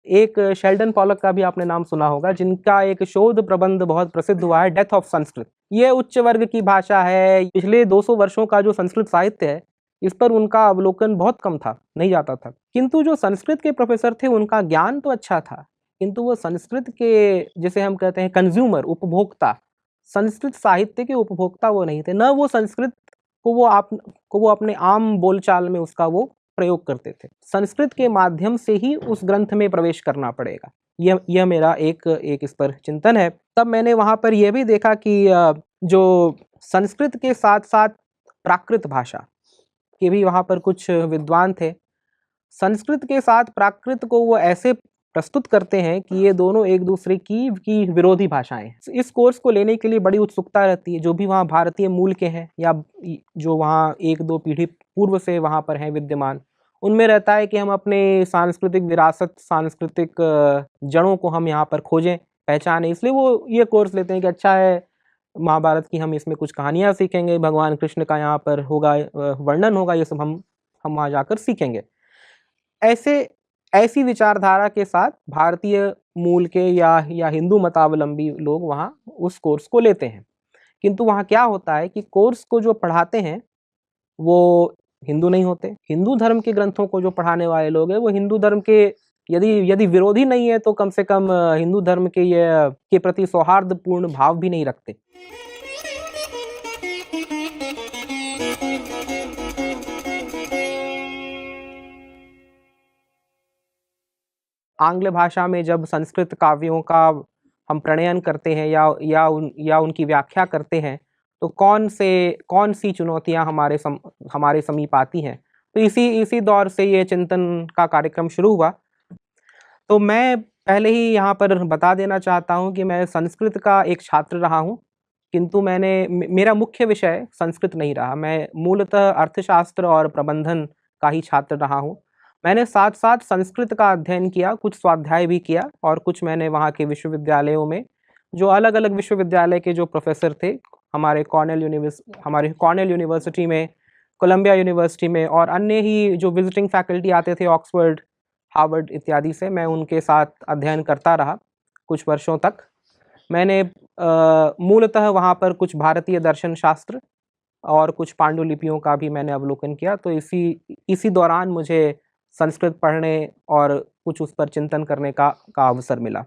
एक Sheldon Pollock का भी आपने नाम सुना होगा, जिनका एक शोध प्रबंध बहुत प्रसिद्ध हुआ है, डेथ ऑफ संस्कृत। ये उच्च वर्ग की भाषा है। पिछले 200 वर्षों का जो संस्कृत साहित्य है, इस पर उनका अवलोकन बहुत कम था, नहीं जाता था। किंतु जो संस्कृत के प्रोफेसर थे, उनका ज्ञान तो अच्छा था, किंतु वो संस्कृत के, जिसे हम कहते हैं कंज्यूमर, उपभोक्ता, संस्कृत साहित्य के उपभोक्ता वो नहीं थे। न वो संस्कृत को वो अपने आम बोलचाल में उसका वो प्रयोग करते थे। संस्कृत के माध्यम से ही उस ग्रंथ में प्रवेश करना पड़ेगा। यह मेरा एक इस पर चिंतन है। तब मैंने वहाँ पर यह भी देखा कि जो संस्कृत के साथ साथ प्राकृत भाषा के भी वहाँ पर कुछ विद्वान थे। संस्कृत के साथ प्राकृत को वो ऐसे प्रस्तुत करते हैं कि ये दोनों एक दूसरे की विरोधी भाषाएं हैं। इस कोर्स को लेने के लिए बड़ी उत्सुकता रहती है। जो भी वहाँ भारतीय मूल के हैं या जो वहाँ 1-2 पीढ़ी पूर्व से वहाँ पर हैं विद्यमान, उनमें रहता है कि हम अपने सांस्कृतिक विरासत, सांस्कृतिक जड़ों को हम यहाँ पर खोजें, पहचानें। इसलिए वो ये कोर्स लेते हैं कि अच्छा है, महाभारत की हम इसमें कुछ कहानियाँ सीखेंगे, भगवान कृष्ण का यहाँ पर होगा वर्णन होगा, ये सब हम वहाँ जाकर सीखेंगे। ऐसी विचारधारा के साथ भारतीय मूल के या हिंदू मतावलंबी लोग वहाँ उस कोर्स को लेते हैं। किंतु वहाँ क्या होता है कि कोर्स को जो पढ़ाते हैं वो हिंदू नहीं होते। हिंदू धर्म के ग्रंथों को जो पढ़ाने वाले लोग हैं वो हिंदू धर्म के यदि विरोधी नहीं है तो कम से कम हिंदू धर्म के प्रति सौहार्दपूर्ण भाव भी नहीं रखते। आंग्ल भाषा में जब संस्कृत काव्यों का हम प्रणयन करते हैं या उनकी व्याख्या करते हैं, तो कौन सी चुनौतियां हमारे समीप आती हैं। तो इसी दौर से ये चिंतन का कार्यक्रम शुरू हुआ। तो मैं पहले ही यहाँ पर बता देना चाहता हूँ कि मैं संस्कृत का एक छात्र रहा हूँ, किंतु मेरा मुख्य विषय संस्कृत नहीं रहा। मैं मूलतः अर्थशास्त्र और प्रबंधन का ही छात्र रहा हूँ। मैंने साथ साथ संस्कृत का अध्ययन किया, कुछ स्वाध्याय भी किया, और कुछ मैंने वहाँ के विश्वविद्यालयों में, जो अलग अलग विश्वविद्यालय के जो प्रोफेसर थे, हमारे कॉर्नेल यूनिवर्सिटी में, कोलंबिया यूनिवर्सिटी में, और अन्य ही जो विजिटिंग फैकल्टी आते थे ऑक्सफोर्ड, हार्वर्ड इत्यादि से, मैं उनके साथ अध्ययन करता रहा कुछ वर्षों तक। मैंने मूलतः वहाँ पर कुछ भारतीय दर्शन शास्त्र और कुछ पांडुलिपियों का भी मैंने अवलोकन किया। तो इसी दौरान मुझे संस्कृत पढ़ने और कुछ उस पर चिंतन करने का अवसर मिला।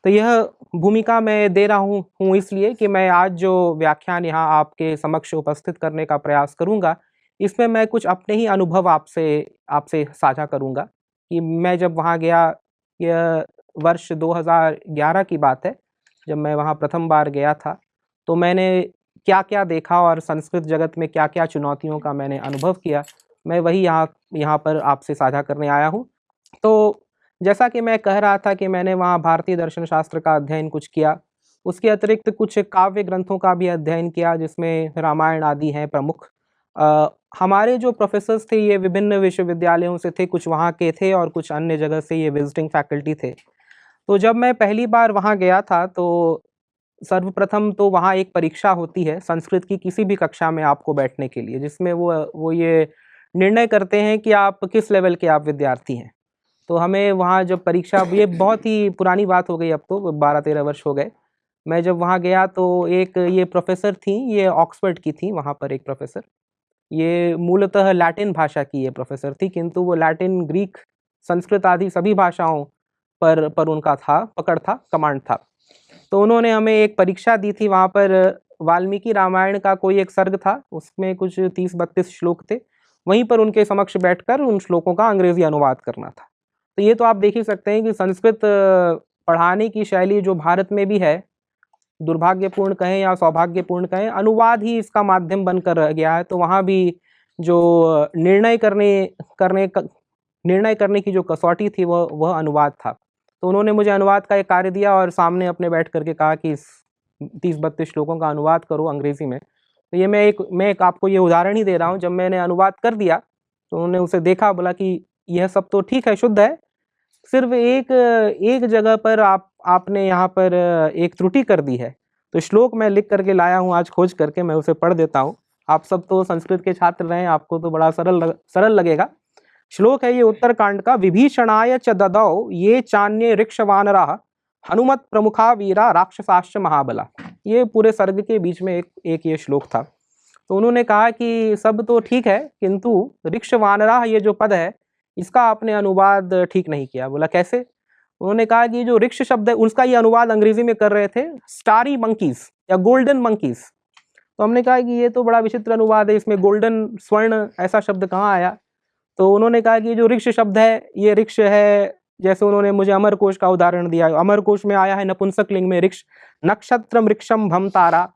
तो यह भूमिका मैं दे रहा हूँ इसलिए कि मैं आज जो व्याख्यान यहाँ आपके समक्ष उपस्थित करने का प्रयास करूँगा, इसमें मैं कुछ अपने ही अनुभव आपसे साझा करूँगा कि मैं जब वहाँ गया, यह वर्ष 2011 की बात है, जब मैं वहाँ प्रथम बार गया था, तो मैंने क्या क्या देखा और संस्कृत जगत में क्या क्या चुनौतियों का मैंने अनुभव किया, मैं वही यहाँ पर आपसे साझा करने आया हूँ। तो जैसा कि मैं कह रहा था कि मैंने वहाँ भारतीय दर्शन शास्त्र का अध्ययन कुछ किया, उसके अतिरिक्त कुछ काव्य ग्रंथों का भी अध्ययन किया, जिसमें रामायण आदि हैं प्रमुख। हमारे जो प्रोफेसर्स थे ये विभिन्न विश्वविद्यालयों से थे, कुछ वहाँ के थे और कुछ अन्य जगह से ये विजिटिंग फैकल्टी थे। तो जब मैं पहली बार वहाँ गया था, तो सर्वप्रथम तो वहाँ एक परीक्षा होती है संस्कृत की किसी भी कक्षा में आपको बैठने के लिए, जिसमें वो ये निर्णय करते हैं कि आप किस लेवल के आप विद्यार्थी हैं। तो हमें वहाँ जब परीक्षा, ये बहुत ही पुरानी बात हो गई, अब तो 12-13 वर्ष हो गए। मैं जब वहाँ गया तो एक ये प्रोफेसर थी, ये ऑक्सफोर्ड की थी, वहाँ पर एक प्रोफेसर, ये मूलतः लैटिन भाषा की ये प्रोफेसर थी, किंतु वो लैटिन, ग्रीक, संस्कृत आदि सभी भाषाओं पर उनका पकड़ था, कमांड था। तो उन्होंने हमें एक परीक्षा दी थी। वहाँ पर वाल्मीकि रामायण का कोई एक सर्ग था, उसमें कुछ 30-32 श्लोक थे। वहीं पर उनके समक्ष बैठकर उन श्लोकों का अंग्रेजी अनुवाद करना था। तो ये तो आप देख ही सकते हैं कि संस्कृत पढ़ाने की शैली जो भारत में भी है, दुर्भाग्यपूर्ण कहें या सौभाग्यपूर्ण कहें, अनुवाद ही इसका माध्यम बनकर रह गया है। तो वहाँ भी जो निर्णय करने की जो कसौटी थी वह अनुवाद था। तो उन्होंने मुझे अनुवाद का एक कार्य दिया और सामने अपने बैठ करके कहा कि इस 30-32 श्लोकों का अनुवाद करो अंग्रेजी में। तो ये मैं एक आपको ये उदाहरण ही दे रहा हूँ। जब मैंने अनुवाद कर दिया तो उन्होंने उसे देखा, बोला कि यह सब तो ठीक है, शुद्ध है, सिर्फ एक जगह पर आपने यहाँ पर एक त्रुटि कर दी है। तो श्लोक मैं लिख करके लाया हूँ आज खोज करके, मैं उसे पढ़ देता हूँ। आप सब तो संस्कृत के छात्र रहे हैं, आपको तो बड़ा सरल लगेगा। श्लोक है ये उत्तरकांड का। विभीषणाय च ददौ ये चान्ये ऋक्षवानराः हनुमत प्रमुखा वीरा राक्षसाश्च महाबला। ये पूरे सर्ग के बीच में एक ये श्लोक था। तो उन्होंने कहा कि सब तो ठीक है, किंतु ऋक्षवानराः ये जो पद है इसका आपने अनुवाद ठीक नहीं किया। बोला कैसे? उन्होंने कहा कि जो ऋक्ष शब्द है उसका ये अनुवाद अंग्रेजी में कर रहे थे स्टारी मंकीज या गोल्डन मंकीज। तो हमने कहा कि ये तो बड़ा विचित्र अनुवाद है, इसमें गोल्डन स्वर्ण ऐसा शब्द कहाँ आया? तो उन्होंने कहा कि जो ऋक्ष शब्द है ये ऋक्ष है, जैसे उन्होंने मुझे अमरकोश का उदाहरण दिया। अमरकोश में आया है नपुंसक लिंग में ऋक्ष, नक्षत्र वृक्षम भम तारा,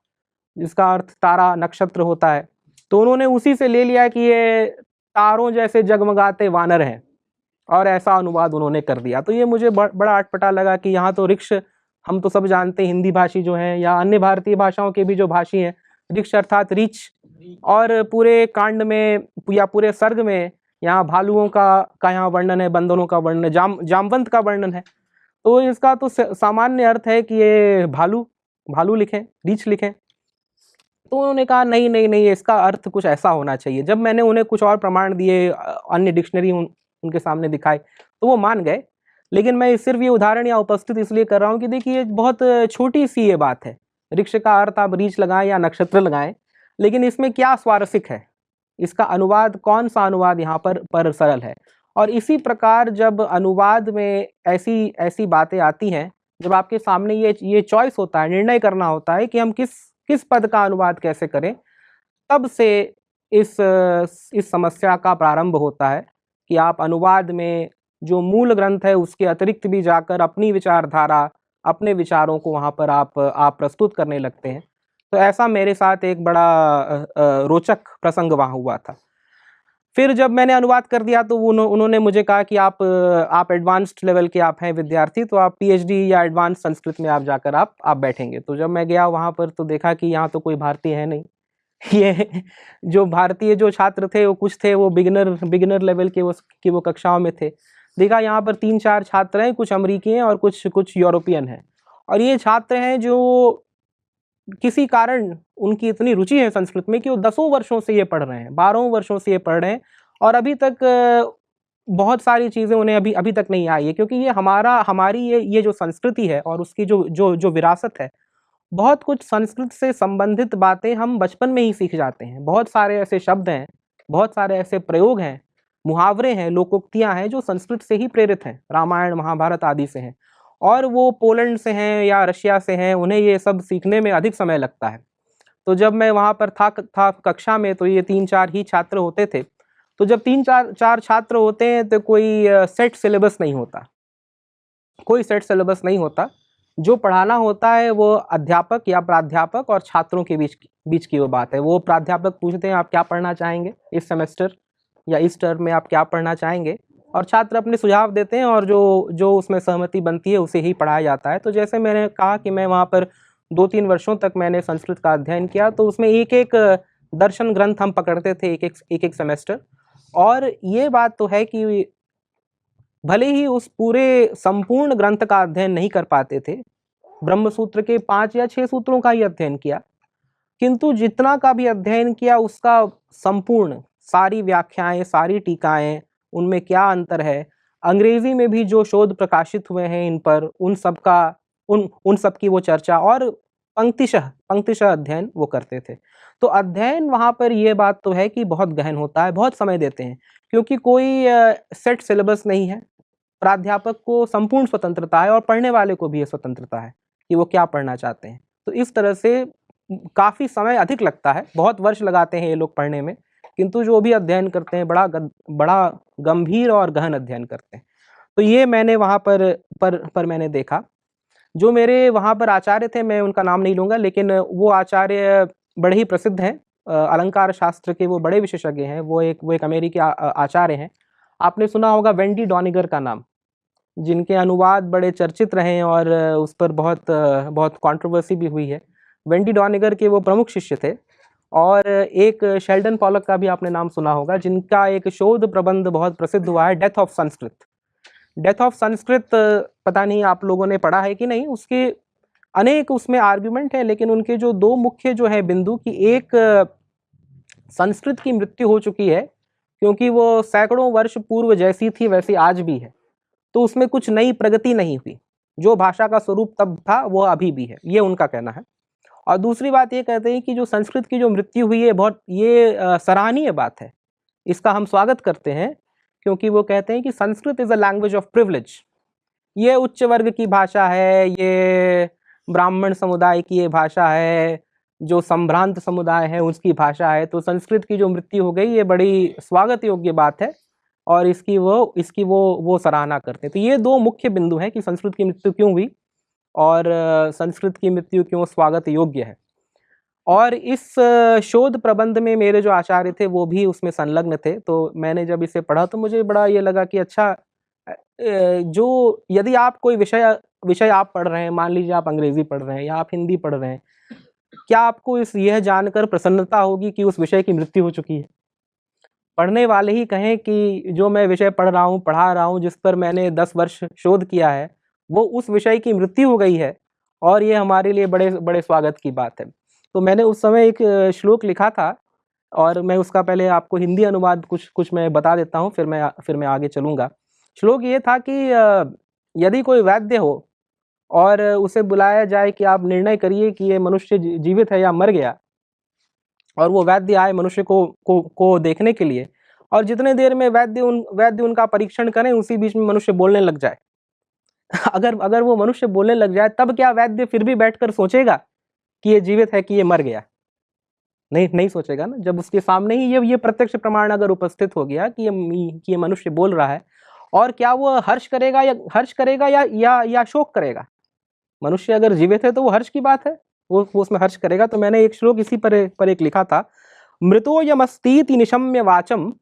जिसका अर्थ तारा नक्षत्र होता है। तो उन्होंने उसी से ले लिया कि ये तारों जैसे जगमगाते वानर हैं, और ऐसा अनुवाद उन्होंने कर दिया। तो ये मुझे बड़ा अटपटा लगा कि यहाँ तो ऋक्ष, हम तो सब जानते हैं हिंदी भाषी जो हैं या अन्य भारतीय भाषाओं के भी जो भाषी हैं, ऋक्ष अर्थात रीछ, और पूरे कांड में या पूरे सर्ग में यहाँ भालुओं का यहाँ वर्णन है, बंदरों का वर्णन है, जामवंत का वर्णन है। तो इसका तो सामान्य अर्थ है कि ये भालू लिखें, रीछ लिखें। तो उन्होंने कहा नहीं नहीं नहीं, इसका अर्थ कुछ ऐसा होना चाहिए। जब मैंने उन्हें कुछ और प्रमाण दिए, अन्य डिक्शनरी उनके सामने दिखाए, तो वो मान गए। लेकिन मैं सिर्फ ये उदाहरण या उपस्थित इसलिए कर रहा हूँ कि देखिए बहुत छोटी सी ये बात है। ऋक्ष का अर्थ आप रीछ लगाएं या नक्षत्र लगाएं, लेकिन इसमें क्या स्वारसिक है, इसका अनुवाद, कौन सा अनुवाद यहाँ पर सरल है। और इसी प्रकार जब अनुवाद में ऐसी बातें आती हैं, जब आपके सामने ये चॉइस होता है, निर्णय करना होता है कि हम किस पद का अनुवाद कैसे करें, तब से इस समस्या का प्रारंभ होता है कि आप अनुवाद में जो मूल ग्रंथ है उसके अतिरिक्त भी जाकर अपनी विचारधारा, अपने विचारों को वहाँ पर आप प्रस्तुत करने लगते हैं। तो ऐसा मेरे साथ एक बड़ा रोचक प्रसंग वहाँ हुआ था। फिर जब मैंने अनुवाद कर दिया तो उन्होंने मुझे कहा कि आप एडवांस्ड लेवल के आप हैं विद्यार्थी, तो आप पीएचडी या एडवांस संस्कृत में आप जाकर आप बैठेंगे। तो जब मैं गया वहाँ पर तो देखा कि यहाँ तो कोई भारतीय है नहीं। ये जो भारतीय जो छात्र थे वो कुछ थे, वो बिगिनर लेवल के वो कक्षाओं में थे। देखा यहाँ पर 3-4 छात्र हैं, कुछ अमेरिकी हैं और कुछ यूरोपियन हैं। और ये छात्र हैं जो किसी कारण उनकी इतनी रुचि है संस्कृत में कि वो 10 वर्षों से ये पढ़ रहे हैं, 12 वर्षों से ये पढ़ रहे हैं, और अभी तक बहुत सारी चीज़ें उन्हें अभी तक नहीं आई है। क्योंकि ये हमारी ये जो संस्कृति है और उसकी जो विरासत है, बहुत कुछ संस्कृत से संबंधित बातें हम बचपन में ही सीख जाते हैं। बहुत सारे ऐसे शब्द हैं, बहुत सारे ऐसे प्रयोग हैं, मुहावरे हैं, लोकोक्तियाँ हैं जो संस्कृत से ही प्रेरित हैं, रामायण महाभारत आदि से हैं। और वो पोलैंड से हैं या रशिया से हैं, उन्हें ये सब सीखने में अधिक समय लगता है। तो जब मैं वहाँ पर था कक्षा में, तो ये 3-4 ही छात्र होते थे। तो जब 3-4 छात्र होते हैं तो कोई सेट सिलेबस नहीं होता, कोई सेट सिलेबस नहीं होता। जो पढ़ाना होता है वो अध्यापक या प्राध्यापक और छात्रों के बीच की वो बात है। वो प्राध्यापक पूछते हैं आप क्या पढ़ना चाहेंगे इस सेमेस्टर या इस टर्म में, आप क्या पढ़ना चाहेंगे, और छात्र अपने सुझाव देते हैं और जो उसमें सहमति बनती है उसे ही पढ़ाया जाता है। तो जैसे मैंने कहा कि मैं वहाँ पर 2-3 वर्षों तक मैंने संस्कृत का अध्ययन किया, तो उसमें एक दर्शन ग्रंथ हम पकड़ते थे एक सेमेस्टर। और ये बात तो है कि भले ही उस पूरे संपूर्ण ग्रंथ का अध्ययन नहीं कर पाते थे, ब्रह्मसूत्र के 5 या 6 सूत्रों का ही अध्ययन किया, किंतु जितना का भी अध्ययन किया उसका संपूर्ण, सारी व्याख्याएं, सारी टीकाएं, उनमें क्या अंतर है, अंग्रेजी में भी जो शोध प्रकाशित हुए हैं इन पर, उन सब की वो चर्चा और पंक्तिशः अध्ययन वो करते थे। तो अध्ययन वहाँ पर ये बात तो है कि बहुत गहन होता है, बहुत समय देते हैं, क्योंकि कोई सेट सिलेबस नहीं है। प्राध्यापक को संपूर्ण स्वतंत्रता है और पढ़ने वाले को भी ये स्वतंत्रता है कि वो क्या पढ़ना चाहते हैं। तो इस तरह से काफ़ी समय अधिक लगता है, बहुत वर्ष लगाते हैं ये लोग पढ़ने में, किंतु जो भी अध्ययन करते हैं बड़ा गंभीर और गहन अध्ययन करते हैं। तो ये मैंने वहाँ पर मैंने देखा। जो मेरे वहाँ पर आचार्य थे, मैं उनका नाम नहीं लूँगा, लेकिन वो आचार्य बड़े ही प्रसिद्ध हैं, अलंकार शास्त्र के वो बड़े विशेषज्ञ हैं। वो एक अमेरिकी आचार्य हैं। आपने सुना होगा वेंडी डॉनिगर का नाम, जिनके अनुवाद बड़े चर्चित रहे और उस पर बहुत कंट्रोवर्सी भी हुई है। वेंडी डॉनिगर के वो प्रमुख शिष्य थे। और एक शेल्डन पॉलक का भी आपने नाम सुना होगा, जिनका एक शोध प्रबंध बहुत प्रसिद्ध हुआ है, death of Sanskrit. Death of Sanskrit पता नहीं आप लोगों ने पढ़ा है कि नहीं, उसके अनेक उसमें आर्ग्यूमेंट है, लेकिन उनके जो 2 मुख्य जो है बिंदु की, एक संस्कृत की मृत्यु हो चुकी है, क्योंकि वो सैकड़ों वर्ष पूर्व जैसी थी वैसी आज भी है, तो उसमें कुछ नई प्रगति नहीं हुई। जो भाषा का स्वरूप तब था वो अभी भी है, ये उनका कहना है। और दूसरी बात ये कहते हैं कि जो संस्कृत की जो मृत्यु हुई है बहुत ये सराहनीय बात है, इसका हम स्वागत करते हैं, क्योंकि वो कहते हैं कि Sanskrit is a language of privilege. ये उच्च वर्ग की भाषा है, ये ब्राह्मण समुदाय की ये भाषा है, जो संभ्रांत समुदाय है उसकी भाषा है। तो संस्कृत की जो मृत्यु हो गई ये बड़ी स्वागत योग्य बात है और इसकी वो सराहना करते हैं। तो ये दो मुख्य बिंदु हैं कि संस्कृत की मृत्यु क्यों हुई और संस्कृत की मृत्यु क्यों स्वागत योग्य है। और इस शोध प्रबंध में मेरे जो आचार्य थे वो भी उसमें संलग्न थे। तो मैंने जब इसे पढ़ा तो मुझे बड़ा ये लगा कि अच्छा, जो यदि आप कोई विषय आप पढ़ रहे हैं, मान लीजिए आप अंग्रेजी पढ़ रहे हैं या आप हिंदी पढ़ रहे हैं, क्या आपको यह जानकर प्रसन्नता होगी कि उस विषय की मृत्यु हो चुकी है? पढ़ने वाले ही कहें कि जो मैं विषय पढ़ा रहा हूँ, जिस पर मैंने 10 वर्ष शोध किया है, वो उस विषय की मृत्यु हो गई है, और ये हमारे लिए बड़े बड़े स्वागत की बात है। तो मैंने उस समय एक श्लोक लिखा था और मैं उसका पहले आपको हिंदी अनुवाद कुछ मैं बता देता हूँ, फिर मैं आगे चलूँगा। श्लोक ये था कि यदि कोई वैद्य हो और उसे बुलाया जाए कि आप निर्णय करिए कि ये मनुष्य जीवित है या मर गया, और वो वैद्य आए मनुष्य को देखने के लिए, और जितने देर में वैद्य उनका परीक्षण करें उसी बीच में मनुष्य बोलने लग जाए। अगर वो मनुष्य बोलने लग जाए, तब क्या वैद्य फिर भी बैठकर सोचेगा कि ये जीवित है कि ये मर गया? नहीं सोचेगा ना। जब उसके सामने ही ये प्रत्यक्ष प्रमाण अगर उपस्थित हो गया कि ये मनुष्य बोल रहा है, और क्या वो हर्ष करेगा या शोक करेगा? मनुष्य अगर जीवित है तो वो हर्ष की बात है, वो उसमें हर्ष करेगा। तो मैंने एक श्लोक इसी पर एक लिखा था, मृतोयमस्तीति निशम्य वाचम,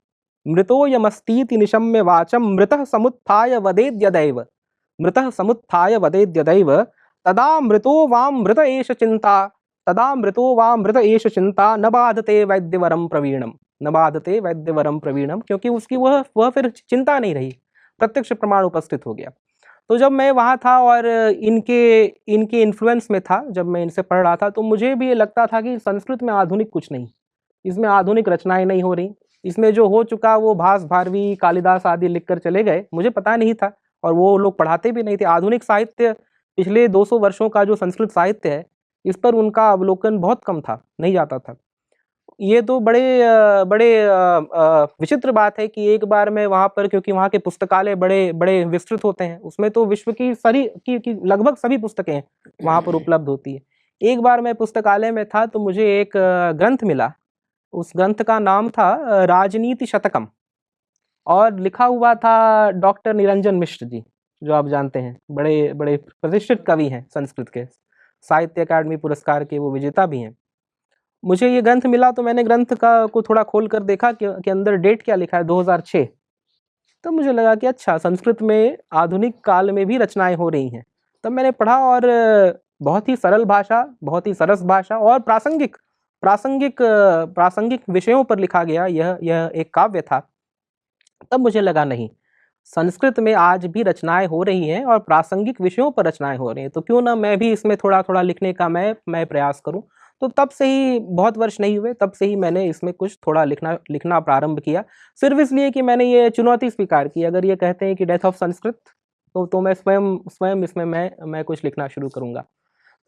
मृतोयमस्तीति निशम्य वाचम, मृतः समुत्थाय वदेद्यदैव, मृतः समुत्थाय वदेद्यदैव, तदा मृतो वाम मृत एष चिंता, तदा मृतो वाम मृत एष चिंता, न बाधते वैद्यवरम प्रवीणम, न बाधते वैद्यवरम प्रवीणम। क्योंकि उसकी वह फिर चिंता नहीं रही, प्रत्यक्ष प्रमाण उपस्थित हो गया। तो जब मैं वहाँ था और इनके इन्फ्लुएंस में था, जब मैं इनसे पढ़ रहा था, तो मुझे भी ये लगता था कि संस्कृत में आधुनिक कुछ नहीं, इसमें आधुनिक रचनाएं नहीं हो रही, इसमें जो हो चुका वो भास भारवी कालिदास आदि लिखकर चले गए, मुझे पता नहीं था, और वो लोग पढ़ाते भी नहीं थे। आधुनिक साहित्य पिछले 200 वर्षों का जो संस्कृत साहित्य है, इस पर उनका अवलोकन बहुत कम था, नहीं जाता था। ये तो बड़े विचित्र बात है कि एक बार मैं वहाँ पर, क्योंकि वहाँ के पुस्तकालय बड़े बड़े विस्तृत होते हैं, उसमें तो विश्व की की लगभग सभी पुस्तकें वहाँ पर उपलब्ध होती है। एक बार मैं पुस्तकालय में था तो मुझे एक ग्रंथ मिला, उस ग्रंथ का नाम था राजनीति शतकम, और लिखा हुआ था डॉक्टर निरंजन मिश्र जी, जो आप जानते हैं, बड़े बड़े प्रतिष्ठित कवि हैं संस्कृत के, साहित्य अकादमी पुरस्कार के वो विजेता भी हैं। मुझे ये ग्रंथ मिला तो मैंने ग्रंथ को थोड़ा खोल कर देखा कि अंदर डेट क्या लिखा है, 2006। तो मुझे लगा कि अच्छा, संस्कृत में आधुनिक काल में भी रचनाएं हो रही हैं। तब मैंने पढ़ा, और बहुत ही सरल भाषा, बहुत ही सरस भाषा, और प्रासंगिक विषयों पर लिखा गया यह एक काव्य था। तब मुझे लगा नहीं, संस्कृत में आज भी रचनाएं हो रही हैं और प्रासंगिक विषयों पर रचनाएं हो रही हैं, तो क्यों ना मैं भी इसमें थोड़ा थोड़ा लिखने का मैं प्रयास करूं। तो तब से ही, बहुत वर्ष नहीं हुए, तब से ही मैंने इसमें कुछ थोड़ा लिखना प्रारंभ किया, सिर्फ इसलिए कि मैंने ये चुनौती स्वीकार की। अगर ये कहते हैं कि डेथ ऑफ संस्कृत, तो मैं स्वयं इसमें मैं कुछ लिखना शुरू करूंगा।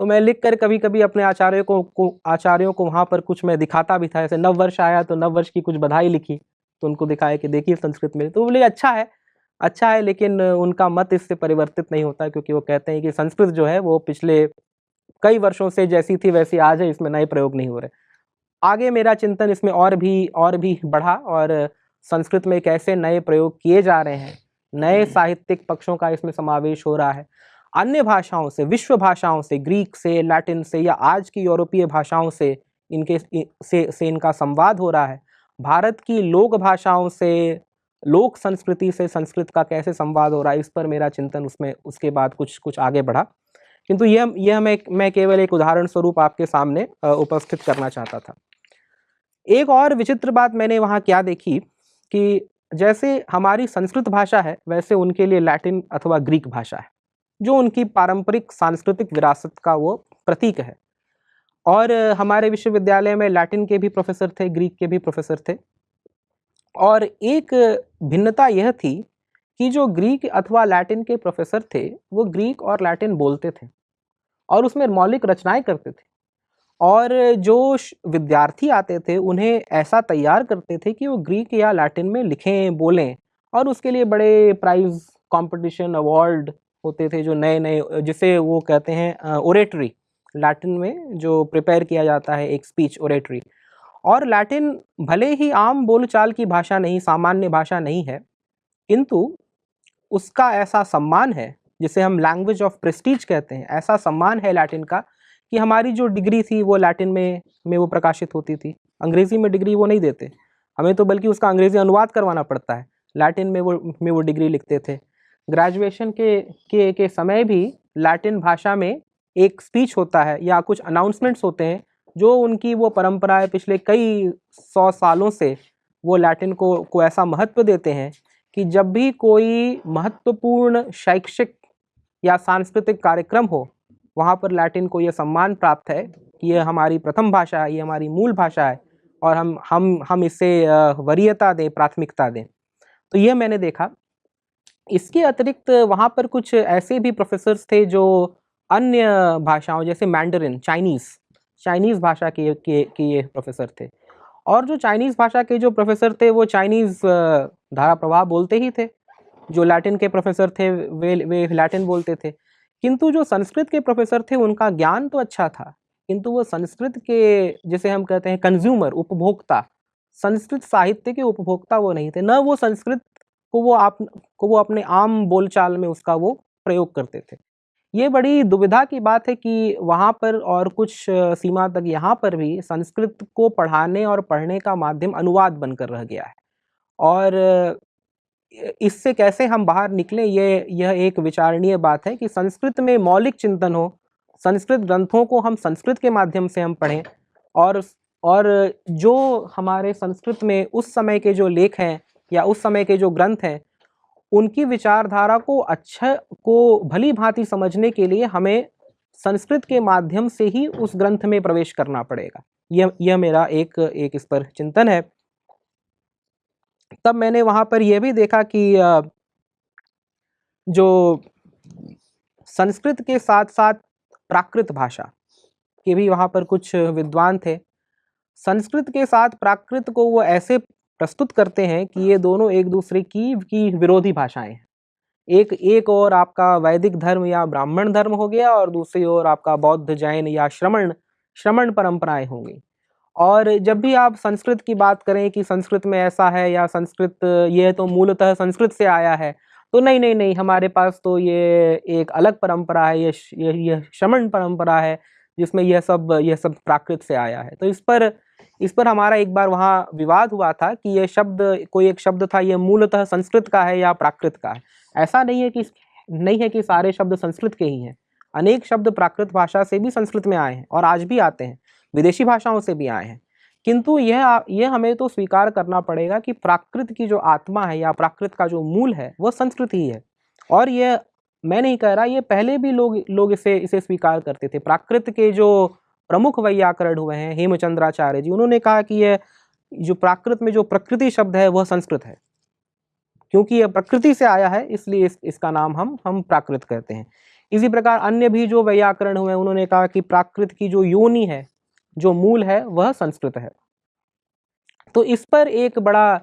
तो मैं लिख कर कभी कभी अपने आचार्यों को वहाँ पर कुछ मैं दिखाता भी था। जैसे नव वर्ष आया तो नव वर्ष की कुछ बधाई लिखी, तो उनको दिखाया कि देखिए संस्कृत में, तो बोले अच्छा है, लेकिन उनका मत इससे परिवर्तित नहीं होता, क्योंकि वो कहते हैं कि संस्कृत जो है वो पिछले कई वर्षों से जैसी थी वैसी आज है, इसमें नए प्रयोग नहीं हो रहे। आगे मेरा चिंतन इसमें और भी बढ़ा, और संस्कृत में कैसे नए प्रयोग किए जा रहे हैं, नए साहित्यिक पक्षों का इसमें समावेश हो रहा है, अन्य भाषाओं से, विश्व भाषाओं से, ग्रीक से, लैटिन से, या आज की यूरोपीय भाषाओं से इनका संवाद हो रहा है, भारत की लोक भाषाओं से, लोक संस्कृति से संस्कृत का कैसे संवाद हो रहा है, इस पर मेरा चिंतन उसके बाद कुछ आगे बढ़ा। किंतु यह मैं केवल एक उदाहरण स्वरूप आपके सामने उपस्थित करना चाहता था। एक और विचित्र बात मैंने वहाँ क्या देखी कि जैसे हमारी संस्कृत भाषा है, वैसे उनके लिए लैटिन अथवा ग्रीक भाषा है, जो उनकी पारंपरिक सांस्कृतिक विरासत का वो प्रतीक है। और हमारे विश्वविद्यालय में लैटिन के भी प्रोफेसर थे, ग्रीक के भी प्रोफेसर थे, और एक भिन्नता यह थी कि जो ग्रीक अथवा लैटिन के प्रोफेसर थे वो ग्रीक और लैटिन बोलते थे और उसमें मौलिक रचनाएं करते थे, और जो विद्यार्थी आते थे उन्हें ऐसा तैयार करते थे कि वो ग्रीक या लैटिन में लिखें बोलें, और उसके लिए बड़े प्राइज कंपटीशन अवार्ड होते थे जो नए नए, जिसे वो कहते हैं ओरेटरी, लैटिन में जो प्रिपेयर किया जाता है एक स्पीच, ओरेटरी। और लैटिन भले ही आम बोलचाल की भाषा नहीं, सामान्य भाषा नहीं है, किंतु उसका ऐसा सम्मान है जिसे हम लैंग्वेज ऑफ प्रेस्टीज कहते हैं, ऐसा सम्मान है लैटिन का कि हमारी जो डिग्री थी वो लैटिन में वो प्रकाशित होती थी। अंग्रेजी में डिग्री वो नहीं देते हमें, तो बल्कि उसका अंग्रेजी अनुवाद करवाना पड़ता है। लैटिन में वो डिग्री लिखते थे। ग्रेजुएशन के समय भी लैटिन भाषा में एक स्पीच होता है या कुछ अनाउंसमेंट्स होते हैं जो उनकी वो परंपरा है, पिछले कई 100 सालों से वो लैटिन को ऐसा महत्व देते हैं कि जब भी कोई महत्वपूर्ण शैक्षिक या सांस्कृतिक कार्यक्रम हो, वहाँ पर लैटिन को यह सम्मान प्राप्त है कि यह हमारी प्रथम भाषा है, ये हमारी मूल भाषा है, और हम इसे वरीयता दें, प्राथमिकता दें। तो यह मैंने देखा। इसके अतिरिक्त वहाँ पर कुछ ऐसे भी प्रोफेसर्स थे जो अन्य भाषाओं जैसे मैंडरिन, चाइनीज़ भाषा के ये प्रोफेसर थे। और जो चाइनीज़ भाषा के जो प्रोफेसर थे वो चाइनीज़ धारा प्रवाह बोलते ही थे। जो लैटिन के प्रोफेसर थे वे लैटिन बोलते थे। किंतु जो संस्कृत के प्रोफेसर थे उनका ज्ञान तो अच्छा था, किंतु वो संस्कृत के, जिसे हम कहते हैं कंज्यूमर, उपभोक्ता, संस्कृत साहित्य के उपभोक्ता वो नहीं थे। न वो संस्कृत को वो अपने आम बोलचाल में उसका वो प्रयोग करते थे। ये बड़ी दुविधा की बात है कि वहाँ पर और कुछ सीमा तक यहाँ पर भी संस्कृत को पढ़ाने और पढ़ने का माध्यम अनुवाद बनकर रह गया है। और इससे कैसे हम बाहर निकलें, यह एक विचारणीय बात है कि संस्कृत में मौलिक चिंतन हो, संस्कृत ग्रंथों को हम संस्कृत के माध्यम से हम पढ़ें, और और जो हमारे संस्कृत में उस समय के जो लेख हैं या उस समय के जो ग्रंथ हैं उनकी विचारधारा को भली भांति समझने के लिए हमें संस्कृत के माध्यम से ही उस ग्रंथ में प्रवेश करना पड़ेगा। यह मेरा एक इस पर चिंतन है। तब मैंने वहाँ पर यह भी देखा कि जो संस्कृत के साथ साथ प्राकृत भाषा के भी वहाँ पर कुछ विद्वान थे। संस्कृत के साथ प्राकृत को वो ऐसे प्रस्तुत करते हैं कि ये दोनों एक दूसरे की विरोधी भाषाएं हैं। एक और आपका वैदिक धर्म या ब्राह्मण धर्म हो गया, और दूसरी ओर आपका बौद्ध, जैन या श्रमण परंपराएं होंगी। और जब भी आप संस्कृत की बात करें कि संस्कृत में ऐसा है या संस्कृत ये तो मूलतः संस्कृत से आया है, तो नहीं, हमारे पास तो ये एक अलग परंपरा है, ये श्रमण परंपरा है जिसमें यह सब प्राकृत से आया है। तो इस पर हमारा एक बार वहाँ विवाद हुआ था कि ये शब्द, कोई एक शब्द था, ये मूलतः संस्कृत का है या प्राकृत का है। ऐसा नहीं है कि सारे शब्द संस्कृत के ही हैं। अनेक शब्द प्राकृत भाषा से भी संस्कृत में आए हैं और आज भी आते हैं, विदेशी भाषाओं से भी आए हैं। किंतु यह हमें तो स्वीकार करना पड़ेगा कि प्राकृत की जो आत्मा है या प्राकृत का जो मूल है वह संस्कृत ही है। और यह मैं नहीं कह रहा, ये पहले भी लोग इसे स्वीकार करते थे। प्राकृत के जो प्रमुख वैयाकरण हुए हैं, हेमचंद्राचार्य जी, उन्होंने कहा कि यह जो प्राकृत में जो प्रकृति शब्द है वह संस्कृत है, क्योंकि यह प्रकृति से आया है, इसलिए इसका नाम हम प्राकृत कहते हैं। इसी प्रकार अन्य भी जो वैयाकरण हुए उन्होंने कहा कि प्राकृत की जो योनि है, जो मूल है, वह संस्कृत है। तो इस पर एक बड़ा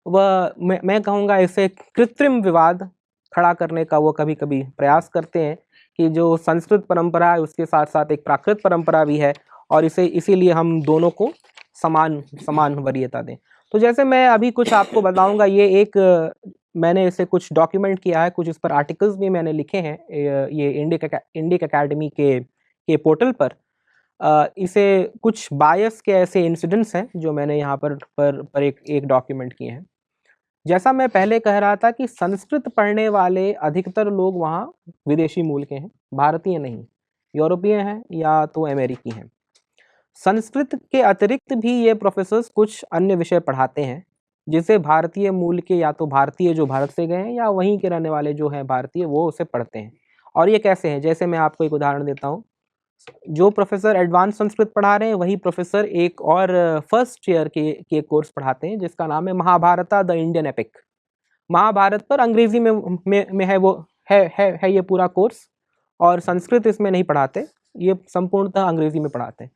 मैं कहूँगा इसे कृत्रिम विवाद खड़ा करने का वो कभी कभी प्रयास करते हैं कि जो संस्कृत परंपरा है उसके साथ साथ एक प्राकृत परंपरा भी है, और इसीलिए हम दोनों को समान वरीयता दें। तो जैसे मैं अभी कुछ आपको बताऊंगा, मैंने इसे कुछ डॉक्यूमेंट किया है, कुछ इस पर आर्टिकल्स भी मैंने लिखे हैं ये इंडिक एकेडमी के पोर्टल पर। इसे कुछ बायस के ऐसे इंसिडेंट्स हैं जो मैंने यहाँ पर एक डॉक्यूमेंट किए हैं। जैसा मैं पहले कह रहा था कि संस्कृत पढ़ने वाले अधिकतर लोग वहाँ विदेशी मूल के हैं, भारतीय नहीं, यूरोपीय हैं या तो अमेरिकी हैं। संस्कृत के अतिरिक्त भी ये प्रोफेसर्स कुछ अन्य विषय पढ़ाते हैं जिसे भारतीय मूल के या तो भारतीय जो भारत से गए हैं या वहीं के रहने वाले जो हैं भारतीय, वो उसे पढ़ते हैं। और ये कैसे हैं, जैसे मैं आपको एक उदाहरण देता हूँ। जो प्रोफेसर एडवांस संस्कृत पढ़ा रहे हैं वही प्रोफेसर एक और फर्स्ट ईयर के कोर्स पढ़ाते हैं जिसका नाम है महाभारता द इंडियन एपिक। महाभारत पर अंग्रेजी में है, वो है ये पूरा कोर्स, और संस्कृत इसमें नहीं पढ़ाते, ये संपूर्णतः अंग्रेजी में पढ़ाते हैं।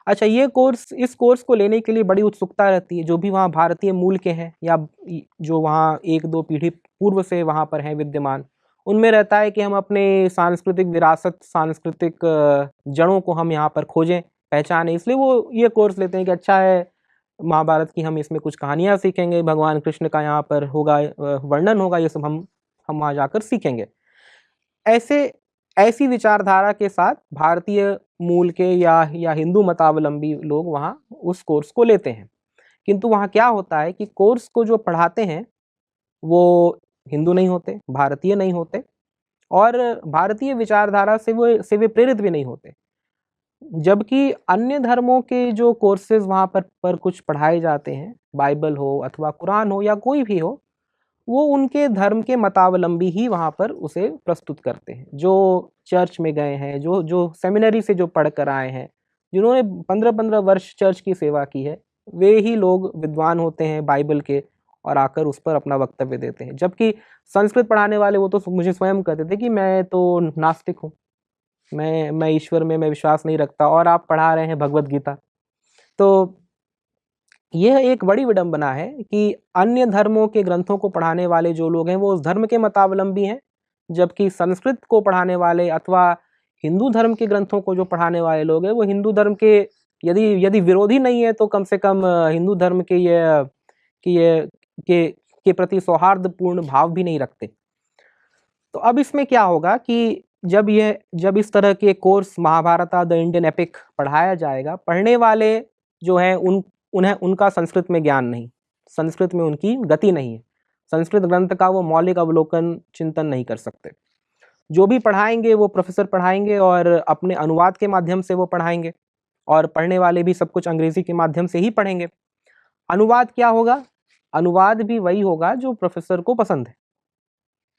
अच्छा, ये कोर्स, इस कोर्स को लेने के लिए बड़ी उत्सुकता रहती है जो भी वहाँ भारतीय मूल के हैं या जो वहाँ एक दो पीढ़ी पूर्व से वहाँ पर हैं विद्यमान, उनमें रहता है कि हम अपने सांस्कृतिक विरासत, सांस्कृतिक जड़ों को हम यहाँ पर खोजें, पहचानें। इसलिए वो ये कोर्स लेते हैं कि अच्छा है, महाभारत की हम इसमें कुछ कहानियाँ सीखेंगे, भगवान कृष्ण का यहाँ पर होगा वर्णन होगा, ये सब हम वहाँ जाकर सीखेंगे। ऐसी विचारधारा के साथ भारतीय मूल के या हिंदू मतावलंबी लोग वहाँ उस कोर्स को लेते हैं। किंतु वहाँ क्या होता है कि कोर्स को जो पढ़ाते हैं वो हिंदू नहीं होते, भारतीय नहीं होते, और भारतीय विचारधारा से वे प्रेरित भी नहीं होते। जबकि अन्य धर्मों के जो कोर्सेज वहाँ पर कुछ पढ़ाए जाते हैं, बाइबल हो अथवा कुरान हो या कोई भी हो, वो उनके धर्म के मतावलंबी ही वहाँ पर उसे प्रस्तुत करते हैं। जो चर्च में गए हैं, जो सेमिनरी से जो पढ़ कर आए हैं, जिन्होंने 15-15 वर्ष चर्च की सेवा की है, वे ही लोग विद्वान होते हैं बाइबल के और आकर उस पर अपना वक्तव्य देते हैं। जबकि संस्कृत पढ़ाने वाले वो तो मुझे स्वयं कहते थे कि मैं तो नास्तिक हूँ, मैं ईश्वर में मैं विश्वास नहीं रखता, और आप पढ़ा रहे हैं भगवत गीता। तो यह एक बड़ी विडंबना है कि अन्य धर्मों के ग्रंथों को पढ़ाने वाले जो लोग हैं वो उस धर्म के मतावलंबी हैं, जबकि संस्कृत को पढ़ाने वाले अथवा हिंदू धर्म के ग्रंथों को जो पढ़ाने वाले लोग हैं वो हिंदू धर्म के यदि विरोधी नहीं है तो कम से कम हिंदू धर्म के प्रति सौहार्दपूर्ण भाव भी नहीं रखते। तो अब इसमें क्या होगा कि जब इस तरह के course Mahabharata the Indian epic पढ़ाया जाएगा, पढ़ने वाले जो हैं उनका संस्कृत में ज्ञान नहीं, संस्कृत में उनकी गति नहीं है, संस्कृत ग्रंथ का वो मौलिक अवलोकन चिंतन नहीं कर सकते। जो भी पढ़ाएंगे वो प्रोफेसर पढ़ाएंगे और अपने अनुवाद के माध्यम से वो पढ़ाएंगे, और पढ़ने वाले भी सब कुछ अंग्रेजी के माध्यम से ही पढ़ेंगे। अनुवाद क्या होगा? अनुवाद भी वही होगा जो प्रोफेसर को पसंद है,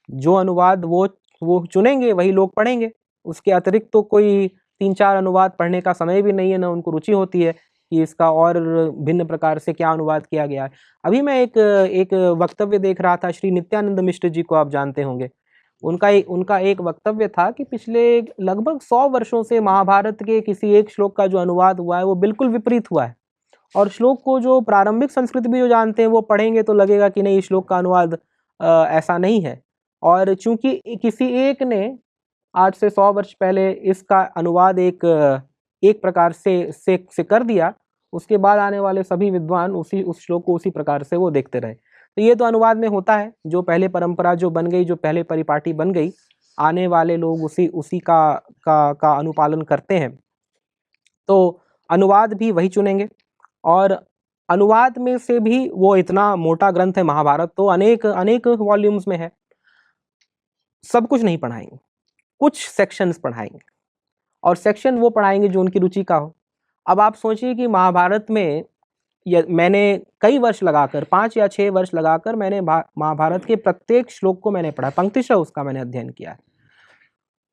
जो अनुवाद वो चुनेंगे वही लोग पढ़ेंगे। उसके अतिरिक्त तो कोई 3-4 अनुवाद पढ़ने का समय भी नहीं है, ना उनको रुचि होती है कि इसका और भिन्न प्रकार से क्या अनुवाद किया गया है। अभी मैं एक वक्तव्य देख रहा था, श्री नित्यानंद मिश्र जी को आप जानते होंगे। उनका एक वक्तव्य था कि पिछले लगभग 100 वर्षों से महाभारत के किसी एक श्लोक का जो अनुवाद हुआ है वो बिल्कुल विपरीत हुआ है, और श्लोक को जो प्रारंभिक संस्कृत भी जो जानते हैं वो पढ़ेंगे तो लगेगा कि नहीं, श्लोक का अनुवाद ऐसा नहीं है। और चूंकि किसी एक ने आज से 100 वर्ष पहले इसका अनुवाद एक प्रकार से कर दिया, उसके बाद आने वाले सभी विद्वान उस श्लोक को उसी प्रकार से वो देखते रहे। तो ये तो अनुवाद में होता है, जो पहले परंपरा जो बन गई, जो पहले परिपाटी बन गई, आने वाले लोग उसी का अनुपालन करते हैं। तो अनुवाद भी वही चुनेंगे, और अनुवाद में से भी वो इतना मोटा ग्रंथ है महाभारत, तो अनेक वॉल्यूम्स में है, सब कुछ नहीं पढ़ाएंगे, कुछ सेक्शंस पढ़ाएंगे, और सेक्शन वो पढ़ाएंगे जो उनकी रुचि का हो। अब आप सोचिए कि महाभारत में मैंने कई वर्ष लगाकर, 5 या 6 वर्ष लगाकर मैंने महाभारत के प्रत्येक श्लोक को मैंने पढ़ा, पंक्तिशः उसका मैंने अध्ययन किया है।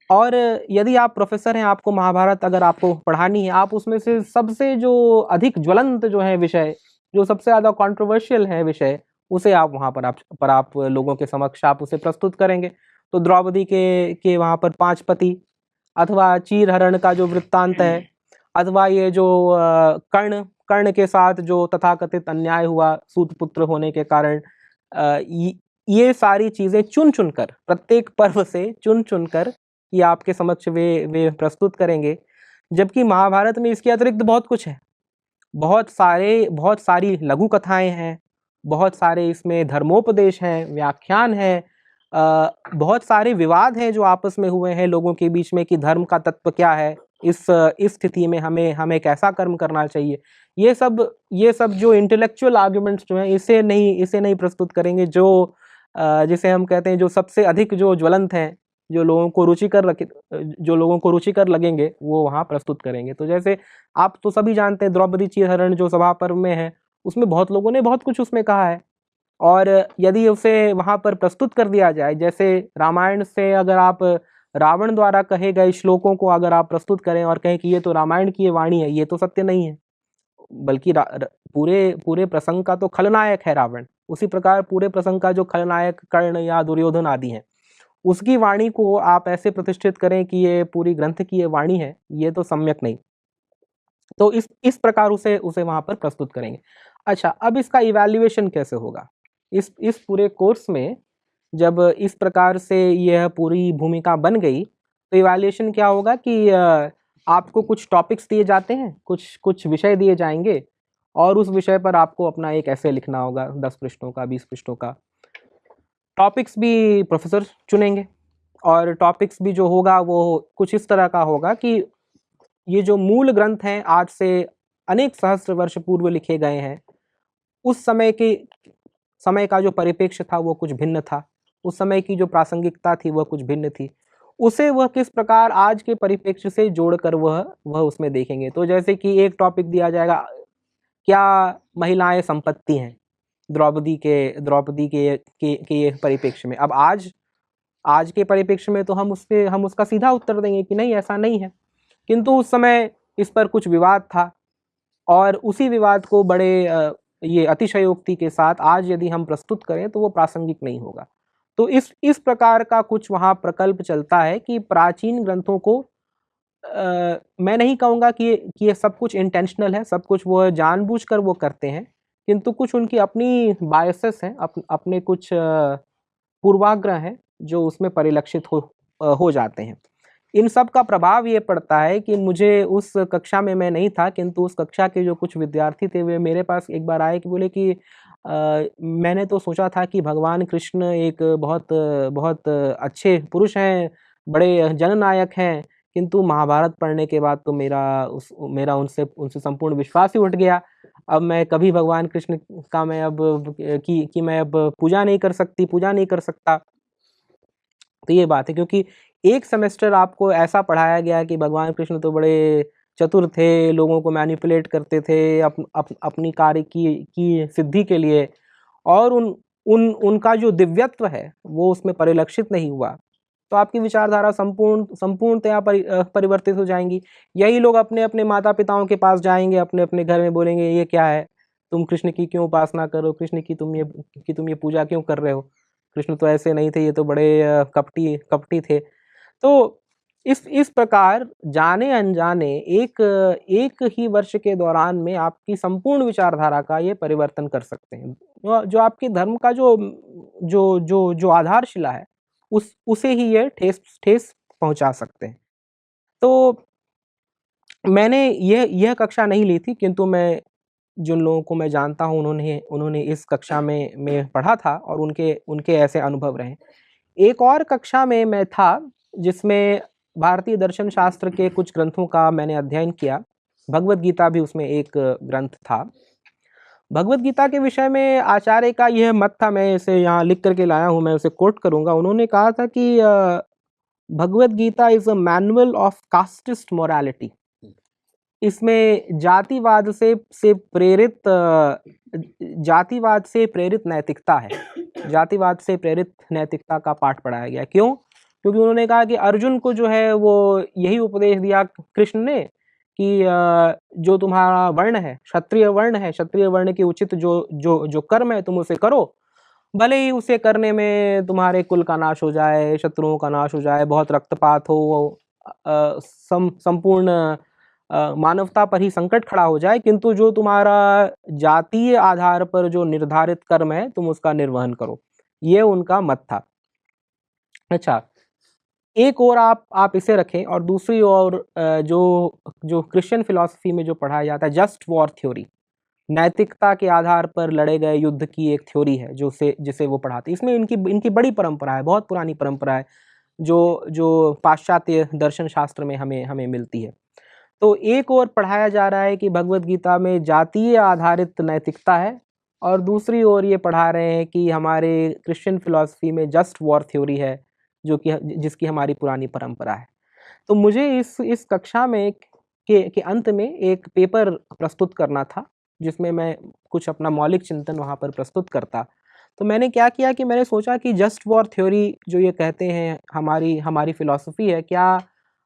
और यदि आप प्रोफेसर हैं, आपको महाभारत अगर आपको पढ़ानी है, आप उसमें से सबसे जो अधिक ज्वलंत जो है विषय, जो सबसे ज़्यादा कंट्रोवर्शियल है विषय, उसे आप वहाँ पर आप लोगों के समक्ष आप उसे प्रस्तुत करेंगे। तो द्रौपदी के वहाँ पर 5 पति, अथवा चीरहरण का जो वृत्तांत है, अथवा ये जो कर्ण के साथ जो तथाकथित अन्याय हुआ सूतपुत्र होने के कारण, ये सारी चीज़ें चुन चुनकर, प्रत्येक पर्व से चुन चुनकर ये आपके समक्ष वे प्रस्तुत करेंगे। जबकि महाभारत में इसके अतिरिक्त बहुत कुछ है, बहुत सारी लघु कथाएं हैं, बहुत सारे इसमें धर्मोपदेश हैं, व्याख्यान हैं, बहुत सारे विवाद हैं जो आपस में हुए हैं लोगों के बीच में कि धर्म का तत्व क्या है, इस स्थिति में हमें कैसा कर्म करना चाहिए। ये सब जो इंटेलेक्चुअल आर्ग्यूमेंट्स जो हैं इसे नहीं प्रस्तुत करेंगे, जो जिसे हम कहते हैं जो सबसे अधिक जो ज्वलंत हैं, जो लोगों को रुचिकर लगेंगे, वो वहाँ प्रस्तुत करेंगे। तो जैसे आप तो सभी जानते हैं द्रौपदी चीरहरण जो सभा पर्व में है, उसमें बहुत लोगों ने बहुत कुछ उसमें कहा है, और यदि उसे वहाँ पर प्रस्तुत कर दिया जाए, जैसे रामायण से अगर आप रावण द्वारा कहे गए श्लोकों को अगर आप प्रस्तुत करें और कहें कि ये तो रामायण की ये वाणी है, ये तो सत्य नहीं है, बल्कि पूरे पूरे प्रसंग का तो खलनायक है रावण। उसी प्रकार पूरे प्रसंग का जो खलनायक कर्ण या दुर्योधन आदि हैं, उसकी वाणी को आप ऐसे प्रतिष्ठित करें कि ये पूरी ग्रंथ की ये वाणी है, ये तो सम्यक नहीं। तो इस प्रकार उसे उसे वहां पर प्रस्तुत करेंगे। अच्छा, अब इसका इवैल्यूएशन कैसे होगा? इस पूरे कोर्स में जब इस प्रकार से यह पूरी भूमिका बन गई, तो इवैल्यूएशन क्या होगा कि आपको कुछ टॉपिक्स दिए जाते हैं, कुछ कुछ विषय दिए जाएंगे, और उस विषय पर आपको अपना एक ऐसे लिखना होगा, 10 पृष्ठों का, 20 पृष्ठों का। टॉपिक्स भी प्रोफेसर चुनेंगे, और टॉपिक्स भी जो होगा वो कुछ इस तरह का होगा कि ये जो मूल ग्रंथ हैं, आज से अनेक सहस्त्र वर्ष पूर्व लिखे गए हैं, उस समय का जो परिप्रेक्ष्य था वो कुछ भिन्न था, उस समय की जो प्रासंगिकता थी वह कुछ भिन्न थी, उसे वह किस प्रकार आज के परिप्रेक्ष्य से जोड़कर वह उसमें देखेंगे। तो जैसे कि एक टॉपिक दिया जाएगा, क्या महिलाएं संपत्ति हैं द्रौपदी के ये परिप्रेक्ष्य में। अब आज के परिप्रेक्ष्य में तो हम उसका सीधा उत्तर देंगे कि नहीं, ऐसा नहीं है, किंतु उस समय इस पर कुछ विवाद था, और उसी विवाद को बड़े ये अतिशयोक्ति के साथ आज यदि हम प्रस्तुत करें तो वो प्रासंगिक नहीं होगा। तो इस प्रकार का कुछ वहाँ प्रकल्प चलता है कि प्राचीन ग्रंथों को मैं नहीं कहूँगा कि ये सब कुछ इंटेंशनल है, सब कुछ वो जानबूझकर वो करते हैं, किंतु कुछ उनकी अपनी बायसेस हैं, अपने कुछ पूर्वाग्रह हैं जो उसमें परिलक्षित हो जाते हैं। इन सब का प्रभाव ये पड़ता है कि मुझे उस कक्षा में मैं नहीं था, किंतु उस कक्षा के जो कुछ विद्यार्थी थे वे मेरे पास एक बार आए कि बोले कि मैंने तो सोचा था कि भगवान कृष्ण एक बहुत अच्छे पुरुष हैं, बड़े जननायक हैं, किंतु महाभारत पढ़ने के बाद तो मेरा उनसे संपूर्ण विश्वास ही उठ गया। अब मैं कभी भगवान कृष्ण का मैं अब पूजा नहीं कर सकता। तो ये बात है, क्योंकि एक सेमेस्टर आपको ऐसा पढ़ाया गया कि भगवान कृष्ण तो बड़े चतुर थे, लोगों को मैनिपुलेट करते थे अपनी कार्य की सिद्धि के लिए, और उनका जो दिव्यत्व है वो उसमें परिलक्षित नहीं हुआ, तो आपकी विचारधारा संपूर्णतया परिवर्तित हो जाएंगी। यही लोग अपने अपने माता पिताओं के पास जाएंगे, अपने अपने घर में बोलेंगे ये क्या है, तुम कृष्ण की क्यों उपासना करो, कृष्ण की तुम ये पूजा क्यों कर रहे हो, कृष्ण तो ऐसे नहीं थे, ये तो बड़े कपटी थे। तो इस प्रकार जाने अनजाने एक ही वर्ष के दौरान में आपकी संपूर्ण विचारधारा का ये परिवर्तन कर सकते हैं। जो आपके धर्म का जो आधारशिला है उसे ही ये ठेस पहुंचा सकते हैं। तो मैंने यह कक्षा नहीं ली थी, किंतु मैं जिन लोगों को मैं जानता हूं उन्होंने इस कक्षा में पढ़ा था और उनके ऐसे अनुभव रहे। एक और कक्षा में मैं था जिसमें भारतीय दर्शन शास्त्र के कुछ ग्रंथों का मैंने अध्ययन किया, भगवत गीता भी उसमें एक ग्रंथ था। भगवत गीता के विषय में आचार्य का यह मत था, मैं इसे यहाँ लिख करके लाया हूँ, मैं उसे कोट करूँगा। उन्होंने कहा था कि Bhagavad Gita is a manual of casteist morality. इसमें जातिवाद से प्रेरित नैतिकता है, जातिवाद से प्रेरित नैतिकता का पाठ पढ़ाया गया। क्यों? क्योंकि उन्होंने कहा कि अर्जुन को जो है वो यही उपदेश दिया कृष्ण ने कि जो तुम्हारा वर्ण है, क्षत्रिय वर्ण के उचित जो कर्म है तुम उसे करो, भले ही उसे करने में तुम्हारे कुल का नाश हो जाए, शत्रुओं का नाश हो जाए, बहुत रक्तपात हो, संपूर्ण मानवता पर ही संकट खड़ा हो जाए, किंतु जो तुम्हारा जातीय आधार पर जो निर्धारित कर्म है तुम उसका निर्वहन करो। ये उनका मत था। अच्छा, एक और आप इसे रखें, और दूसरी ओर जो क्रिश्चियन फिलॉसफी में जो पढ़ाया जाता है जस्ट वॉर थ्योरी, नैतिकता के आधार पर लड़े गए युद्ध की एक थ्योरी है जिसे वो पढ़ाते हैं। इसमें इनकी बड़ी परंपरा है, बहुत पुरानी परंपरा है, जो पाश्चात्य दर्शन शास्त्र में हमें मिलती है। तो एक और पढ़ाया जा रहा है कि भगवत गीता में जातीय आधारित नैतिकता है, और दूसरी ओर ये पढ़ा रहे हैं कि हमारे क्रिश्चियन फिलॉसफी में जस्ट वॉर थ्योरी है, जिसकी हमारी पुरानी परंपरा है। तो मुझे इस कक्षा में के अंत में एक पेपर प्रस्तुत करना था, जिसमें मैं कुछ अपना मौलिक चिंतन वहाँ पर प्रस्तुत करता। तो मैंने क्या किया कि मैंने सोचा कि जस्ट वॉर थ्योरी जो ये कहते हैं हमारी हमारी फिलॉसफी है, क्या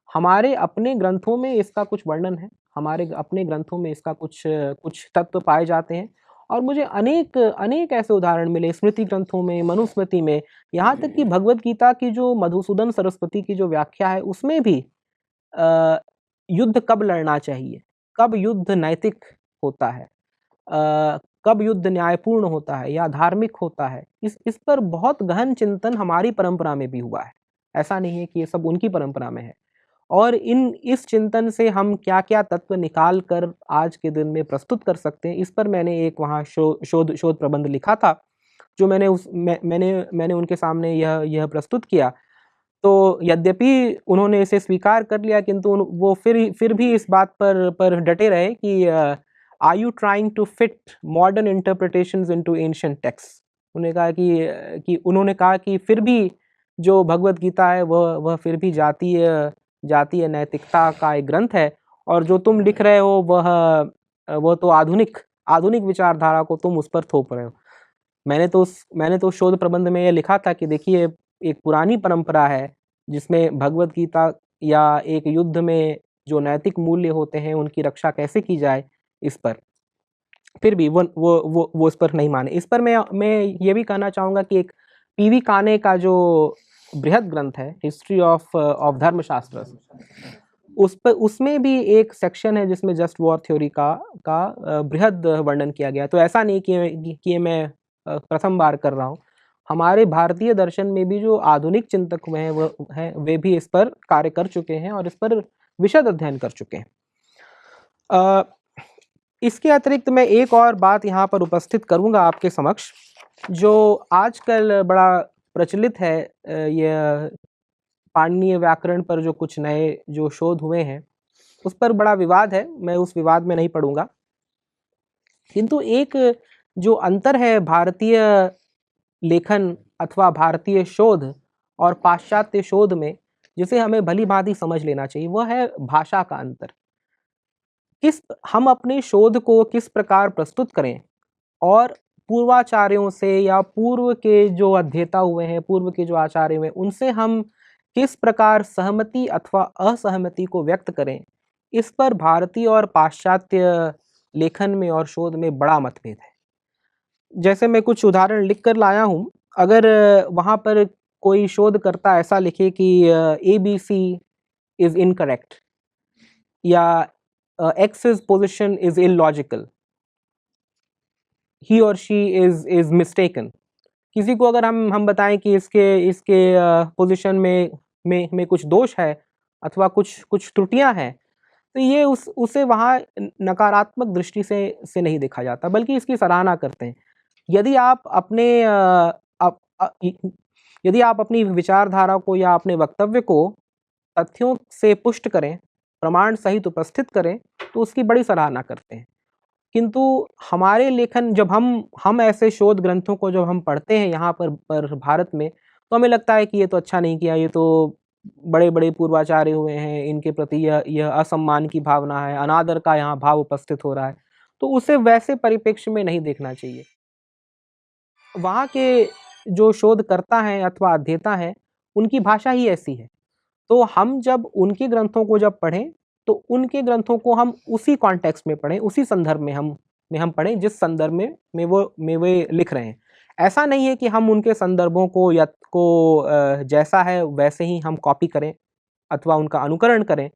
हमारे अपने ग्रंथों में इसका कुछ वर्णन है, हमारे अपने ग्रंथों में इसका कुछ कुछ तत्व पाए जाते हैं। और मुझे अनेक अनेक ऐसे उदाहरण मिले स्मृति ग्रंथों में, मनुस्मृति में, यहाँ तक कि भगवत गीता की जो मधुसूदन सरस्वती की जो व्याख्या है उसमें भी युद्ध कब लड़ना चाहिए, कब युद्ध नैतिक होता है, कब युद्ध न्यायपूर्ण होता है या धार्मिक होता है, इस पर बहुत गहन चिंतन हमारी परंपरा में भी हुआ है। ऐसा नहीं है कि ये सब उनकी परंपरा में है। और इस चिंतन से हम क्या-क्या तत्व निकाल कर आज के दिन में प्रस्तुत कर सकते हैं, इस पर मैंने एक वहाँ शोध प्रबंध लिखा था, जो मैंने उनके सामने यह प्रस्तुत किया। तो यद्यपि उन्होंने इसे स्वीकार कर लिया, किंतु वो फिर भी इस बात पर डटे रहे कि are you trying to fit modern interpretations into ancient text. उन्होंने कहा कि फिर भी जो भगवत गीता है वह फिर भी जातीय नैतिकता का एक ग्रंथ है, और जो तुम लिख रहे हो वह तो आधुनिक विचारधारा को तुम उस पर थोप रहे हो। मैंने तो शोध प्रबंध में यह लिखा था कि देखिए, एक पुरानी परंपरा है जिसमें भगवत गीता या एक युद्ध में जो नैतिक मूल्य होते हैं उनकी रक्षा कैसे की जाए, इस पर फिर भी वो इस पर नहीं माने। इस पर मैं ये भी कहना चाहूँगा कि एक पीवी काने का जो बृहद ग्रंथ है हिस्ट्री ऑफ धर्मशास्त्र, उसमें भी एक सेक्शन है जिसमें जस्ट वॉर थ्योरी का बृहद वर्णन किया गया। तो ऐसा नहीं कि मैं प्रथम बार कर रहा हूँ, हमारे भारतीय दर्शन में भी जो आधुनिक चिंतक हुए हैं वे भी इस पर कार्य कर चुके हैं और इस पर विशद अध्ययन कर चुके हैं। इसके अतिरिक्त मैं एक और बात यहाँ पर उपस्थित करूँगा आपके समक्ष, जो आजकल बड़ा प्रचलित है। यह पाणिनीय व्याकरण पर जो कुछ नए जो शोध हुए हैं उस पर बड़ा विवाद है, मैं उस विवाद में नहीं पड़ूंगा। किंतु एक जो अंतर है भारतीय लेखन अथवा भारतीय शोध और पाश्चात्य शोध में, जिसे हमें भली भांति समझ लेना चाहिए, वह है भाषा का अंतर। हम अपने शोध को किस प्रकार प्रस्तुत करें और पूर्वाचार्यों से या पूर्व के जो अध्येता हुए हैं, पूर्व के जो आचार्य हुए, उनसे हम किस प्रकार सहमति अथवा असहमति को व्यक्त करें, इस पर भारतीय और पाश्चात्य लेखन में और शोध में बड़ा मतभेद है। जैसे मैं कुछ उदाहरण लिख कर लाया हूँ, अगर वहाँ पर कोई शोधकर्ता ऐसा लिखे कि ABC इज इनकरेक्ट या X's position is illogical, he or she is mistaken, किसी को अगर हम बताएं कि इसके पोजीशन में कुछ दोष है अथवा कुछ त्रुटियां हैं, तो ये उसे वहाँ नकारात्मक दृष्टि से नहीं देखा जाता, बल्कि इसकी सराहना करते हैं। यदि आप अपनी विचारधारा को या अपने वक्तव्य को तथ्यों से पुष्ट करें, प्रमाण सहित उपस्थित करें, तो उसकी बड़ी सराहना करते हैं। किंतु हमारे लेखन, जब हम ऐसे शोध ग्रंथों को जब हम पढ़ते हैं यहाँ पर भारत में, तो हमें लगता है कि ये तो अच्छा नहीं किया, ये तो बड़े बड़े पूर्वाचार्य हुए हैं, इनके प्रति यह असम्मान की भावना है, अनादर का यहाँ भाव उपस्थित हो रहा है। तो उसे वैसे परिप्रेक्ष्य में नहीं देखना चाहिए। वहाँ के जो शोधकर्ता हैं अथवा अध्येता हैं, उनकी भाषा ही ऐसी है। तो हम जब उनके ग्रंथों को जब पढ़ें, तो उनके ग्रंथों को हम उसी कॉन्टेक्स्ट में पढ़ें, उसी संदर्भ में हम पढ़ें जिस संदर्भ में वे लिख रहे हैं। ऐसा नहीं है कि हम उनके संदर्भों को जैसा है वैसे ही हम कॉपी करें अथवा उनका अनुकरण करें,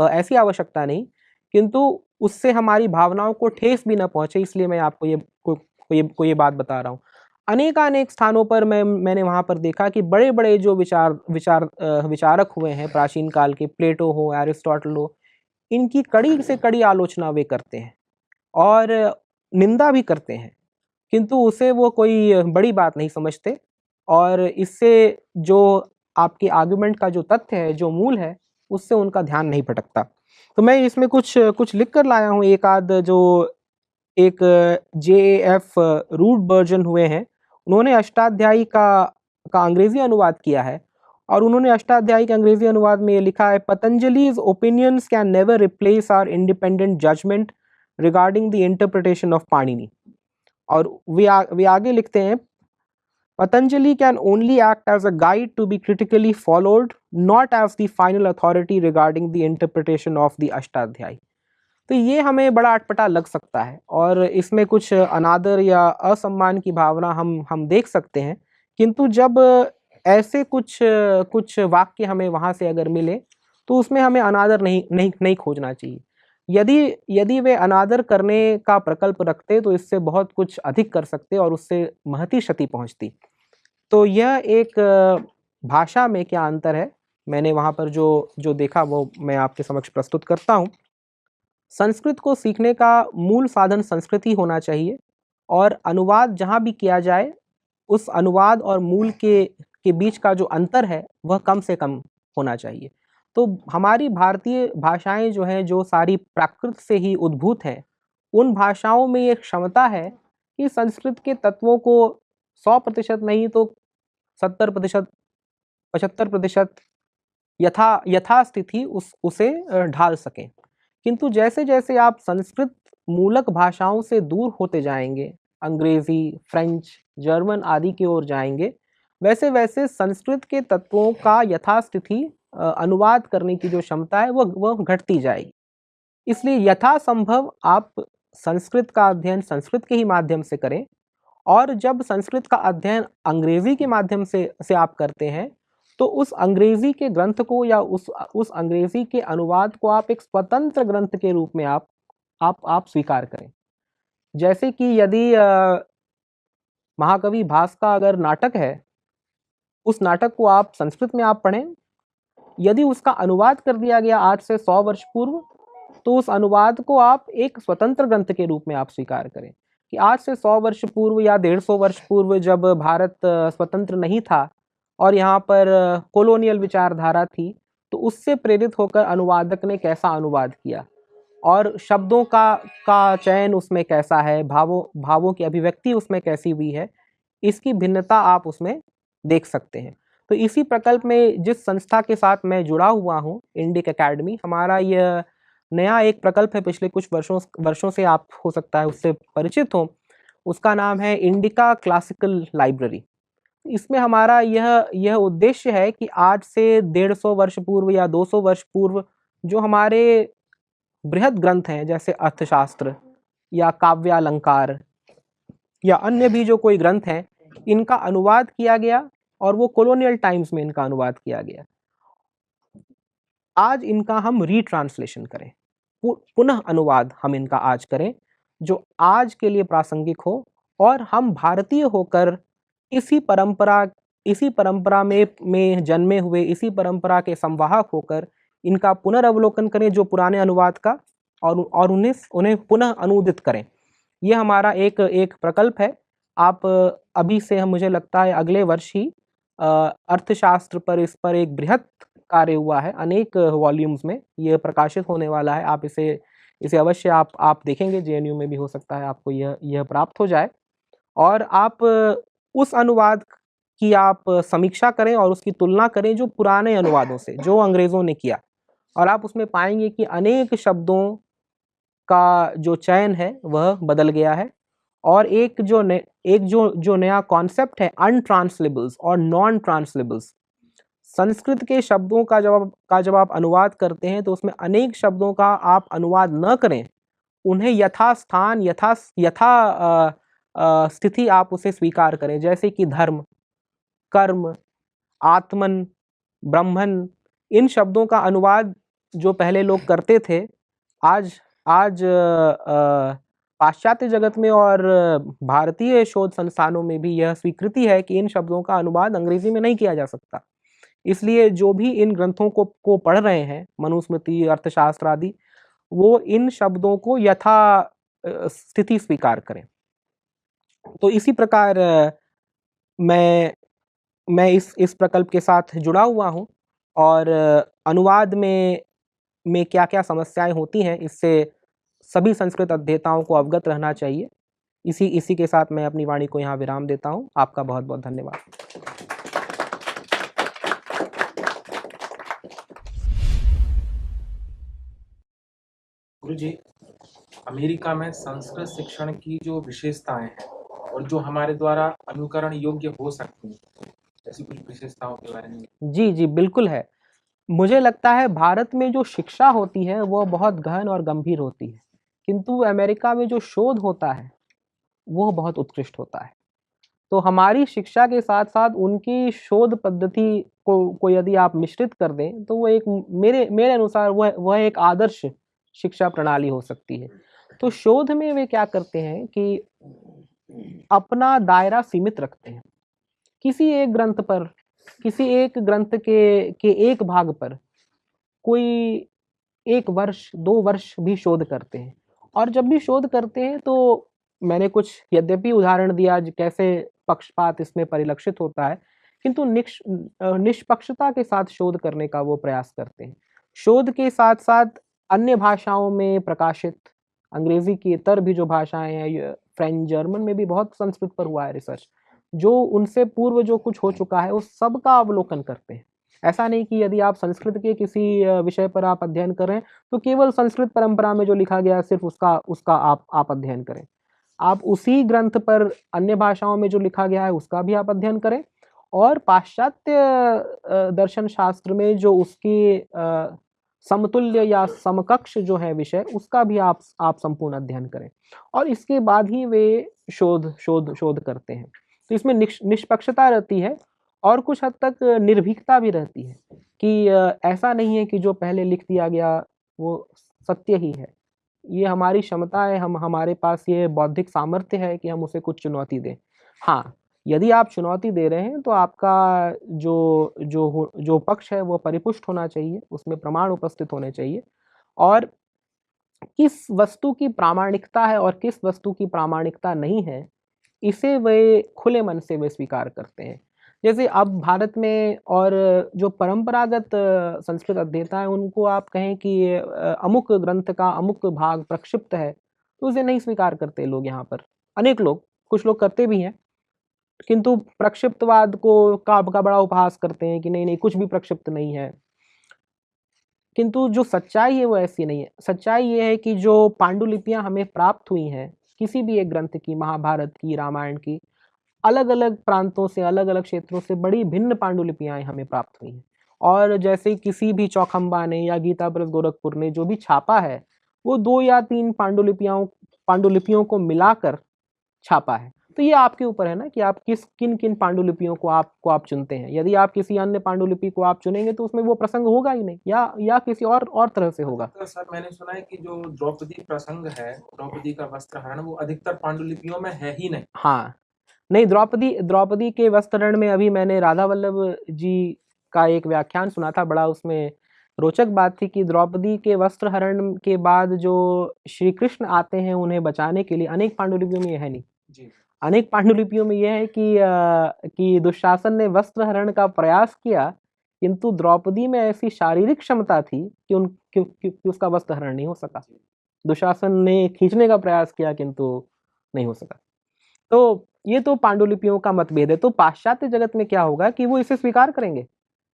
ऐसी आवश्यकता नहीं, किंतु उससे हमारी भावनाओं को ठेस भी न पहुंचे, इसलिए मैं आपको ये बात बता रहा हूँ। अनेक स्थानों पर मैंने वहाँ पर देखा कि बड़े बड़े जो विचारक हुए हैं प्राचीन काल के, प्लेटो हो, एरिस्टोटल हो, इनकी कड़ी से कड़ी आलोचना वे करते हैं और निंदा भी करते हैं, किंतु उसे वो कोई बड़ी बात नहीं समझते, और इससे जो आपके आर्गुमेंट का जो तथ्य है, जो मूल है, उससे उनका ध्यान नहीं भटकता। तो मैं इसमें कुछ लिख कर लाया हूँ। एक JAF रूडबर्जन हुए हैं, उन्होंने अष्टाध्यायी का अंग्रेजी अनुवाद किया है, और उन्होंने अष्टाध्यायी के अंग्रेजी अनुवाद में ये लिखा है, Patanjali's opinions can never replace our independent judgment regarding the interpretation of Panini. और वे आगे लिखते हैं, Patanjali can only act as a guide to be critically followed, not as the final authority regarding the interpretation of the Ashtadhyayi. तो ये हमें बड़ा अटपटा लग सकता है और इसमें कुछ अनादर या असम्मान की भावना हम देख सकते हैं, किंतु जब ऐसे कुछ वाक्य हमें वहाँ से अगर मिले तो उसमें हमें अनादर नहीं खोजना चाहिए। यदि यदि वे अनादर करने का प्रकल्प रखते तो इससे बहुत कुछ अधिक कर सकते और उससे महती क्षति पहुँचती। तो यह एक भाषा में क्या अंतर है, मैंने वहाँ पर जो देखा वो मैं आपके समक्ष प्रस्तुत करता हूँ। संस्कृत को सीखने का मूल साधन संस्कृत ही होना चाहिए और अनुवाद जहाँ भी किया जाए उस अनुवाद और मूल के बीच का जो अंतर है वह कम से कम होना चाहिए। तो हमारी भारतीय भाषाएं जो हैं, जो सारी प्राकृत से ही उद्भूत हैं, उन भाषाओं में ये क्षमता है कि संस्कृत के तत्वों को 100% नहीं तो 70%, 75% यथास्थिति उसे ढाल सकें। किंतु जैसे जैसे आप संस्कृत मूलक भाषाओं से दूर होते जाएंगे, अंग्रेजी, फ्रेंच, जर्मन आदि की ओर जाएंगे, वैसे वैसे संस्कृत के तत्वों का यथास्थिति अनुवाद करने की जो क्षमता है वह घटती जाएगी। इसलिए यथासंभव आप संस्कृत का अध्ययन संस्कृत के ही माध्यम से करें, और जब संस्कृत का अध्ययन अंग्रेजी के माध्यम से आप करते हैं तो उस अंग्रेजी के ग्रंथ को या उस अंग्रेजी के अनुवाद को आप एक स्वतंत्र ग्रंथ के रूप में आप स्वीकार करें। जैसे कि यदि महाकवि भास का अगर नाटक है, उस नाटक को आप संस्कृत में आप पढ़ें, यदि उसका अनुवाद कर दिया गया आज से 100 वर्ष पूर्व, तो उस अनुवाद को आप एक स्वतंत्र ग्रंथ के रूप में आप स्वीकार करें कि आज से 100 वर्ष पूर्व या 150 वर्ष पूर्व जब भारत स्वतंत्र नहीं था और यहाँ पर कॉलोनियल विचारधारा थी, तो उससे प्रेरित होकर अनुवादक ने कैसा अनुवाद किया और शब्दों का चयन उसमें कैसा है, भावों की अभिव्यक्ति उसमें कैसी हुई है, इसकी भिन्नता आप उसमें देख सकते हैं। तो इसी प्रकल्प में जिस संस्था के साथ मैं जुड़ा हुआ हूँ, इंडिक एकेडमी, हमारा यह नया एक प्रकल्प है। पिछले कुछ वर्षों से आप हो सकता है उससे परिचित हो। उसका नाम है इंडिका क्लासिकल लाइब्रेरी। इसमें हमारा यह उद्देश्य है कि आज से 150 वर्ष पूर्व या 200 वर्ष पूर्व जो हमारे बृहद ग्रंथ हैं, जैसे अर्थशास्त्र या काव्यालंकार या अन्य भी जो कोई ग्रंथ हैं, इनका अनुवाद किया गया और वो कॉलोनियल टाइम्स में इनका अनुवाद किया गया। आज इनका हम रीट्रांसलेशन करें, पुनः अनुवाद हम इनका आज करें जो आज के लिए प्रासंगिक हो, और हम भारतीय होकर इसी परंपरा में जन्मे हुए, इसी परंपरा के संवाहक होकर इनका पुनर्अवलोकन करें जो पुराने अनुवाद का, और उन्हें पुनः अनुदित करें। यह हमारा एक प्रकल्प है। आप अभी से मुझे लगता है अगले वर्ष ही अर्थशास्त्र पर इस पर एक बृहद कार्य हुआ है, अनेक वॉल्यूम्स में यह प्रकाशित होने वाला है। आप इसे अवश्य आप देखेंगे, जेएनयू में भी हो सकता है आपको यह प्राप्त हो जाए, और आप उस अनुवाद की आप समीक्षा करें और उसकी तुलना करें जो पुराने अनुवादों से, जो अंग्रेजों ने किया, और आप उसमें पाएंगे कि अनेक शब्दों का जो चयन है वह बदल गया है, और एक जो नया कॉन्सेप्ट है अनट्रांसलेबल्स और नॉन ट्रांसलेबल्स, संस्कृत के शब्दों का जब आप अनुवाद करते हैं तो उसमें अनेक शब्दों का आप अनुवाद न करें, उन्हें यथास्थान यथा स्थिति आप उसे स्वीकार करें। जैसे कि धर्म, कर्म, आत्मन, ब्रह्मन, इन शब्दों का अनुवाद जो पहले लोग करते थे, आज पाश्चात्य जगत में और भारतीय शोध संस्थानों में भी यह स्वीकृति है कि इन शब्दों का अनुवाद अंग्रेजी में नहीं किया जा सकता। इसलिए जो भी इन ग्रंथों को पढ़ रहे हैं, मनुस्मृति, अर्थशास्त्र आदि, वो इन शब्दों को यथा स्थिति स्वीकार करें। तो इसी प्रकार मैं इस प्रकल्प के साथ जुड़ा हुआ हूँ, और अनुवाद में क्या-क्या समस्याएं होती हैं, इससे सभी संस्कृत अध्येताओं को अवगत रहना चाहिए। इसी के साथ मैं अपनी वाणी को यहाँ विराम देता हूँ। आपका बहुत बहुत धन्यवाद। गुरुजी, अमेरिका में संस्कृत शिक्षण की जो विशेषताएं हैं और जो हमारे द्वारा अनुकरण योग्य हो सकती हैं, ऐसी कुछ विशेषताओं के बारे में? जी जी बिल्कुल है। मुझे लगता है भारत में जो शिक्षा होती है वो बहुत गहन और गंभीर होती है, किंतु अमेरिका में जो शोध होता है वो बहुत उत्कृष्ट होता है। तो हमारी शिक्षा के साथ साथ उनकी शोध पद्धति को यदि आप मिश्रित कर दें तो वो एक मेरे मेरे अनुसार वह एक आदर्श शिक्षा प्रणाली हो सकती है। तो शोध में वे क्या करते हैं कि अपना दायरा सीमित रखते हैं। किसी एक ग्रंथ पर, किसी एक ग्रंथ के एक भाग पर कोई 1 वर्ष 2 वर्ष भी शोध करते हैं। और जब भी शोध करते हैं तो मैंने कुछ यद्यपि उदाहरण दिया कैसे पक्षपात इसमें परिलक्षित होता है, किंतु निष्पक्षता के साथ शोध करने का वो प्रयास करते हैं। शोध के साथ साथ अन्य भाषाओं में प्रकाशित अंग्रेजी की इतर भी जो भाषाएं हैं, फ्रेंच जर्मन में भी बहुत संस्कृत पर हुआ है रिसर्च, जो उनसे पूर्व जो कुछ हो चुका है उस सब का अवलोकन करते हैं। ऐसा नहीं कि यदि आप संस्कृत के किसी विषय पर आप अध्ययन कर रहे हैं तो केवल संस्कृत परंपरा में जो लिखा गया है सिर्फ उसका उसका आप अध्ययन करें। आप उसी ग्रंथ पर अन्य भाषाओं में जो लिखा गया है उसका भी आप अध्ययन करें, और पाश्चात्य दर्शन शास्त्र में जो उसकी समतुल्य या समकक्ष जो है विषय उसका भी आप संपूर्ण अध्ययन करें, और इसके बाद ही वे शोध करते हैं। तो इसमें निष्पक्षता रहती है और कुछ हद तक निर्भीकता भी रहती है कि ऐसा नहीं है कि जो पहले लिख दिया गया वो सत्य ही है। ये हमारी क्षमता है, हमारे पास ये बौद्धिक सामर्थ्य है कि हम उसे कुछ चुनौती दें। हाँ, यदि आप चुनौती दे रहे हैं तो आपका जो पक्ष है वो परिपुष्ट होना चाहिए, उसमें प्रमाण उपस्थित होने चाहिए, और किस वस्तु की प्रामाणिकता है और किस वस्तु की प्रामाणिकता नहीं है इसे वे खुले मन से वे स्वीकार करते हैं। जैसे अब भारत में और जो परंपरागत संस्कृत अध्येता है उनको आप कहें कि अमुक ग्रंथ का अमुक भाग प्रक्षिप्त है तो उसे नहीं स्वीकार करते लोग यहाँ पर। अनेक लोग, कुछ लोग करते भी हैं, किंतु प्रक्षिप्तवाद का बड़ा उपहास करते हैं कि नहीं नहीं कुछ भी प्रक्षिप्त नहीं है। किंतु जो सच्चाई है वो ऐसी नहीं है। सच्चाई ये है कि जो पांडुलिपियां हमें प्राप्त हुई हैं किसी भी एक ग्रंथ की, महाभारत की, रामायण की, अलग अलग प्रांतों से, अलग अलग क्षेत्रों से बड़ी भिन्न पांडुलिपियां हमें प्राप्त हुई हैं। और जैसे किसी भी चौखंबा ने या गीता प्रेस गोरखपुर ने जो भी छापा है वो 2 या 3 पांडुलिपियों को मिलाकर छापा है। तो ये आपके ऊपर है ना कि आप किन किन पांडुलिपियों को आप चुनते हैं। यदि आप किसी अन्य पांडुलिपि को आप चुनेंगे तो उसमें वो प्रसंग होगा ही नहीं, या किसी और तरह से होगा। तो सर मैंने सुना है कि जो द्रौपदी प्रसंग है, द्रौपदी का वस्त्रहरण, वो अधिकतर पांडुलिपियों में है ही नहीं। हाँ, नहीं, द्रौपदी के वस्त्रहरण में अभी मैंने राधा वल्लभ जी का एक व्याख्यान सुना था, बड़ा उसमें रोचक बात थी कि द्रौपदी के वस्त्रहरण के बाद जो श्री कृष्ण आते हैं उन्हें बचाने के लिए, अनेक पांडुलिपियों में यह है नहीं जी। अनेक पांडुलिपियों में यह है कि दुशासन ने वस्त्रहरण का प्रयास किया, किंतु द्रौपदी में ऐसी शारीरिक क्षमता थी कि उसका वस्त्रहरण नहीं हो सका। दुशासन ने खींचने का प्रयास किया किंतु नहीं हो सका। तो ये तो पांडुलिपियों का मतभेद है। तो पाश्चात्य जगत में क्या होगा कि वो इसे स्वीकार करेंगे।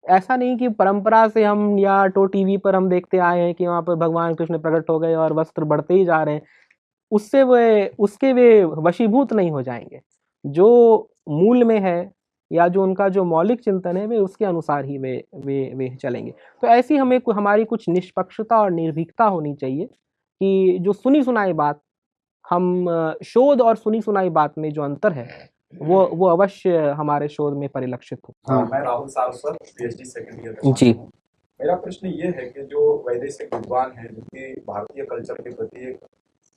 ऐसा नहीं कि परंपरा से हम या तो टीवी पर हम देखते आए हैं कि वहां पर भगवान कृष्ण प्रकट हो गए और वस्त्र बढ़ते ही जा रहे हैं, उसके वे वशीभूत नहीं हो जाएंगे। जो मूल में है या जो उनका जो मौलिक चिंतन है वे उसके अनुसार ही वे चलेंगे। तो ऐसी हमारी कुछ निष्पक्षता और निर्भीकता होनी चाहिए कि जो सुनी सुनाई बात, हम शोध और सुनी सुनाई बात में जो अंतर है वो अवश्य हमारे शोध में परिलक्षित हो। हाँ, मैं Rahul Saraswat, PhD second year ji. मेरा प्रश्न ये है कि जो वैदेशिक विद्वान है जिनकी भारतीय कल्चर के प्रति एक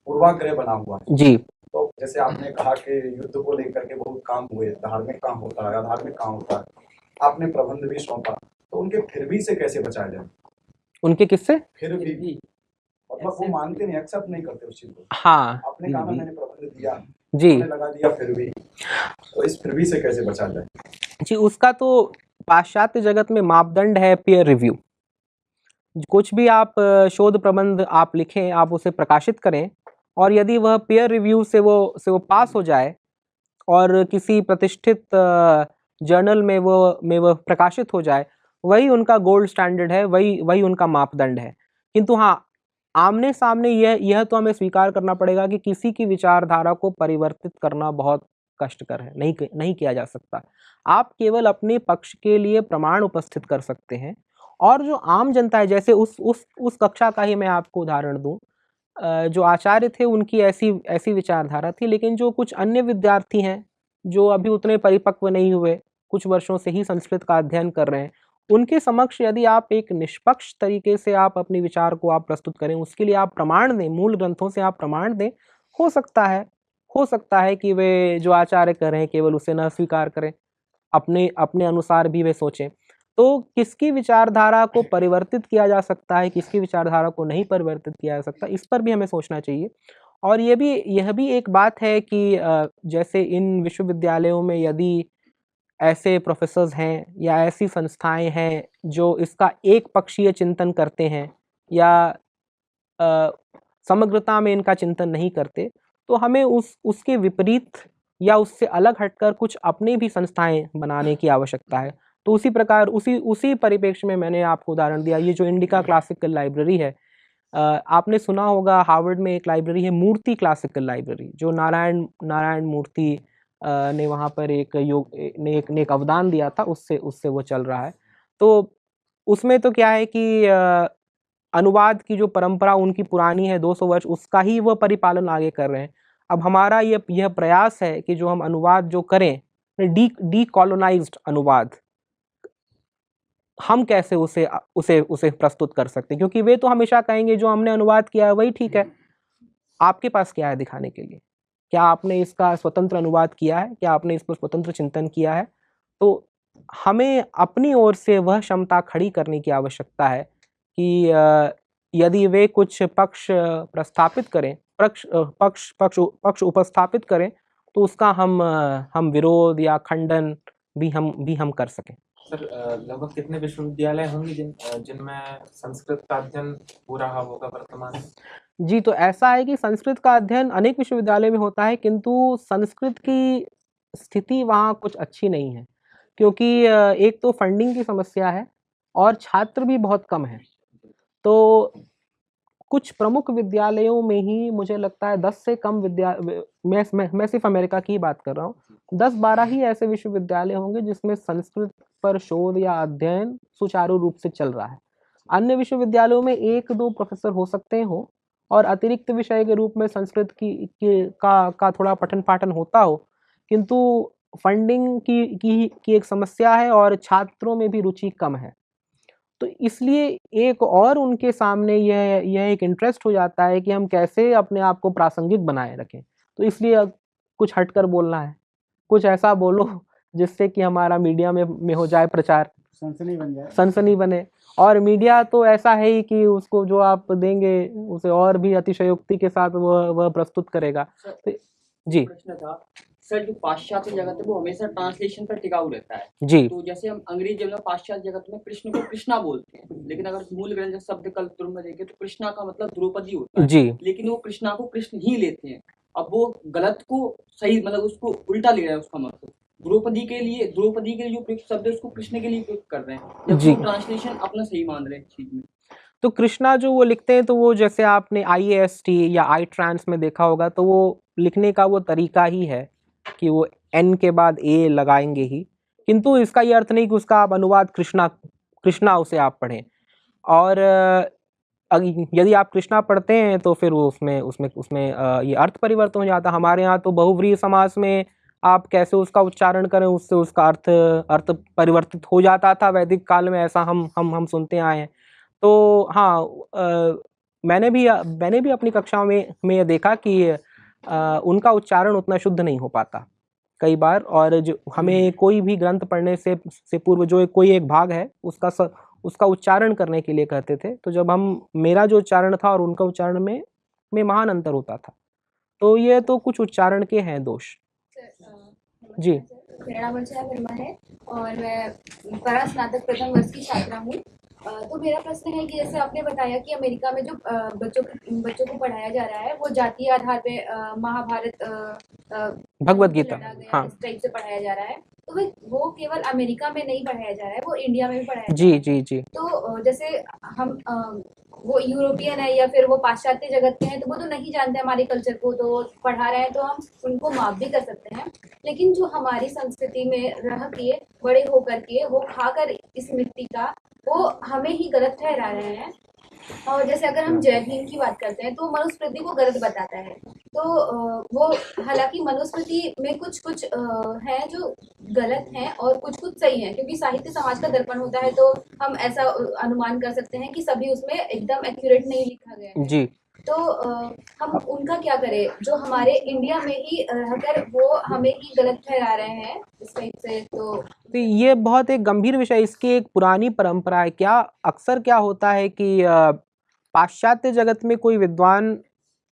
पूर्वाग्रह बना हुआ है जी, तो जैसे आपने कहा कि युद्ध को लेकर के बहुत काम हुए, धार्मिक काम होता है, अधार्मिक काम होता है, आपने प्रबंध भी सौंपा, तो उनके फिर भी से कैसे बचाया जाए? उनके किससे? फिर भी मतलब वो मानते नहीं, एक्सेप्ट नहीं करते उस चीज को। हाँ, आपने कहा मैंने प्रबंध दिया जी, लगा दिया, फिर भी, तो इस फिर भी से कैसे बचा जाए? जी, उसका तो पाश्चात्य जगत में मापदंड है पीयर रिव्यू। कुछ भी आप शोध प्रबंध आप लिखें, आप उसे प्रकाशित करें, और यदि वह पीयर रिव्यू से वो पास हो जाए और किसी प्रतिष्ठित जर्नल में वह प्रकाशित हो जाए, वही उनका गोल्ड स्टैंडर्ड है, वही उनका मापदंड है। किंतु हाँ, आमने सामने यह तो हमें स्वीकार करना पड़ेगा कि किसी की विचारधारा को परिवर्तित करना बहुत कष्टकर है, नहीं किया जा सकता। आप केवल अपने पक्ष के लिए प्रमाण उपस्थित कर सकते हैं, और जो आम जनता है, जैसे उस कक्षा का ही मैं आपको उदाहरण दूं, जो आचार्य थे उनकी ऐसी विचारधारा थी, लेकिन जो कुछ अन्य विद्यार्थी हैं जो अभी उतने परिपक्व नहीं हुए, कुछ वर्षों से ही संस्कृत का अध्ययन कर रहे हैं, उनके समक्ष यदि आप एक निष्पक्ष तरीके से आप अपने विचार को आप प्रस्तुत करें, उसके लिए आप प्रमाण दें, मूल ग्रंथों से आप प्रमाण दें, हो सकता है कि वे जो आचार्य कर रहे हैं केवल उसे न स्वीकार करें, अपने अनुसार भी वे सोचें। तो किसकी विचारधारा को परिवर्तित किया जा सकता है, किसकी विचारधारा को नहीं परिवर्तित किया जा सकता, इस पर भी हमें सोचना चाहिए। और यह भी एक बात है कि जैसे इन विश्वविद्यालयों में यदि ऐसे प्रोफेसर्स हैं या ऐसी संस्थाएं हैं जो इसका एक पक्षीय चिंतन करते हैं या समग्रता में इनका चिंतन नहीं करते, तो हमें उसके विपरीत या उससे अलग हटकर कुछ अपनी भी संस्थाएं बनाने की आवश्यकता है। तो उसी प्रकार उसी परिप्रेक्ष्य में मैंने आपको उदाहरण दिया, ये जो इंडिका क्लासिकल लाइब्रेरी है, आपने सुना होगा हार्वर्ड में एक लाइब्रेरी है मूर्ति क्लासिकल लाइब्रेरी, जो नारायण मूर्ति ने वहाँ पर एक अवदान दिया था, उससे वो चल रहा है। तो उसमें तो क्या है कि अनुवाद की जो परंपरा उनकी पुरानी है 200 वर्ष, उसका ही वह परिपालन आगे कर रहे हैं। अब हमारा यह प्रयास है कि जो हम अनुवाद जो करें, डीकॉलोनाइज्ड अनुवाद, हम कैसे उसे प्रस्तुत कर सकते हैं, क्योंकि वे तो हमेशा कहेंगे जो हमने अनुवाद किया है वही ठीक है। आपके पास क्या है दिखाने के लिए? क्या आपने इसका स्वतंत्र अनुवाद किया है? क्या आपने इस पर स्वतंत्र चिंतन किया है? तो हमें अपनी ओर से वह क्षमता खड़ी करने की आवश्यकता है कि यदि वे कुछ पक्ष प्रस्थापित करें, पक्ष उपस्थापित करें, तो उसका हम विरोध या खंडन भी हम कर सकें। सर, लगभग कितने विश्वविद्यालय होंगे जिनमें संस्कृत का अध्ययन हो रहा होगा वर्तमान में? जी, तो ऐसा है कि संस्कृत का अध्ययन अनेक विश्वविद्यालय में होता है, किंतु संस्कृत की स्थिति वहाँ कुछ अच्छी नहीं है, क्योंकि एक तो फंडिंग की समस्या है और छात्र भी बहुत कम हैं। तो कुछ प्रमुख विद्यालयों में ही मुझे लगता है 10 से कम मैं सिर्फ अमेरिका की बात कर रहा हूँ, 10-12 ही ऐसे विश्वविद्यालय होंगे जिसमें संस्कृत पर शोध या अध्ययन सुचारू रूप से चल रहा है। अन्य विश्वविद्यालयों में 1-2 प्रोफेसर हो सकते हो और अतिरिक्त विषय के रूप में संस्कृत का थोड़ा पठन पाठन होता हो, किंतु फंडिंग की एक समस्या है और छात्रों में भी रुचि कम है। तो इसलिए एक और उनके सामने यह एक इंटरेस्ट हो जाता है कि हम कैसे अपने आप को प्रासंगिक बनाए रखें। तो इसलिए कुछ हटकर बोलना है, कुछ ऐसा बोलो जिससे कि हमारा मीडिया में हो जाए प्रचार, सनसनी बने। और मीडिया तो ऐसा है ही कि उसको जो आप देंगे उसे और भी अतिशयोक्ति के साथ वह प्रस्तुत करेगा। तो जी प्रश्न था सर, जो पाश्चात्य जगत है वो हमेशा ट्रांसलेशन पर टिकाऊ रहता है जी। तो जैसे हम अंग्रेजी में पाश्चात्य जगत में कृष्ण को कृष्णा बोलते हैं, लेकिन अगर मूल ग्रंथ शब्द कल्पतरु में देखें तो कृष्णा का मतलब द्रौपदी होता है जी, लेकिन वो कृष्णा को कृष्ण ही लेते हैं। अब वो गलत को सही मतलब उसको उल्टा ले रहा है, उसका मतलब द्रौपदी के लिए जो प्रयुक्त शब्द है उसको कृष्ण के लिए प्रयुक्त कर रहे हैं, जब वो ट्रांसलेशन अपना सही मान रहे हैं चीज में। तो कृष्णा जो वो लिखते हैं, तो वो जैसे आपने IAST या iTrans में देखा होगा, तो वो लिखने का वो तरीका ही है कि वो N के बाद A लगाएंगे ही, किंतु इसका ये अर्थ नहीं कि उसका आप अनुवाद कृष्णा उसे आप पढ़ें। और यदि आप कृष्णा पढ़ते हैं तो फिर वो उसमें ये अर्थ परिवर्तन हो जाता है। हमारे यहाँ तो बहुव्रीहि समास में आप कैसे उसका उच्चारण करें, उससे उसका अर्थ परिवर्तित हो जाता था वैदिक काल में, ऐसा हम सुनते आए हैं। तो हाँ, मैंने भी अपनी कक्षा में देखा कि उनका उच्चारण उतना शुद्ध नहीं हो पाता कई बार, और जो हमें कोई भी ग्रंथ पढ़ने से पूर्व जो कोई एक भाग है उसका उच्चारण करने के लिए कहते थे, तो जब मेरा जो उच्चारण था और उनका उच्चारण में महान अंतर होता था। तो ये तो कुछ उच्चारण के हैं दोष। जी, मेरा नाम अर्चना वर्मा है और मैं परा स्नातक प्रथम वर्ष की छात्रा हूँ। तो मेरा प्रश्न है कि जैसे आपने बताया कि अमेरिका में जो बच्चों को पढ़ाया जा रहा है वो जातीय आधार पे महाभारत भगवद गीता, हाँ, इस टाइप से पढ़ाया जा रहा है, तो वो केवल अमेरिका में नहीं पढ़ाया जा रहा है, वो इंडिया में भी पढ़ाया जी जी जी। तो जैसे हम वो यूरोपियन है या फिर वो पाश्चात्य जगत के हैं, तो वो तो नहीं जानते हमारे कल्चर को, तो वो पढ़ा रहे हैं, तो हम उनको माफ भी कर सकते हैं। लेकिन जो हमारी संस्कृति में रह के बड़े होकर के वो खाकर इस मिट्टी का, वो हमें ही गलत ठहरा रहे हैं। और जैसे अगर हम जय भीम की बात करते हैं तो मनुस्मृति को गलत बताता है, तो वो हालांकि मनुस्मृति में कुछ कुछ हैं जो गलत हैं और कुछ कुछ सही हैं, क्योंकि साहित्य समाज का दर्पण होता है, तो हम ऐसा अनुमान कर सकते हैं कि सभी उसमें एकदम एक्यूरेट नहीं लिखा गया है। जी। तो हम उनका क्या करें जो हमारे इंडिया में ही रहकर वो हमें ही गलत ठहरा रहे हैं इस टाइप से। तो ये बहुत एक गंभीर विषय, इसकी एक पुरानी परंपरा है। क्या अक्सर क्या होता है कि पाश्चात्य जगत में कोई विद्वान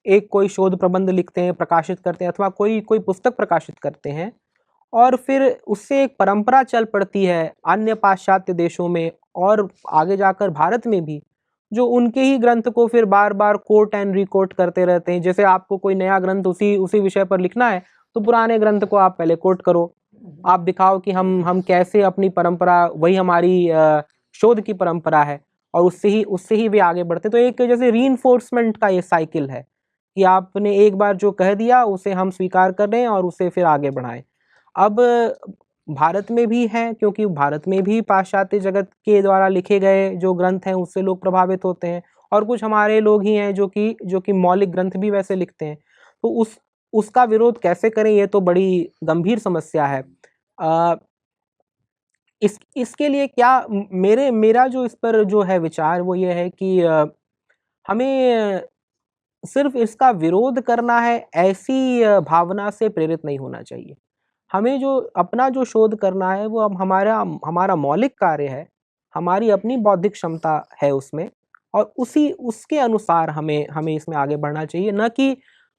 एक कोई शोध प्रबंध लिखते हैं, प्रकाशित करते हैं, अथवा कोई कोई पुस्तक प्रकाशित करते हैं, और फिर उससे एक परंपरा चल पड़ती है अन्य पाश्चात्य देशों में और आगे जाकर भारत में भी, जो उनके ही ग्रंथ को फिर बार बार कोट एंड रिकोट करते रहते हैं। जैसे आपको कोई नया ग्रंथ उसी विषय पर लिखना है तो पुराने ग्रंथ को आप पहले कोट करो, आप दिखाओ कि हम कैसे अपनी परंपरा, वही हमारी शोध की परंपरा है, और उससे ही वे आगे बढ़ते। तो एक जैसे रीइंफोर्समेंट का ये साइकिल है कि आपने एक बार जो कह दिया उसे हम स्वीकार कर रहे हैं और उसे फिर आगे बढ़ाएं। अब भारत में भी हैं, क्योंकि भारत में भी पाश्चात्य जगत के द्वारा लिखे गए जो ग्रंथ हैं उससे लोग प्रभावित होते हैं, और कुछ हमारे लोग ही हैं जो कि मौलिक ग्रंथ भी वैसे लिखते हैं। तो उसका विरोध कैसे करें, ये तो बड़ी गंभीर समस्या है। इसके लिए क्या मेरा जो इस पर जो है विचार वो ये है कि हमें सिर्फ इसका विरोध करना है, ऐसी भावना से प्रेरित नहीं होना चाहिए। हमें जो अपना जो शोध करना है वो अब हमारा मौलिक कार्य है, हमारी अपनी बौद्धिक क्षमता है उसमें, और उसके अनुसार हमें इसमें आगे बढ़ना चाहिए, न कि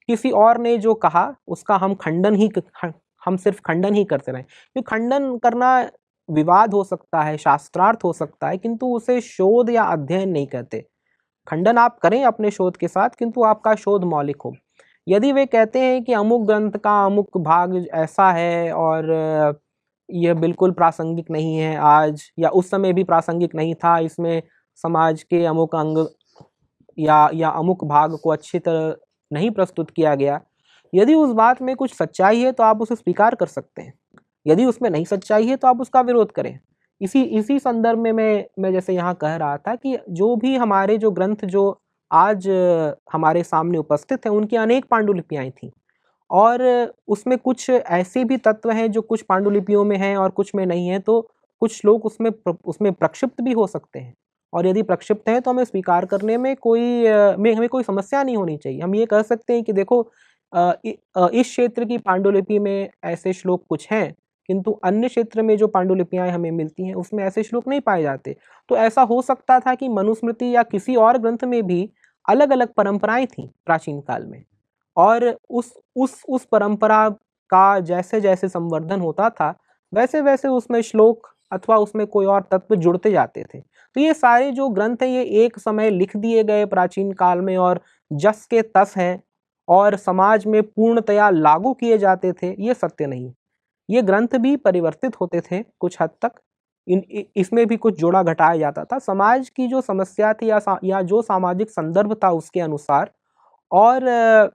किसी और ने जो कहा उसका हम सिर्फ खंडन ही करते रहें। क्योंकि खंडन करना विवाद हो सकता है, शास्त्रार्थ हो सकता है, किंतु उसे शोध या अध्ययन नहीं कहते। खंडन आप करें अपने शोध के साथ, किंतु आपका शोध मौलिक हो। यदि वे कहते हैं कि अमुक ग्रंथ का अमुक भाग ऐसा है और यह बिल्कुल प्रासंगिक नहीं है आज, या उस समय भी प्रासंगिक नहीं था, इसमें समाज के अमुक अंग या अमुक भाग को अच्छी तरह नहीं प्रस्तुत किया गया, यदि उस बात में कुछ सच्चाई है तो आप उसे स्वीकार कर सकते हैं। यदि उसमें नहीं सच्चाई है तो आप उसका विरोध करें। इसी संदर्भ में मैं जैसे यहाँ कह रहा था कि जो भी हमारे जो ग्रंथ जो आज हमारे सामने उपस्थित हैं उनकी अनेक पांडुलिपियाँ थीं, और उसमें कुछ ऐसे भी तत्व हैं जो कुछ पांडुलिपियों में हैं और कुछ में नहीं है, तो कुछ लोग उसमें प्रक्षिप्त भी हो सकते हैं, और यदि प्रक्षिप्त हैं तो हमें स्वीकार करने में हमें कोई समस्या नहीं होनी चाहिए। हम ये कह सकते हैं कि देखो इस क्षेत्र की पांडुलिपि में ऐसे श्लोक कुछ हैं, किंतु अन्य क्षेत्र में जो पांडुलिपियां हमें मिलती हैं उसमें ऐसे श्लोक नहीं पाए जाते। तो ऐसा हो सकता था कि मनुस्मृति या किसी और ग्रंथ में भी अलग अलग परंपराएं थीं प्राचीन काल में, और उस परंपरा का जैसे जैसे संवर्धन होता था वैसे वैसे उसमें श्लोक अथवा उसमें कोई और तत्व जुड़ते जाते थे। तो ये सारे जो ग्रंथ हैं ये एक समय लिख दिए गए प्राचीन काल में और जस के तस हैं और समाज में पूर्णतया लागू किए जाते थे, ये सत्य नहीं। ये ग्रंथ भी परिवर्तित होते थे कुछ हद तक, इसमें भी कुछ जोड़ा घटाया जाता था समाज की जो समस्या थी या जो सामाजिक संदर्भ था उसके अनुसार, और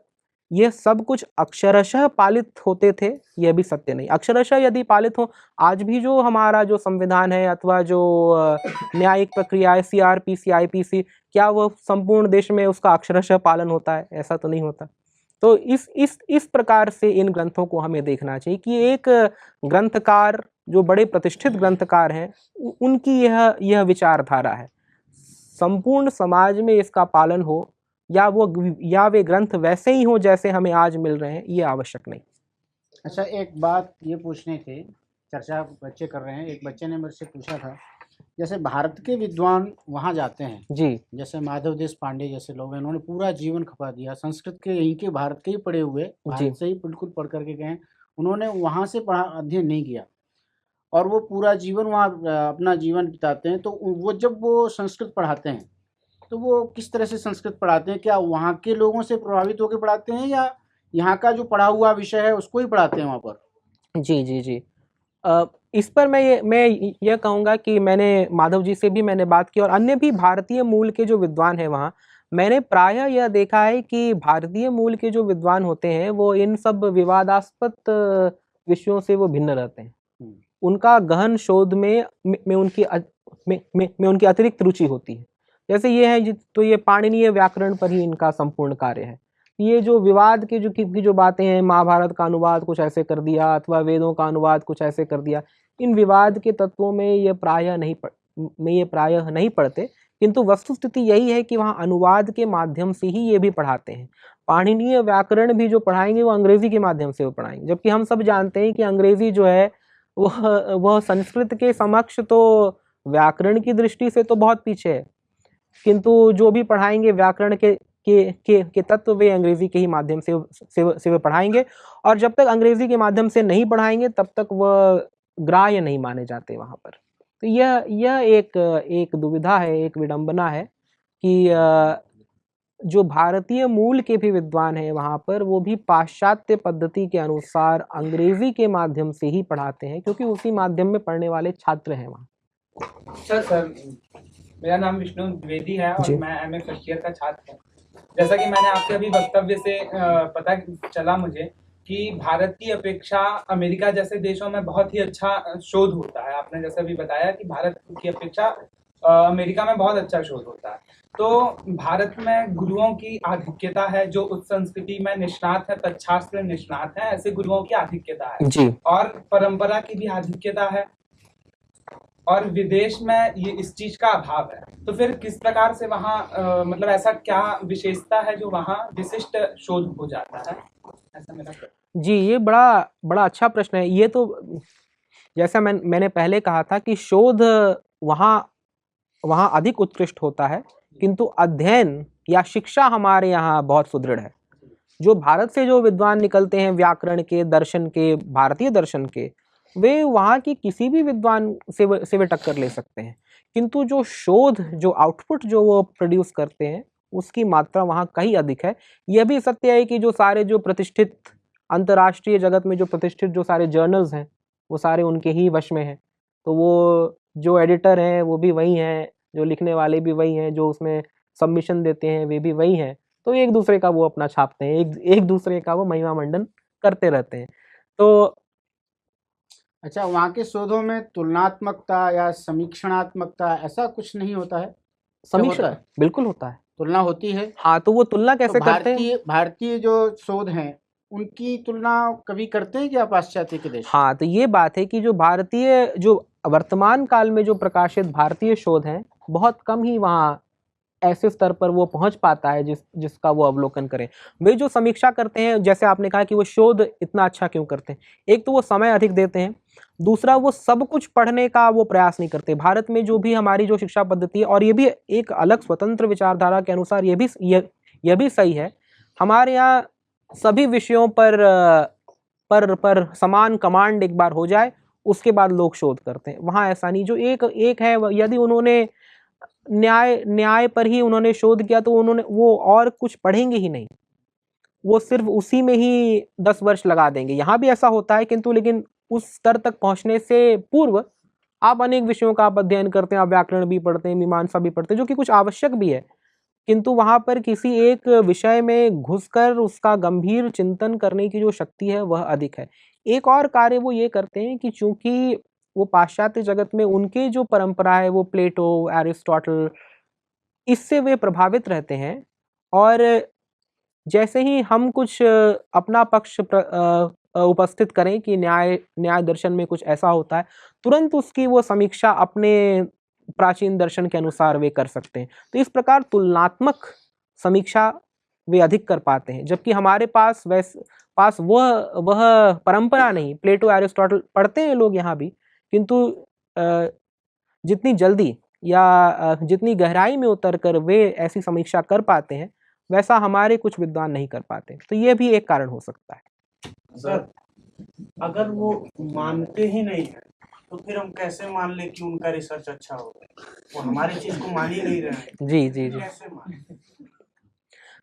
ये सब कुछ अक्षरशः पालित होते थे, यह भी सत्य नहीं। अक्षरशः यदि पालित हो, आज भी जो हमारा जो संविधान है अथवा जो न्यायिक प्रक्रिया है, CRP CIPC, क्या वो संपूर्ण देश में उसका अक्षरशः पालन होता है? ऐसा तो नहीं होता। तो इस प्रकार से इन ग्रंथों को हमें देखना चाहिए कि एक ग्रंथकार जो बड़े प्रतिष्ठित ग्रंथकार हैं उनकी यह विचारधारा है, संपूर्ण समाज में इसका पालन हो, या वे ग्रंथ वैसे ही हो जैसे हमें आज मिल रहे हैं, ये आवश्यक नहीं। अच्छा, एक बात ये पूछनी थी, चर्चा बच्चे कर रहे हैं, एक बच्चे ने मेरे से पूछा था, जैसे भारत के विद्वान वहाँ जाते हैं जी, जैसे माधव देश पांडे जैसे लोग हैं, उन्होंने पूरा जीवन खपा दिया, संस्कृत के यहीं के भारत के ही पढ़े हुए, भारत से ही बिल्कुल पढ़ करके गए, उन्होंने वहाँ से अध्ययन नहीं किया और वो पूरा जीवन वहाँ अपना जीवन बिताते हैं। तो वो जब वो संस्कृत पढ़ाते हैं तो वो किस तरह से संस्कृत पढ़ाते हैं? क्या वहाँ के लोगों से प्रभावित होकर पढ़ाते हैं या यहाँ का जो पढ़ा हुआ विषय है उसको ही पढ़ाते हैं वहाँ पर? जी जी जी, इस पर मैं ये कहूँगा कि मैंने माधव जी से भी मैंने बात की और अन्य भी भारतीय मूल के जो विद्वान हैं वहाँ, मैंने प्रायः यह देखा है कि भारतीय मूल के जो विद्वान होते हैं वो इन सब विवादास्पद विषयों से वो भिन्न रहते हैं। उनका गहन शोध में उनकी अतिरिक्त रुचि होती है। जैसे ये है तो ये पाणिनीय व्याकरण पर ही इनका संपूर्ण कार्य है। ये जो विवाद के जो बातें हैं, महाभारत का अनुवाद कुछ ऐसे कर दिया अथवा वेदों का अनुवाद कुछ ऐसे कर दिया, इन विवाद के तत्वों में ये प्रायः नहीं पढ़ते, किंतु वस्तुस्थिति यही है कि वहाँ अनुवाद के माध्यम से ही ये भी पढ़ाते हैं। पाणिनीय व्याकरण भी जो पढ़ाएंगे वो अंग्रेजी के माध्यम से वो पढ़ाएंगे, जबकि हम सब जानते हैं कि अंग्रेजी जो है वह संस्कृत के समक्ष तो व्याकरण की दृष्टि से तो बहुत पीछे है, किंतु जो भी पढ़ाएंगे व्याकरण के तत्व वे अंग्रेजी के ही माध्यम से वे पढ़ाएंगे, और जब तक अंग्रेजी के माध्यम से नहीं पढ़ाएंगे तब तक वह ग्राह्य नहीं माने जाते वहाँ पर। तो यह एक दुविधा है, एक विडंबना है कि जो भारतीय मूल के भी विद्वान हैं वहाँ पर वो भी पाश्चात्य पद्धति के अनुसार अंग्रेजी के माध्यम से ही पढ़ाते हैं, क्योंकि उसी माध्यम में पढ़ने वाले छात्र हैं वहाँ। सर मेरा नाम विष्णु द्विवेदी है और मैं एमए फर्स्ट ईयर का छात्र हूँ। जैसा कि मैंने आपके अभी वक्तव्य से पता चला मुझे कि भारत की अपेक्षा अमेरिका जैसे देशों में बहुत ही अच्छा शोध होता है। आपने जैसा भी बताया कि भारत की अपेक्षा अमेरिका में बहुत अच्छा शोध होता है। तो भारत में गुरुओं की आधिक्यता है, जो उस संस्कृति में निष्णात है, तत्शास्त्र निष्णात है, ऐसे गुरुओं की आधिक्यता है जी। और परंपरा की भी आधिक्यता है, और विदेश में ये इस चीज का अभाव है। तो फिर किस प्रकार से वहाँ मतलब ऐसा क्या विशेषता है जो वहाँ विशिष्ट शोध हो जाता है? ऐसा मेरा जी, ये बड़ा अच्छा प्रश्न है। ये तो जैसा मैंने पहले कहा था कि शोध वहाँ अधिक उत्कृष्ट होता है, किंतु अध्ययन या शिक्षा हमारे यहाँ बहुत सुदृढ़ है। जो भारत से जो विद्वान निकलते हैं व्याकरण के, दर्शन के, भारतीय दर्शन के, वे वहाँ की किसी भी विद्वान से वे टक्कर ले सकते हैं, किंतु जो शोध, जो आउटपुट जो वो प्रोड्यूस करते हैं उसकी मात्रा वहाँ कहीं अधिक है। यह भी सत्य है कि जो सारे जो प्रतिष्ठित अंतर्राष्ट्रीय जगत में जो प्रतिष्ठित जो सारे जर्नल्स हैं वो सारे उनके ही वश में हैं। तो वो जो एडिटर हैं वो भी वही हैं, जो लिखने वाले भी वही हैं, जो उसमें सबमिशन देते हैं वे भी वही हैं। तो एक दूसरे का वो अपना छापते हैं, एक दूसरे का वो महिमा मंडन करते रहते हैं। तो अच्छा, वहाँ के शोधों में तुलनात्मकता या समीक्षणात्मकता ऐसा कुछ नहीं होता है? समीक्षा बिल्कुल होता है, तुलना होती है। हाँ, तो वो तुलना कैसे करते हैं? भारतीय जो शोध हैं उनकी तुलना कभी करते हैं क्या पाश्चात्य के देश? हाँ, तो ये बात है कि जो भारतीय, जो वर्तमान काल में जो प्रकाशित भारतीय शोध हैं, बहुत कम ही वहाँ ऐसे स्तर पर वो पहुंच पाता है जिसका वो अवलोकन करें। वे जो समीक्षा करते हैं, जैसे आपने कहा कि वो शोध इतना अच्छा क्यों करते हैं, एक तो वो समय अधिक देते हैं, दूसरा वो सब कुछ पढ़ने का वो प्रयास नहीं करते। भारत में जो भी हमारी जो शिक्षा पद्धति है, और ये भी एक अलग स्वतंत्र विचारधारा के अनुसार ये भी सही है, हमारे यहाँ सभी विषयों पर समान कमांड एक बार हो जाए उसके बाद लोग शोध करते हैं। वहाँ ऐसा नहीं। जो एक है, यदि उन्होंने न्याय पर ही उन्होंने शोध किया तो वो और कुछ पढ़ेंगे ही नहीं, वो सिर्फ उसी में ही 10 वर्ष लगा देंगे। यहाँ भी ऐसा होता है, किंतु लेकिन उस स्तर तक पहुँचने से पूर्व आप अनेक विषयों का आप अध्ययन करते हैं, आप व्याकरण भी पढ़ते हैं, मीमांसा भी पढ़ते हैं, जो कि कुछ आवश्यक भी है, किंतु वहाँ पर किसी एक विषय में घुसकर उसका गंभीर चिंतन करने की जो शक्ति है वह अधिक है। एक और कार्य वो ये करते हैं कि चूंकि वो पाश्चात्य जगत में उनके जो परंपरा है वो प्लेटो, एरिस्टोटल, इससे वे प्रभावित रहते हैं, और जैसे ही हम कुछ अपना पक्ष उपस्थित करें कि न्याय दर्शन में कुछ ऐसा होता है, तुरंत उसकी वो समीक्षा अपने प्राचीन दर्शन के अनुसार वे कर सकते हैं। तो इस प्रकार तुलनात्मक समीक्षा वे अधिक कर पाते हैं, जबकि हमारे पास वह परंपरा नहीं। प्लेटो, एरिस्टोटल पढ़ते हैं लोग यहाँ भी, किंतु जितनी जल्दी या जितनी गहराई में उतरकर वे ऐसी समीक्षा कर पाते हैं, वैसा हमारे कुछ विद्वान नहीं कर पाते। तो ये भी एक कारण हो सकता है। सर, अगर वो मानते ही नहीं है तो फिर हम कैसे मान ले कि उनका रिसर्च अच्छा होगा? वो हमारी चीज को मान ही नहीं रहे हैं। जी जी जी, कैसे मान?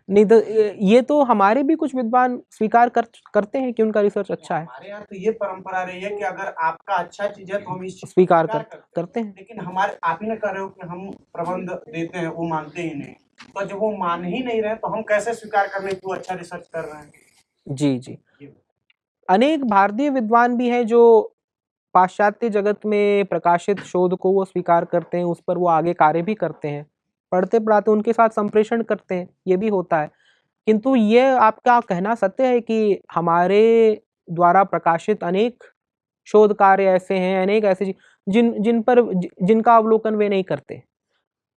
नहीं तो ये तो हमारे भी कुछ विद्वान स्वीकार करते हैं कि उनका रिसर्च अच्छा है। हमारे यहाँ तो ये परंपरा रही है कि अगर आपका अच्छा चीज है तो हम इस चीज को स्वीकार करते हैं। लेकिन हमारे आप ही ने कह रहे हो कि हम प्रबंध देते हैं, वो मानते ही नहीं, तो जब वो मान ही नहीं रहे तो हम कैसे स्वीकार कर लें कि वो अच्छा रिसर्च कर रहे हैं? जी जी, अनेक भारतीय विद्वान भी हैं जो पाश्चात्य जगत में प्रकाशित शोध को वो स्वीकार करते हैं, उस पर वो आगे कार्य भी करते हैं, पढ़ते पढ़ाते उनके साथ संप्रेषण करते हैं, ये भी होता है। किंतु ये आपका कहना सत्य है कि हमारे द्वारा प्रकाशित अनेक शोध कार्य ऐसे हैं, अनेक ऐसे जिनका अवलोकन वे नहीं करते।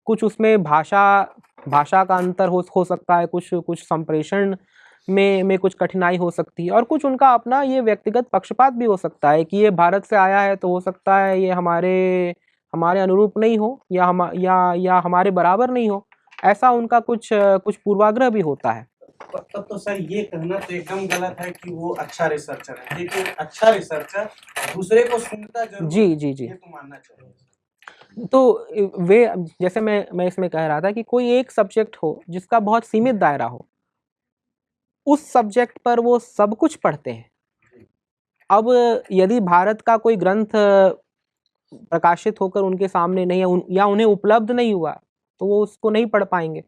कुछ उसमें भाषा का अंतर हो सकता है, कुछ संप्रेषण में कुछ कठिनाई हो सकती है, और कुछ उनका अपना ये व्यक्तिगत पक्षपात भी हो सकता है कि ये भारत से आया है तो हो सकता है ये हमारे अनुरूप नहीं हो, या हमारे बराबर नहीं हो, ऐसा उनका कुछ पूर्वाग्रह भी होता है। तब तो सर ये कहना तो एकदम गलत है कि वो अच्छा रिसर्चर है। देखिए, अच्छा रिसर्चर दूसरे को सुनता जरूर, जी जी जी, ये तो मानना चाहिए। तो वे जैसे मैं इसमें कह रहा था कि कोई एक सब्जेक्ट हो जिसका बहुत सीमित दायरा हो, उस सब्जेक्ट पर वो सब कुछ पढ़ते हैं। अब यदि भारत का कोई ग्रंथ प्रकाशित होकर उनके सामने नहीं है या उन्हें उपलब्ध नहीं हुआ तो वो उसको नहीं पढ़ पाएंगे।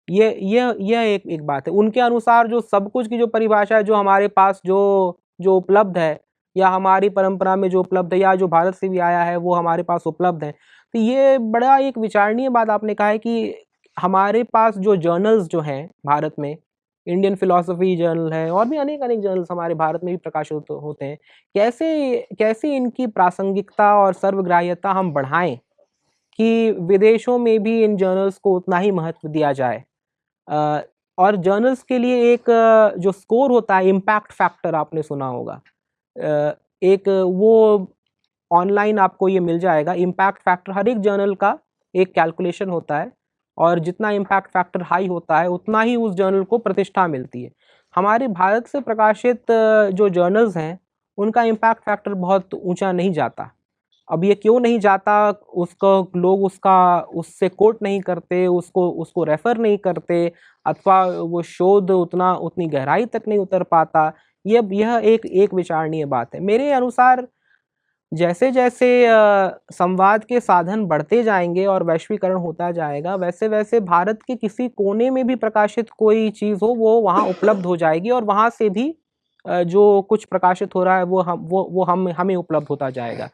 यह एक बात है। उनके अनुसार जो सब कुछ की जो परिभाषा है, जो हमारे पास जो उपलब्ध है, या हमारी परंपरा में जो उपलब्ध है, या जो भारत से भी आया है वो हमारे पास उपलब्ध है, तो ये बड़ा एक विचारणीय बात आपने कहा है कि हमारे पास जो जर्नल्स जो हैं भारत में, इंडियन फिलॉसफी जर्नल है और भी अनेक जर्नल्स हमारे भारत में भी प्रकाशित होते हैं, कैसे इनकी प्रासंगिकता और सर्वग्राह्यता हम बढ़ाएं कि विदेशों में भी इन जर्नल्स को उतना ही महत्व दिया जाए। और जर्नल्स के लिए एक जो स्कोर होता है, इम्पैक्ट फैक्टर, आपने सुना होगा, एक वो ऑनलाइन आपको ये मिल जाएगा। इम्पैक्ट फैक्टर हर एक जर्नल का एक कैलकुलेशन होता है, और जितना इम्पैक्ट फैक्टर हाई होता है उतना ही उस जर्नल को प्रतिष्ठा मिलती है। हमारे भारत से प्रकाशित जो जर्नल्स हैं उनका इम्पैक्ट फैक्टर बहुत ऊंचा नहीं जाता। अब ये क्यों नहीं जाता, लोग उससे कोट नहीं करते, उसको रेफर नहीं करते, अथवा वो शोध उतनी गहराई तक नहीं उतर पाता, यह एक विचारणीय बात है। मेरे अनुसार जैसे जैसे संवाद के साधन बढ़ते जाएंगे और वैश्वीकरण होता जाएगा, वैसे वैसे भारत के किसी कोने में भी प्रकाशित कोई चीज़ हो वो वहाँ उपलब्ध हो जाएगी, और वहाँ से भी जो कुछ प्रकाशित हो रहा है वो हमें उपलब्ध होता जाएगा।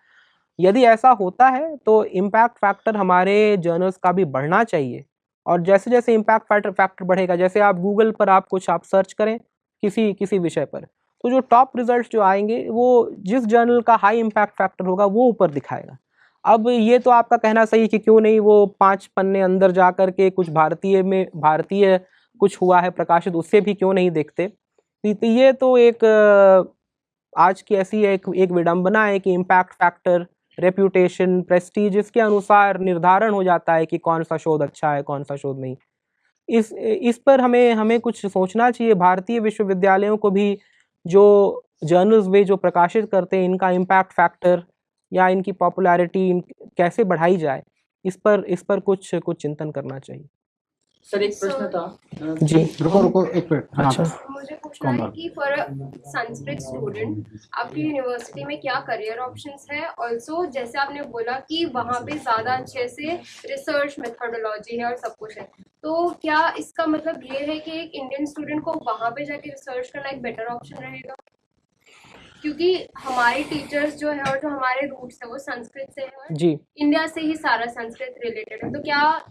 यदि ऐसा होता है तो इम्पैक्ट फैक्टर हमारे जर्नल्स का भी बढ़ना चाहिए, और जैसे जैसे इम्पैक्ट फैक्टर बढ़ेगा, जैसे आप गूगल पर आप सर्च करें किसी विषय पर, तो जो टॉप रिजल्ट्स जो आएंगे वो जिस जर्नल का हाई इम्पैक्ट फैक्टर होगा वो ऊपर दिखाएगा। अब ये तो आपका कहना सही कि क्यों नहीं वो 5 पन्ने अंदर जा कर के कुछ भारतीय कुछ हुआ है प्रकाशित, उससे भी क्यों नहीं देखते। तो ये तो एक आज की ऐसी एक विडंबना है कि इम्पैक्ट फैक्टर, रेप्यूटेशन, प्रेस्टीज, इसके अनुसार निर्धारण हो जाता है कि कौन सा शोध अच्छा है कौन सा शोध नहीं। इस पर हमें कुछ सोचना चाहिए। भारतीय विश्वविद्यालयों को भी जो जर्नल्स वे जो प्रकाशित करते हैं, इनका इम्पैक्ट फैक्टर या इनकी पॉपुलैरिटी कैसे बढ़ाई जाए, इस पर कुछ चिंतन करना चाहिए। सर एक प्रश्न था जी, रुको एक मिनट। अच्छा, मुझे पूछना है कि फॉर संस्कृत स्टूडेंट आपकी यूनिवर्सिटी में क्या करियर ऑप्शंस है। ऑल्सो जैसे आपने बोला कि वहाँ पे ज़्यादा अच्छे से रिसर्च मेथोडोलॉजी है और सब कुछ है, तो क्या इसका मतलब ये है कि एक इंडियन स्टूडेंट को वहाँ पे जाके रिसर्च करना एक बेटर ऑप्शन रहेगा? क्योंकि हमारे टीचर्स जो है और जो हमारे रूट्स है वो संस्कृत से है और जी, इंडिया से ही सारा संस्कृत रिलेटेड है, तो क्या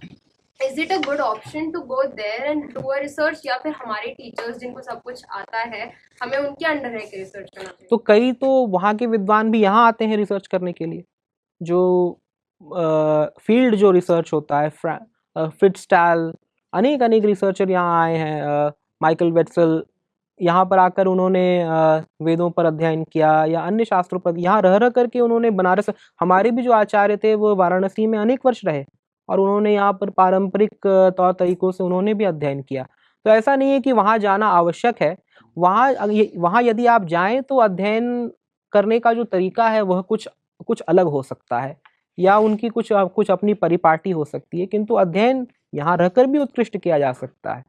is it a good option to go there and do a research, या फिर हमारे टीचर्स जिनको सब कुछ आता है हमें उनके अंडर है कि रिसर्च करना चाहिए? तो कई तो वहाँ के विद्वान भी यहाँ आते हैं रिसर्च करने के लिए। जो फील्ड जो रिसर्च होता है, फिट्सटाल, अनेक रिसर्चर यहाँ आए हैं। माइकल वेट्सल, यहाँ पर आकर उन्होंने वेदों पर अध्ययन किया या अन्य शास्त्रों पर, यहाँ रह करके उन्होंने बनारस, हमारे भी जो आचार्य थे वो वाराणसी में अनेक वर्ष रहे और उन्होंने यहाँ पर पारंपरिक तौर तरीकों से उन्होंने भी अध्ययन किया। तो ऐसा नहीं है कि वहाँ जाना आवश्यक है। वहाँ यदि आप जाएं तो अध्ययन करने का जो तरीका है वह कुछ अलग हो सकता है, या उनकी कुछ अपनी परिपाटी हो सकती है, किंतु अध्ययन यहाँ रहकर भी उत्कृष्ट किया जा सकता है।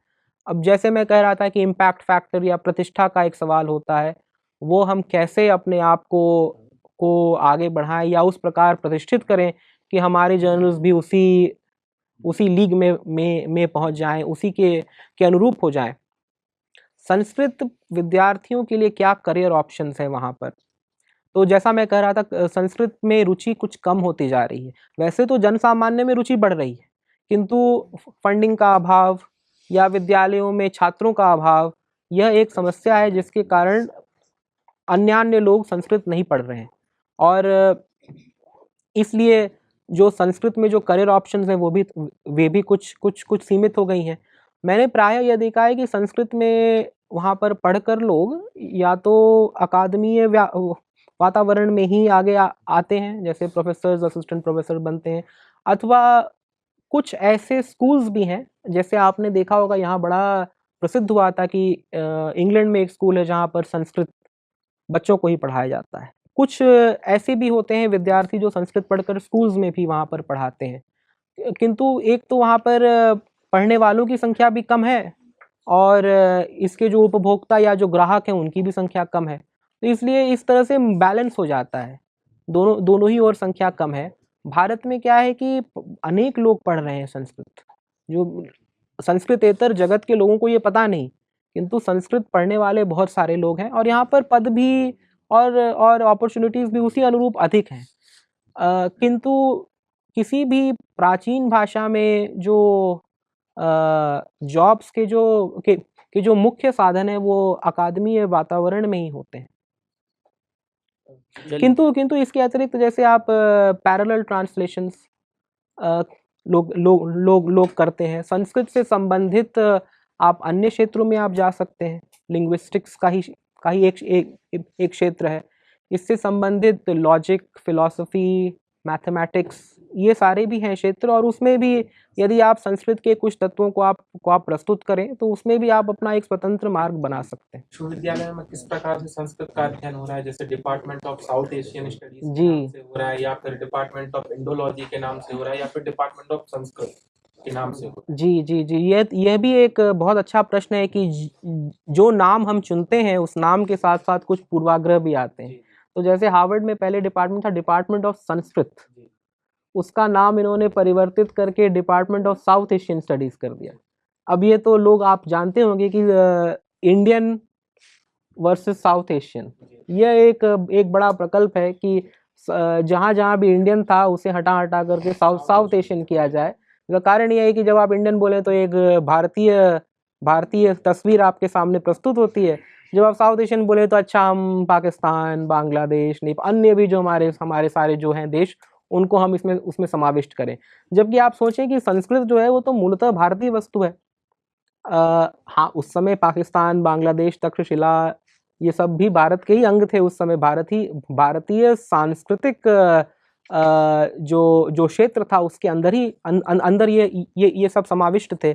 अब जैसे मैं कह रहा था कि इम्पैक्ट फैक्टर या प्रतिष्ठा का एक सवाल होता है, वो हम कैसे अपने आप को आगे बढ़ाएं या उस प्रकार प्रतिष्ठित करें कि हमारे जर्नल्स भी उसी लीग में पहुंच जाएं, उसी के अनुरूप हो जाएं। संस्कृत विद्यार्थियों के लिए क्या करियर ऑप्शंस है वहाँ पर? तो जैसा मैं कह रहा था, संस्कृत में रुचि कुछ कम होती जा रही है। वैसे तो जन सामान्य में रुचि बढ़ रही है, किंतु फंडिंग का अभाव या विद्यालयों में छात्रों का अभाव, यह एक समस्या है जिसके कारण अन्य लोग संस्कृत नहीं पढ़ रहे हैं। और इसलिए जो संस्कृत में जो करियर ऑप्शंस हैं वे भी कुछ सीमित हो गई हैं। मैंने प्रायः यह देखा है कि संस्कृत में वहाँ पर पढ़कर लोग या तो अकादमीय वातावरण में ही आगे आते हैं, जैसे प्रोफेसर्स, असिस्टेंट प्रोफेसर बनते हैं, अथवा कुछ ऐसे स्कूल्स भी हैं, जैसे आपने देखा होगा यहाँ बड़ा प्रसिद्ध हुआ था कि इंग्लैंड में एक स्कूल है जहाँ पर संस्कृत बच्चों को ही पढ़ाया जाता है। कुछ ऐसे भी होते हैं विद्यार्थी जो संस्कृत पढ़कर स्कूल्स में भी वहाँ पर पढ़ाते हैं, किंतु एक तो वहाँ पर पढ़ने वालों की संख्या भी कम है और इसके जो उपभोक्ता या जो ग्राहक हैं उनकी भी संख्या कम है। तो इसलिए इस तरह से बैलेंस हो जाता है, दोनों ही ओर संख्या कम है। भारत में क्या है कि अनेक लोग पढ़ रहे हैं संस्कृत, जो संस्कृतेतर जगत के लोगों को ये पता नहीं, किंतु संस्कृत पढ़ने वाले बहुत सारे लोग हैं और यहाँ पर पद भी और अपॉर्चुनिटीज़ भी उसी अनुरूप अधिक हैं। किंतु किसी भी प्राचीन भाषा में जो जॉब्स के जो मुख्य साधन है वो अकादमीय वातावरण में ही होते हैं। किंतु इसके अतिरिक्त जैसे आप पैरेलल ट्रांसलेशंस लोग करते हैं। संस्कृत से संबंधित आप अन्य क्षेत्रों में आप जा सकते हैं। लिंग्विस्टिक्स का ही एक क्षेत्र है। इससे संबंधित लॉजिक, फिलॉसफी, मैथमेटिक्स, ये सारे भी हैं क्षेत्र, और उसमें भी यदि आप संस्कृत के कुछ तत्वों को आप प्रस्तुत करें तो उसमें भी आप अपना एक स्वतंत्र मार्ग बना सकते हैं। विश्वविद्यालय में किस प्रकार से संस्कृत का अध्ययन हो रहा है? जैसे department of south Asian studies के नाम से हो रहा है, या फिर डिपार्टमेंट ऑफ इंडोलॉजी के नाम से हो रहा है, या फिर डिपार्टमेंट ऑफ संस्कृत के नाम से हो रहा है? जी, यह भी एक बहुत अच्छा प्रश्न है कि जो नाम हम चुनते हैं उस नाम के साथ साथ कुछ पूर्वाग्रह भी आते हैं। तो जैसे हार्वर्ड में पहले डिपार्टमेंट था डिपार्टमेंट ऑफ संस्कृत, उसका नाम इन्होंने परिवर्तित करके department of south Asian studies कर दिया। अब ये तो लोग, आप जानते होंगे कि इंडियन वर्सेस साउथ एशियन, यह एक बड़ा प्रकल्प है कि जहाँ भी इंडियन था उसे हटा करके साउथ एशियन किया जाए। इसका कारण यह है कि जब आप इंडियन बोले तो एक भारतीय तस्वीर आपके सामने प्रस्तुत होती है। जब आप साउथ एशियन बोले तो अच्छा, हम पाकिस्तान, बांग्लादेश, नेपाल, अन्य भी जो हमारे सारे जो हैं देश, उनको हम उसमें समाविष्ट करें। जबकि आप सोचें कि संस्कृत जो है वो तो मूलतः भारतीय वस्तु है। हाँ, उस समय पाकिस्तान, बांग्लादेश, तक्षशिला, ये सब भी भारत के ही अंग थे उस समय। भारतीय सांस्कृतिक जो क्षेत्र था उसके अंदर ये सब समाविष्ट थे।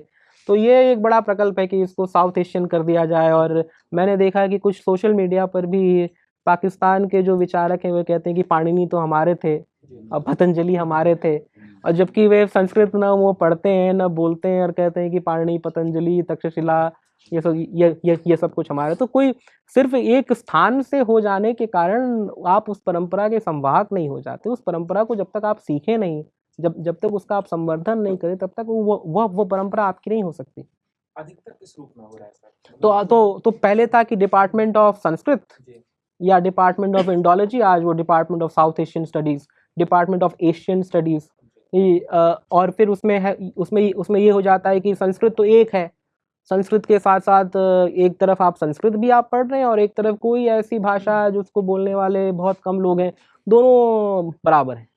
तो ये एक बड़ा प्रकल्प है कि इसको साउथ एशियन कर दिया जाए। और मैंने देखा है कि कुछ सोशल मीडिया पर भी पाकिस्तान के जो विचारक हैं वो कहते हैं कि पाणिनि तो हमारे थे और पतंजलि हमारे थे, और जबकि वे संस्कृत न वो पढ़ते हैं न बोलते हैं और कहते हैं कि पाणिनि, पतंजलि, तक्षशिला, ये सब कुछ हमारे। तो कोई सिर्फ एक स्थान से हो जाने के कारण आप उस परंपरा के संवाहक नहीं हो जाते। उस परंपरा को जब तक आप सीखे नहीं, जब तक उसका आप संवर्धन नहीं करें, तब तक वो परंपरा आपकी नहीं हो सकती। अधिकतर किस रूप में हो रहा है सर? तो पहले था कि डिपार्टमेंट ऑफ संस्कृत या डिपार्टमेंट ऑफ इंडोलॉजी, आज वो department of south Asian studies, department of Asian studies. और फिर उसमें ये हो जाता है कि संस्कृत तो एक है, संस्कृत के साथ साथ एक तरफ आप संस्कृत भी आप पढ़ रहे हैं और एक तरफ कोई ऐसी भाषा है जिसको बोलने वाले बहुत कम लोग हैं, दोनों बराबर हैं।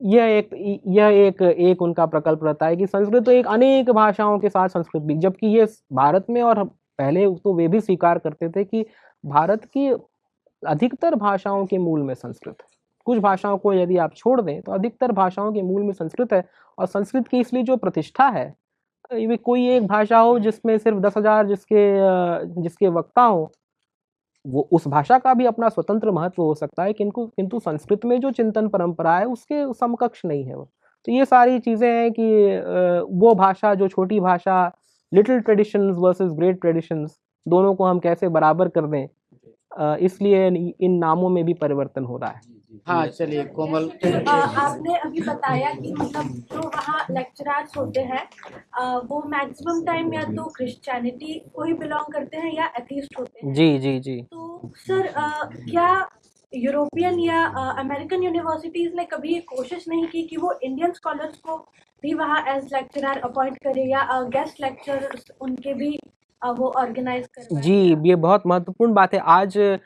यह एक उनका प्रकल्प रहता है कि संस्कृत तो एक अनेक भाषाओं के साथ संस्कृत भी, जबकि ये भारत में, और पहले तो वे भी स्वीकार करते थे कि भारत की अधिकतर भाषाओं के मूल में संस्कृत है। कुछ भाषाओं को यदि आप छोड़ दें तो अधिकतर भाषाओं के मूल में संस्कृत है। और संस्कृत की इसलिए जो प्रतिष्ठा है, ये कोई एक भाषा हो जिसमें सिर्फ 10,000 जिसके वक्ता हो, वो उस भाषा का भी अपना स्वतंत्र महत्व हो सकता है, किंतु संस्कृत में जो चिंतन परंपरा है उसके समकक्ष नहीं है वो। तो ये सारी चीज़ें हैं कि वो भाषा, जो छोटी भाषा little traditions versus great traditions, दोनों को हम कैसे बराबर कर दें, इसलिए इन नामों में भी परिवर्तन हो रहा है। हाँ चलिए कोमल। आपने अभी बताया कि मतलब जो वहाँ लेक्चरर्स होते हैं वो मैक्सिमम टाइम या तो क्रिश्चियनिटी को ही बिलोंग करते हैं या एथीस्ट होते हैं। जी जी जी। तो सर क्या यूरोपियन या अमेरिकन यूनिवर्सिटीज ने कभी ये कोशिश नहीं की कि वो इंडियन स्कॉलर्स को भी वहाँ एज लेक्चरर अपॉइंट करे या गेस्ट लेक्चरर्स उनके भी वो ऑर्गेनाइज करवाएं? जी, ये बहुत महत्वपूर्ण बात है। आज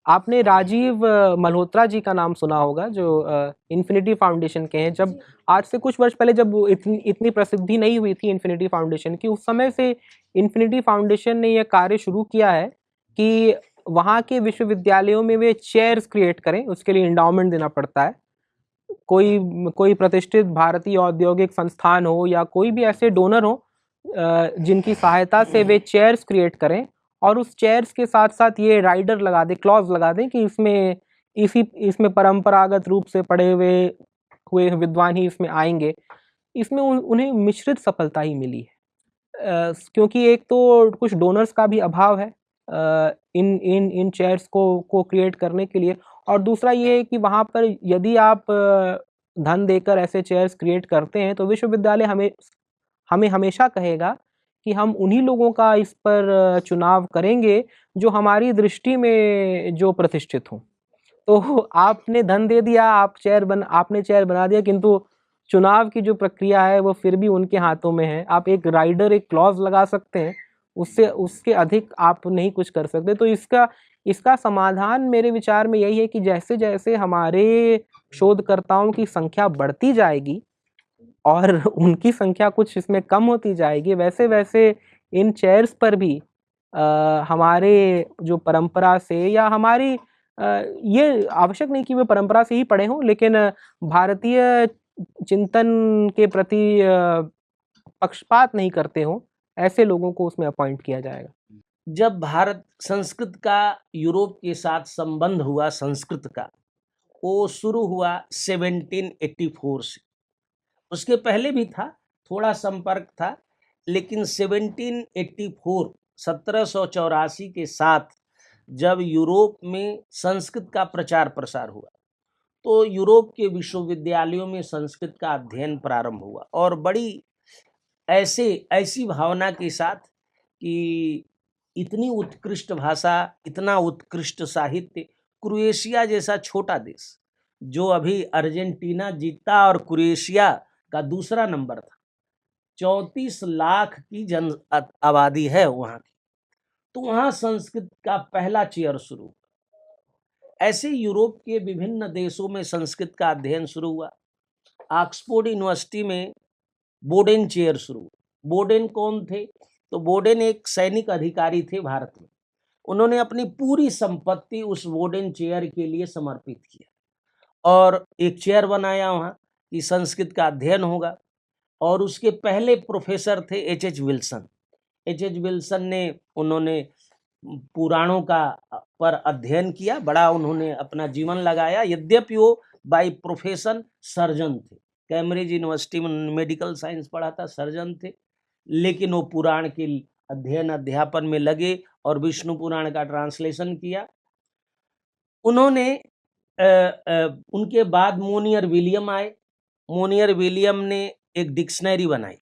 आपने राजीव मल्होत्रा जी का नाम सुना होगा, जो इन्फिनिटी फाउंडेशन के हैं। जब आज से कुछ वर्ष पहले जब इतनी प्रसिद्धि नहीं हुई थी इन्फिनिटी फाउंडेशन की, उस समय से इन्फिनिटी फाउंडेशन ने यह कार्य शुरू किया है कि वहाँ के विश्वविद्यालयों में वे चेयर्स क्रिएट करें। उसके लिए इंडाउमेंट देना पड़ता है। कोई प्रतिष्ठित भारतीय औद्योगिक संस्थान हो या कोई भी ऐसे डोनर हो जिनकी सहायता से वे चेयर्स क्रिएट करें, और उस चेयर्स के साथ साथ ये राइडर लगा दें, क्लॉज लगा दें कि इसमें परंपरागत रूप से पढ़े हुए विद्वान ही इसमें आएंगे। इसमें उन्हें मिश्रित सफलता ही मिली है, क्योंकि एक तो कुछ डोनर्स का भी अभाव है इन चेयर्स को क्रिएट करने के लिए, और दूसरा ये है कि वहाँ पर यदि आप धन देकर ऐसे चेयर्स क्रिएट करते हैं तो विश्वविद्यालय हमें हमेशा कहेगा कि हम उन्हीं लोगों का इस पर चुनाव करेंगे जो हमारी दृष्टि में जो प्रतिष्ठित हों। तो आपने धन दे दिया, आपने चेयर बना दिया, किंतु चुनाव की जो प्रक्रिया है वो फिर भी उनके हाथों में है। आप एक राइडर, एक क्लॉज लगा सकते हैं, उसके अधिक आप नहीं कुछ कर सकते। तो इसका समाधान मेरे विचार में यही है कि जैसे जैसे हमारे शोधकर्ताओं की संख्या बढ़ती जाएगी और उनकी संख्या कुछ इसमें कम होती जाएगी, वैसे वैसे इन चेयर्स पर भी हमारे जो परंपरा से या हमारी ये आवश्यक नहीं कि वे परंपरा से ही पढ़े हों, लेकिन भारतीय चिंतन के प्रति पक्षपात नहीं करते हों, ऐसे लोगों को उसमें अपॉइंट किया जाएगा। जब भारत संस्कृत का यूरोप के साथ संबंध हुआ, संस्कृत का वो शुरू हुआ 1784 से। उसके पहले भी था, थोड़ा संपर्क था, लेकिन 1784 के साथ जब यूरोप में संस्कृत का प्रचार प्रसार हुआ तो यूरोप के विश्वविद्यालयों में संस्कृत का अध्ययन प्रारंभ हुआ, और बड़ी ऐसी भावना के साथ कि इतनी उत्कृष्ट भाषा, इतना उत्कृष्ट साहित्य, क्रोएशिया जैसा छोटा देश जो अभी अर्जेंटीना जीता और क्रोएशिया का दूसरा नंबर था, 34 लाख की जन आबादी है वहाँ की, तो वहाँ संस्कृत का पहला चेयर शुरू हुआ। ऐसे यूरोप के विभिन्न देशों में संस्कृत का अध्ययन शुरू हुआ। ऑक्सफोर्ड यूनिवर्सिटी में बोडेन चेयर शुरू हुआ। बोडेन कौन थे? तो बोडेन एक सैनिक अधिकारी थे भारत में। उन्होंने अपनी पूरी संपत्ति उस बोडेन चेयर के लिए समर्पित किया और एक चेयर बनाया वहाँ कि संस्कृत का अध्ययन होगा। और उसके पहले प्रोफेसर थे एच.एच. विल्सन। एच.एच. विल्सन ने उन्होंने पुराणों का पर अध्ययन किया, बड़ा उन्होंने अपना जीवन लगाया। यद्यपि वो बाय प्रोफेशन सर्जन थे, कैम्ब्रिज यूनिवर्सिटी में मेडिकल साइंस पढ़ा था, सर्जन थे, लेकिन वो पुराण के अध्ययन अध्यापन में लगे और विष्णु पुराण का ट्रांसलेशन किया। उन्होंने उनके बाद मोनियर विलियम आए। मोनियर विलियम ने एक डिक्शनरी बनाई।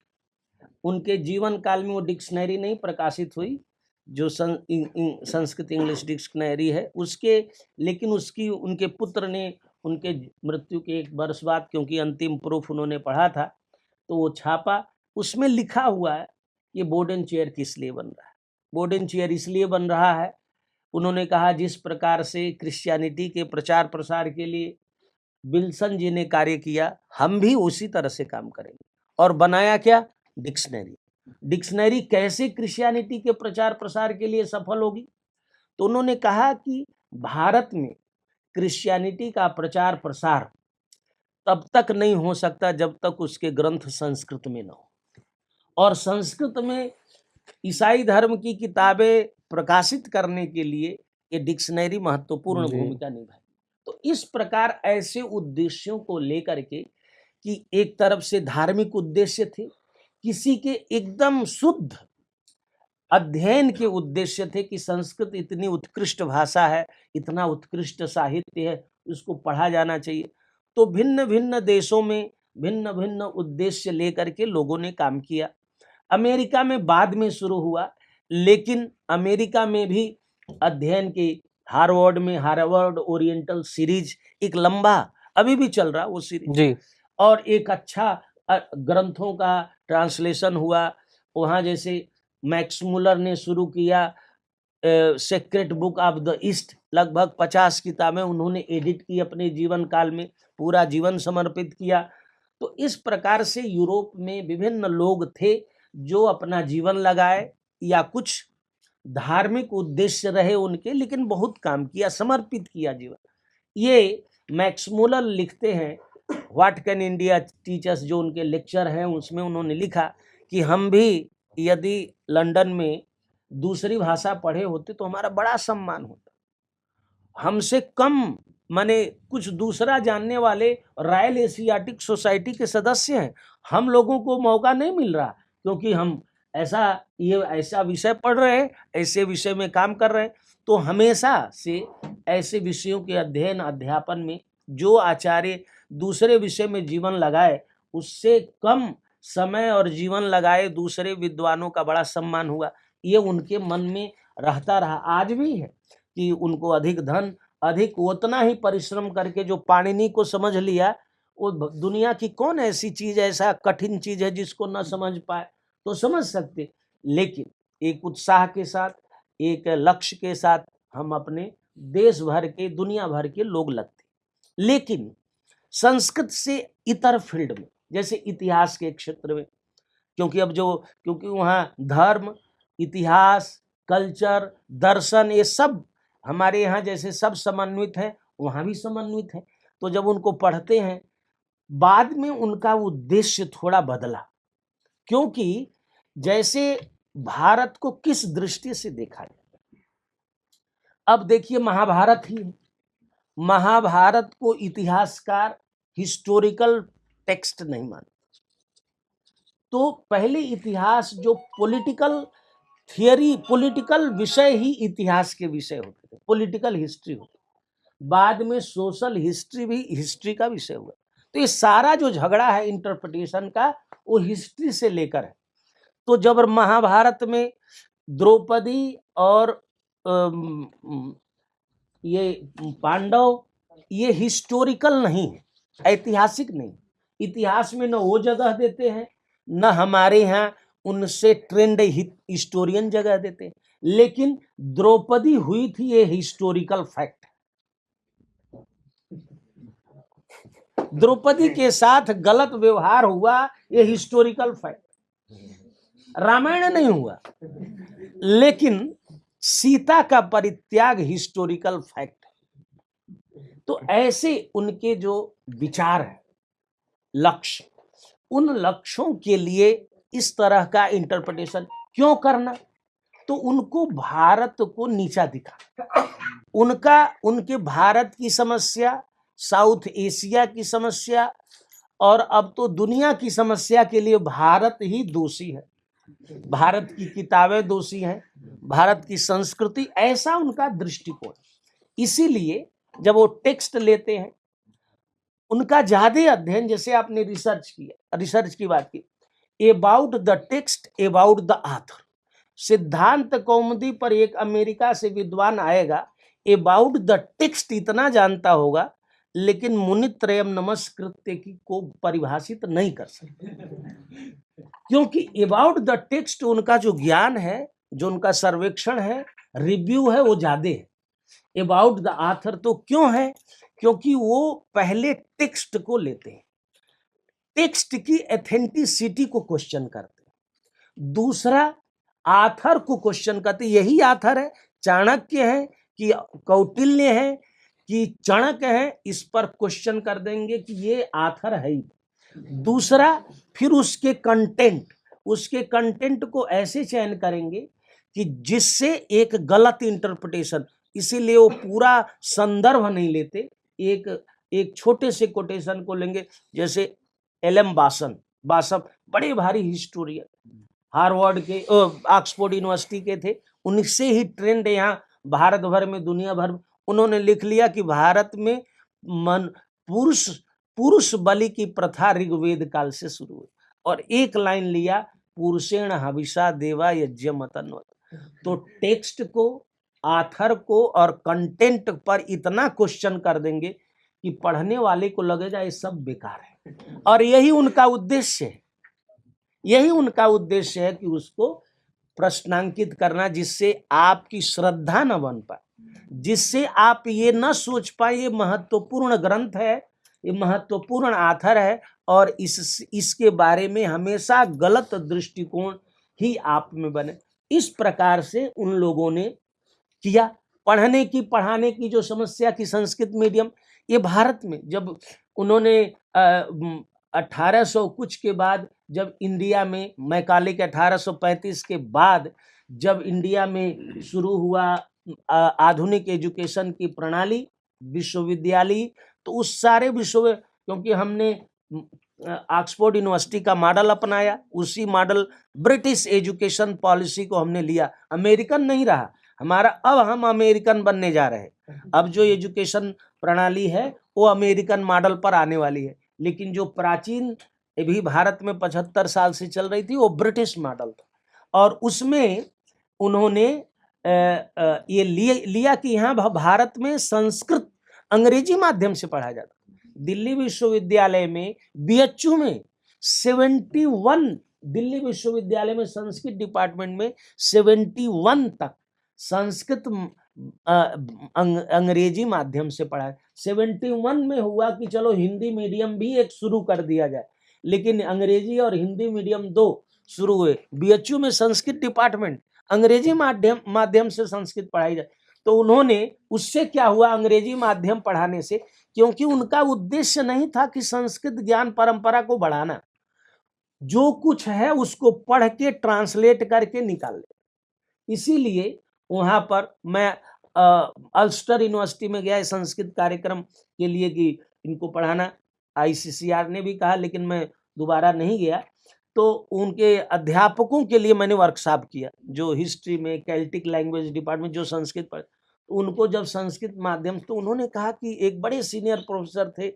उनके जीवन काल में वो डिक्शनरी नहीं प्रकाशित हुई जो संस्कृत इंग्लिश डिक्शनरी है उसके, लेकिन उनके पुत्र ने उनके मृत्यु के 1 वर्ष बाद, क्योंकि अंतिम प्रूफ उन्होंने पढ़ा था, तो वो छापा। उसमें लिखा हुआ है कि बोडेन चेयर किस लिए बन रहा है। बोडेन चेयर इसलिए बन रहा है, उन्होंने कहा जिस प्रकार से क्रिश्चियनिटी के प्रचार प्रसार के लिए विल्सन जी ने कार्य किया, हम भी उसी तरह से काम करेंगे। और बनाया क्या? डिक्शनरी। डिक्शनरी कैसे क्रिश्चियनिटी के प्रचार प्रसार के लिए सफल होगी? तो उन्होंने कहा कि भारत में क्रिश्चियनिटी का प्रचार प्रसार तब तक नहीं हो सकता जब तक उसके ग्रंथ संस्कृत में न हो, और संस्कृत में ईसाई धर्म की किताबें प्रकाशित करने के लिए ये डिक्शनरी महत्वपूर्ण भूमिका निभाई। तो इस प्रकार ऐसे उद्देश्यों को लेकर के कि एक तरफ से धार्मिक उद्देश्य थे, किसी के एकदम शुद्ध अध्ययन के उद्देश्य थे कि संस्कृत इतनी उत्कृष्ट भाषा है, इतना उत्कृष्ट साहित्य है, उसको पढ़ा जाना चाहिए। तो भिन्न भिन्न देशों में भिन्न भिन्न उद्देश्य लेकर के लोगों ने काम किया। अमेरिका में बाद में शुरू हुआ, लेकिन अमेरिका में भी अध्ययन के हार्वर्ड में हार्वर्ड ओरिएंटल सीरीज एक लंबा अभी भी चल रहा वो सीरीज जी। और एक अच्छा ग्रंथों का ट्रांसलेशन हुआ वहाँ। जैसे मैक्स मुलर ने शुरू किया sacred book of the East, लगभग 50 किताबें उन्होंने एडिट की अपने जीवन काल में, पूरा जीवन समर्पित किया। तो इस प्रकार से यूरोप में विभिन्न लोग थे जो अपना जीवन लगाए या कुछ धार्मिक उद्देश्य रहे उनके, लेकिन बहुत काम किया, समर्पित किया जीवन। ये मैक्स मुलर लिखते हैं what can India teach us, जो उनके लेक्चर हैं उसमें उन्होंने लिखा कि हम भी यदि लंदन में दूसरी भाषा पढ़े होते तो हमारा बड़ा सम्मान होता। हमसे कम माने कुछ दूसरा जानने वाले रॉयल एशियाटिक सोसाइटी के सदस्य हैं, हम लोगों को मौका नहीं मिल रहा क्योंकि हम ऐसा विषय पढ़ रहे हैं, ऐसे विषय में काम कर रहे हैं। तो हमेशा से ऐसे विषयों के अध्ययन अध्यापन में जो आचार्य दूसरे विषय में जीवन लगाए उससे कम समय और जीवन लगाए दूसरे विद्वानों का बड़ा सम्मान हुआ। ये उनके मन में रहता रहा, आज भी है कि उनको अधिक धन, अधिक उतना ही परिश्रम करके जो पाणिनि को समझ लिया, वो दुनिया की कौन ऐसी चीज, ऐसा कठिन चीज है जिसको न समझ पाए, तो समझ सकते। लेकिन एक उत्साह के साथ, एक लक्ष्य के साथ हम अपने देश भर के, दुनिया भर के लोग लगते। लेकिन संस्कृत से इतर फील्ड में, जैसे इतिहास के क्षेत्र में, क्योंकि वहाँ धर्म, इतिहास, कल्चर, दर्शन, ये सब हमारे यहाँ जैसे सब समन्वित है, वहाँ भी समन्वित है। तो जब उनको पढ़ते हैं, बाद में उनका उद्देश्य थोड़ा बदला, क्योंकि जैसे भारत को किस दृष्टि से देखा जाए। अब देखिए महाभारत ही है, महाभारत को इतिहासकार हिस्टोरिकल टेक्स्ट नहीं मानते। तो पहले इतिहास जो पॉलिटिकल थियरी, पॉलिटिकल विषय ही इतिहास के विषय होते थे, पॉलिटिकल हिस्ट्री होती। बाद में सोशल हिस्ट्री भी हिस्ट्री का विषय हुआ। तो ये सारा जो झगड़ा है इंटरप्रिटेशन का, वो हिस्ट्री से लेकर है। तो जब महाभारत में द्रौपदी और ये पांडव, ये हिस्टोरिकल नहीं है, ऐतिहासिक नहीं। इतिहास में न वो जगह देते हैं, न हमारे यहाँ उनसे ट्रेंड हिस्टोरियन जगह देते हैं। लेकिन द्रौपदी हुई थी, ये हिस्टोरिकल फैक्ट। द्रौपदी के साथ गलत व्यवहार हुआ, ये हिस्टोरिकल फैक्ट। रामायण नहीं हुआ, लेकिन सीता का परित्याग हिस्टोरिकल फैक्ट। तो ऐसे उनके जो विचार है, लक्ष्य, उन लक्ष्यों के लिए इस तरह का इंटरप्रिटेशन क्यों करना? तो उनको भारत को नीचा दिखा, उनके भारत की समस्या, साउथ एशिया की समस्या और अब तो दुनिया की समस्या के लिए भारत ही दोषी है। भारत की किताबें दोषी हैं, भारत की संस्कृति, ऐसा उनका दृष्टिकोण। इसीलिए जब वो टेक्स्ट लेते हैं, उनका ज्यादा अध्ययन, जैसे आपने रिसर्च की बात की, about the text, about the author. सिद्धांत कौमुदी पर एक अमेरिका से विद्वान आएगा, अबाउट द टेक्स्ट इतना जानता होगा, लेकिन मुनित्रयम नमस्कृत्य की को परिभाषित नहीं कर सकते, क्योंकि अबाउट द टेक्स्ट उनका जो ज्ञान है, जो उनका सर्वेक्षण है, रिव्यू है, वो ज्यादा है। अबाउट द ऑथर तो क्यों है? क्योंकि वो पहले टेक्स्ट को लेते हैं, टेक्स्ट की एथेंटिसिटी को क्वेश्चन करते हैं, दूसरा आथर को क्वेश्चन करते। यही आथर है, चाणक्य है कि कौटिल्य है कि चाणक्य है, इस पर क्वेश्चन कर देंगे कि ये आथर है ही। दूसरा, फिर उसके कंटेंट को ऐसे चयन करेंगे कि जिससे एक गलत इंटरप्रिटेशन, इसीलिए वो पूरा संदर्भ नहीं लेते, एक छोटे से कोटेशन को लेंगे। जैसे एलएम बासन बड़े भारी हिस्टोरियन, हार्वर्ड के, ऑक्सफोर्ड यूनिवर्सिटी के थे, उनसे ही ट्रेंड यहाँ भारत भर में, दुनिया भर में। उन्होंने लिख लिया कि भारत में पुरुष बलि की प्रथा ऋग्वेद काल से शुरू हुई, और एक लाइन लिया, पुरुषेण हविषा देवा यज्ञमतन्वत। तो टेक्स्ट को, आथर को और कंटेंट पर इतना क्वेश्चन कर देंगे कि पढ़ने वाले को लगेगा ये सब बेकार है। और यही उनका उद्देश्य है, यही उनका उद्देश्य है कि उसको प्रश्नांकित करना, जिससे आपकी श्रद्धा न बन पाए, जिससे आप ये न सोच पाए ये महत्वपूर्ण ग्रंथ है, ये महत्वपूर्ण आथर है, और इसके बारे में हमेशा गलत दृष्टिकोण ही आप में बने। इस प्रकार से उन लोगों ने किया। पढ़ने की, पढ़ाने की जो समस्या की संस्कृत मीडियम, ये भारत में जब उन्होंने 1800 कुछ के बाद, जब इंडिया में मैकाले के 1835 के बाद जब इंडिया में शुरू हुआ आधुनिक एजुकेशन की प्रणाली, विश्वविद्यालय, तो उस सारे विश्व, क्योंकि हमने ऑक्सफोर्ड यूनिवर्सिटी का मॉडल अपनाया, उसी मॉडल ब्रिटिश एजुकेशन पॉलिसी को हमने लिया, अमेरिकन नहीं रहा हमारा। अब हम अमेरिकन बनने जा रहे हैं। अब जो एजुकेशन प्रणाली है वो अमेरिकन मॉडल पर आने वाली है, लेकिन जो प्राचीन भी भारत में 75 साल से चल रही थी वो ब्रिटिश मॉडल था। और उसमें उन्होंने ये लिया कि यहाँ भारत में संस्कृत अंग्रेजी माध्यम से पढ़ाया जाता। दिल्ली विश्वविद्यालय में BHU में 71, दिल्ली विश्वविद्यालय में संस्कृत डिपार्टमेंट में 71 तक संस्कृत अंग्रेजी माध्यम से पढ़ाया। 71 में हुआ कि चलो हिंदी मीडियम भी एक शुरू कर दिया जाए, लेकिन अंग्रेजी और हिंदी मीडियम 2 शुरू हुए। BHU में संस्कृत डिपार्टमेंट, अंग्रेजी माध्यम से संस्कृत पढ़ाई जाए। तो उन्होंने, उससे क्या हुआ अंग्रेजी माध्यम पढ़ाने से, क्योंकि उनका उद्देश्य नहीं था कि संस्कृत ज्ञान परंपरा को बढ़ाना, जो कुछ है उसको पढ़ के ट्रांसलेट करके निकाल ले। इसीलिए वहां पर मैं अल्स्टर यूनिवर्सिटी में गया संस्कृत कार्यक्रम के लिए कि इनको पढ़ाना, ICCR ने भी कहा, लेकिन मैं दोबारा नहीं गया। तो उनके अध्यापकों के लिए मैंने वर्कशॉप किया, जो हिस्ट्री में केल्टिक लैंग्वेज डिपार्टमेंट जो संस्कृत पढ़, उनको जब संस्कृत माध्यम, तो उन्होंने कहा कि एक बड़े सीनियर प्रोफेसर थे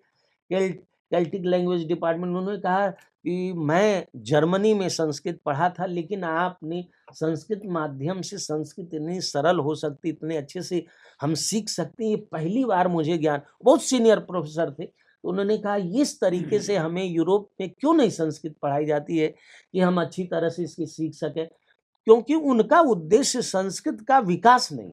केल्टिक लैंग्वेज डिपार्टमेंट, उन्होंने कहा कि मैं जर्मनी में संस्कृत पढ़ा था, लेकिन आपने संस्कृत माध्यम से संस्कृत इतनी सरल हो सकती, इतने अच्छे से हम सीख सकते हैं, ये पहली बार मुझे ज्ञान। बहुत सीनियर प्रोफेसर थे। तो उन्होंने कहा इस तरीके से हमें यूरोप में क्यों नहीं संस्कृत पढ़ाई जाती है कि हम अच्छी तरह से इसकी सीख सकें, क्योंकि उनका उद्देश्य संस्कृत का विकास नहीं,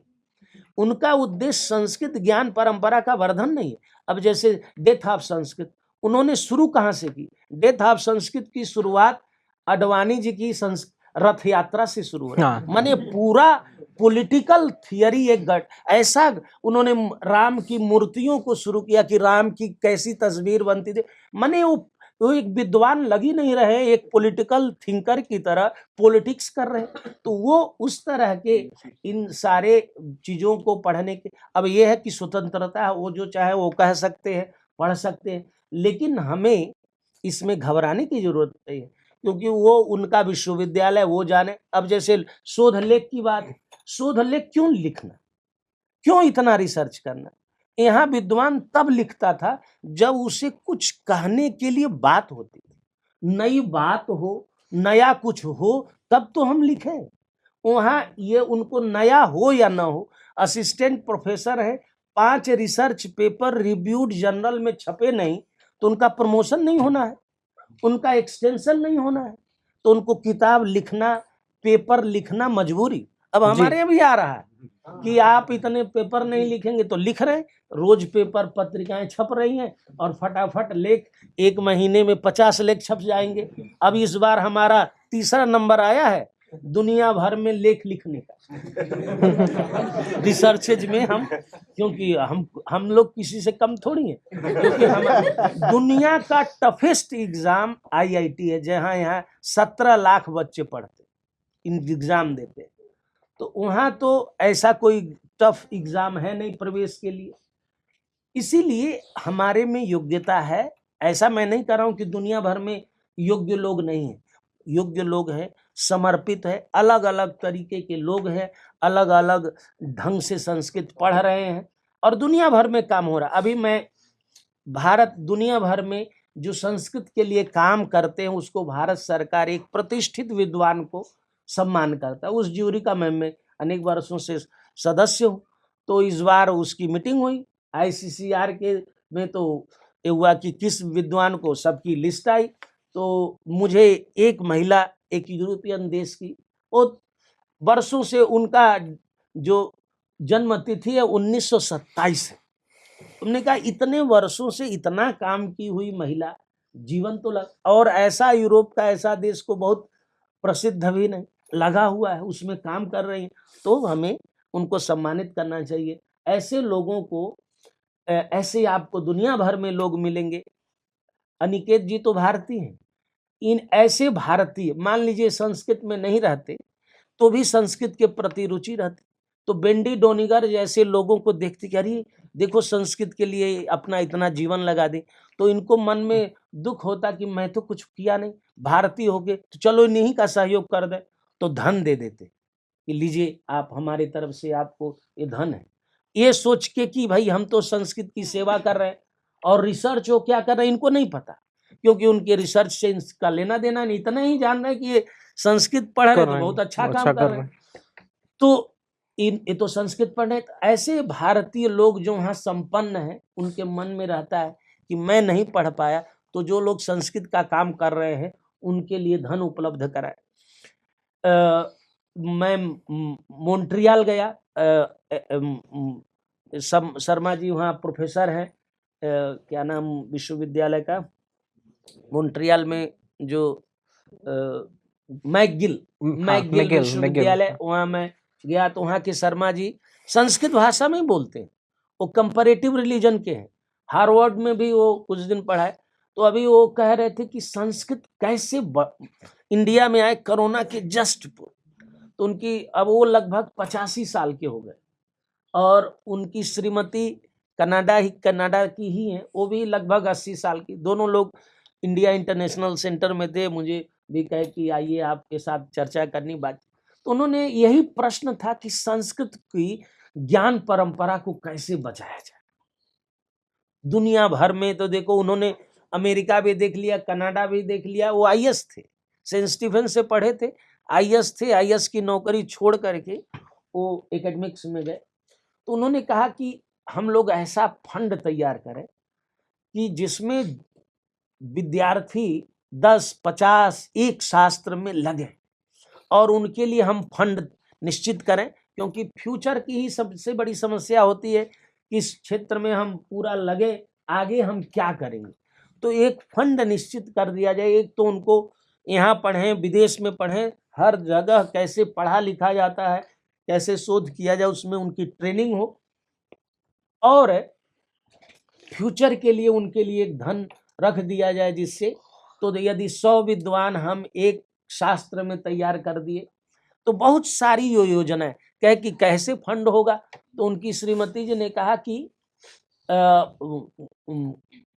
उनका उद्देश्य संस्कृत ज्ञान परंपरा का वर्धन नहीं है। अब जैसे डेथ ऑफ संस्कृत उन्होंने शुरू कहाँ से की? डेथ ऑफ संस्कृत की शुरुआत अडवाणी जी की रथ यात्रा से शुरू हुई। माने पूरा पॉलिटिकल थियरी एक ऐसा उन्होंने राम की मूर्तियों को शुरू किया कि राम की कैसी तस्वीर बनती थी। माने वो एक विद्वान लगी नहीं रहे, एक पॉलिटिकल थिंकर की तरह पॉलिटिक्स कर रहे। तो वो उस तरह के इन सारे चीजों को पढ़ने के, अब ये है कि स्वतंत्रता है, वो जो चाहे वो कह सकते हैं, पढ़ सकते हैं, लेकिन हमें इसमें घबराने की जरूरत नहीं है, क्योंकि वो उनका विश्वविद्यालय, वो जाने। अब जैसे शोध लेख की बात है, शोध लेख क्यों लिखना, क्यों इतना रिसर्च करना? यहाँ विद्वान तब लिखता था जब उसे कुछ कहने के लिए बात होती थी, नई बात हो, नया कुछ हो, तब तो हम लिखें। वहाँ ये उनको नया हो या ना हो, असिस्टेंट प्रोफेसर है, 5 रिसर्च पेपर रिव्यूड जर्नल में छपे नहीं तो उनका प्रमोशन नहीं होना है, उनका एक्सटेंशन नहीं होना है, तो उनको किताब लिखना, पेपर लिखना मजबूरी। अब हमारे भी आ रहा है कि आप इतने पेपर नहीं लिखेंगे तो लिख रहे हैं, रोज पेपर पत्रिकाएं छप रही हैं और फटाफट लेख, 1 महीने में 50 लेख छप जाएंगे। अब इस बार हमारा 3रा नंबर आया है दुनिया भर में लेख लिखने का रिसर्चेज में हम, क्योंकि हम लोग किसी से कम थोड़ी हैं, क्योंकि हम दुनिया का टफेस्ट एग्जाम IIT है, जहाँ यहाँ 17 लाख बच्चे पढ़ते, इन एग्जाम देते। तो वहाँ तो ऐसा कोई टफ एग्जाम है नहीं प्रवेश के लिए, इसीलिए हमारे में योग्यता है। ऐसा मैं नहीं कर रहा हूँ कि दुनिया भर में योग्य लोग नहीं हैं, योग्य लोग हैं, समर्पित है, अलग अलग तरीके के लोग हैं, अलग अलग ढंग से संस्कृत पढ़ रहे हैं और दुनिया भर में काम हो रहा है। अभी मैं भारत दुनिया भर में जो संस्कृत के लिए काम करते हैं उसको भारत सरकार एक प्रतिष्ठित विद्वान को सम्मान करता है। उस ज्यूरी का मैं अनेक वर्षों से सदस्य हूँ। तो इस बार उसकी मीटिंग हुई ICCR के में, तो ये हुआ कि किस विद्वान को, सबकी लिस्ट आई, तो मुझे एक महिला, एक यूरोपियन देश की, वो वर्षों से उनका जो जन्म तिथि है 1927 है। तुमने कहा इतने वर्षों से इतना काम की हुई महिला, जीवन तो और ऐसा यूरोप का ऐसा देश को बहुत प्रसिद्ध भी नहीं, लगा हुआ है, उसमें काम कर रही है, तो हमें उनको सम्मानित करना चाहिए। ऐसे लोगों को, ऐसे आपको दुनिया भर में लोग मिलेंगे। अनिकेत जी तो भारतीय हैं, इन ऐसे भारतीय मान लीजिए संस्कृत में नहीं रहते तो भी संस्कृत के प्रति रुचि रहती, तो बेंडी डोनिगर जैसे लोगों को देखते कि अरे देखो संस्कृत के लिए अपना इतना जीवन लगा दे, तो इनको मन में दुख होता कि मैं तो कुछ किया नहीं, भारतीय हो गए तो चलो इन्हीं का सहयोग कर दे, तो धन दे देते कि लीजिए आप हमारी तरफ से आपको ये धन है। ये सोच के कि भाई हम तो संस्कृत की सेवा कर रहे हैं, और रिसर्च हो क्या कर रहे हैं इनको नहीं पता, क्योंकि उनके रिसर्च से इसका लेना देना नहीं, इतना ही जान रहे हैं कि ये संस्कृत पढ़ रहे हैं तो बहुत अच्छा काम कर रहे हैं, तो ये तो संस्कृत पढ़ रहे हैं। तो ऐसे भारतीय लोग जो वहाँ संपन्न हैं उनके मन में रहता है कि मैं नहीं पढ़ पाया, तो जो लोग संस्कृत का काम कर रहे हैं उनके लिए धन उपलब्ध कराए। मैं मॉन्ट्रियल गया, शर्मा जी वहाँ प्रोफेसर हैं, क्या नाम विश्वविद्यालय का, मॉन्ट्रियल में जो मैकगिल विश्वविद्यालय, वहाँ मैं गया तो वहाँ के शर्मा जी संस्कृत भाषा में बोलते हैं, वो कंपैरेटिव रिलीजन के हैं, हार्वर्ड में भी वो कुछ दिन पढ़ाए। तो अभी वो कह रहे थे कि संस्कृत कैसे इंडिया में आए कोरोना के जस्ट, तो उनकी अब वो लगभग 85 साल के हो गए, और उनकी श्रीमती कनाडा की ही हैं, वो भी लगभग 80 साल की, दोनों लोग इंडिया इंटरनेशनल सेंटर में थे, मुझे भी कहे कि आइए आपके साथ चर्चा करनी बात। तो उन्होंने यही प्रश्न था कि संस्कृत की ज्ञान परंपरा को कैसे बचाया जाए। दुनिया भर में तो देखो, उन्होंने अमेरिका भी देख लिया, कनाडा भी देख लिया, वो IAS थे, सेंट स्टीफन से पढ़े थे, IAS थे, IAS की नौकरी छोड़ करके वो एकेडमिक्स में गए। तो उन्होंने कहा कि हम लोग ऐसा फंड तैयार करें कि जिसमें विद्यार्थी 10-50 एक शास्त्र में लगे, और उनके लिए हम फंड निश्चित करें, क्योंकि फ्यूचर की ही सबसे बड़ी समस्या होती है कि इस क्षेत्र में हम पूरा लगे, आगे हम क्या करेंगे। तो एक फंड निश्चित कर दिया जाए, एक तो उनको यहाँ पढ़ें, विदेश में पढ़ें, हर जगह कैसे पढ़ा लिखा जाता है, कैसे शोध किया जाए, उसमें उनकी ट्रेनिंग हो, और फ्यूचर के लिए उनके लिए एक धन रख दिया जाए, जिससे तो यदि 100 विद्वान हम एक शास्त्र में तैयार कर दिए तो बहुत सारी योजनाएं कहे कि कैसे फंड होगा। तो उनकी श्रीमती जी ने कहा कि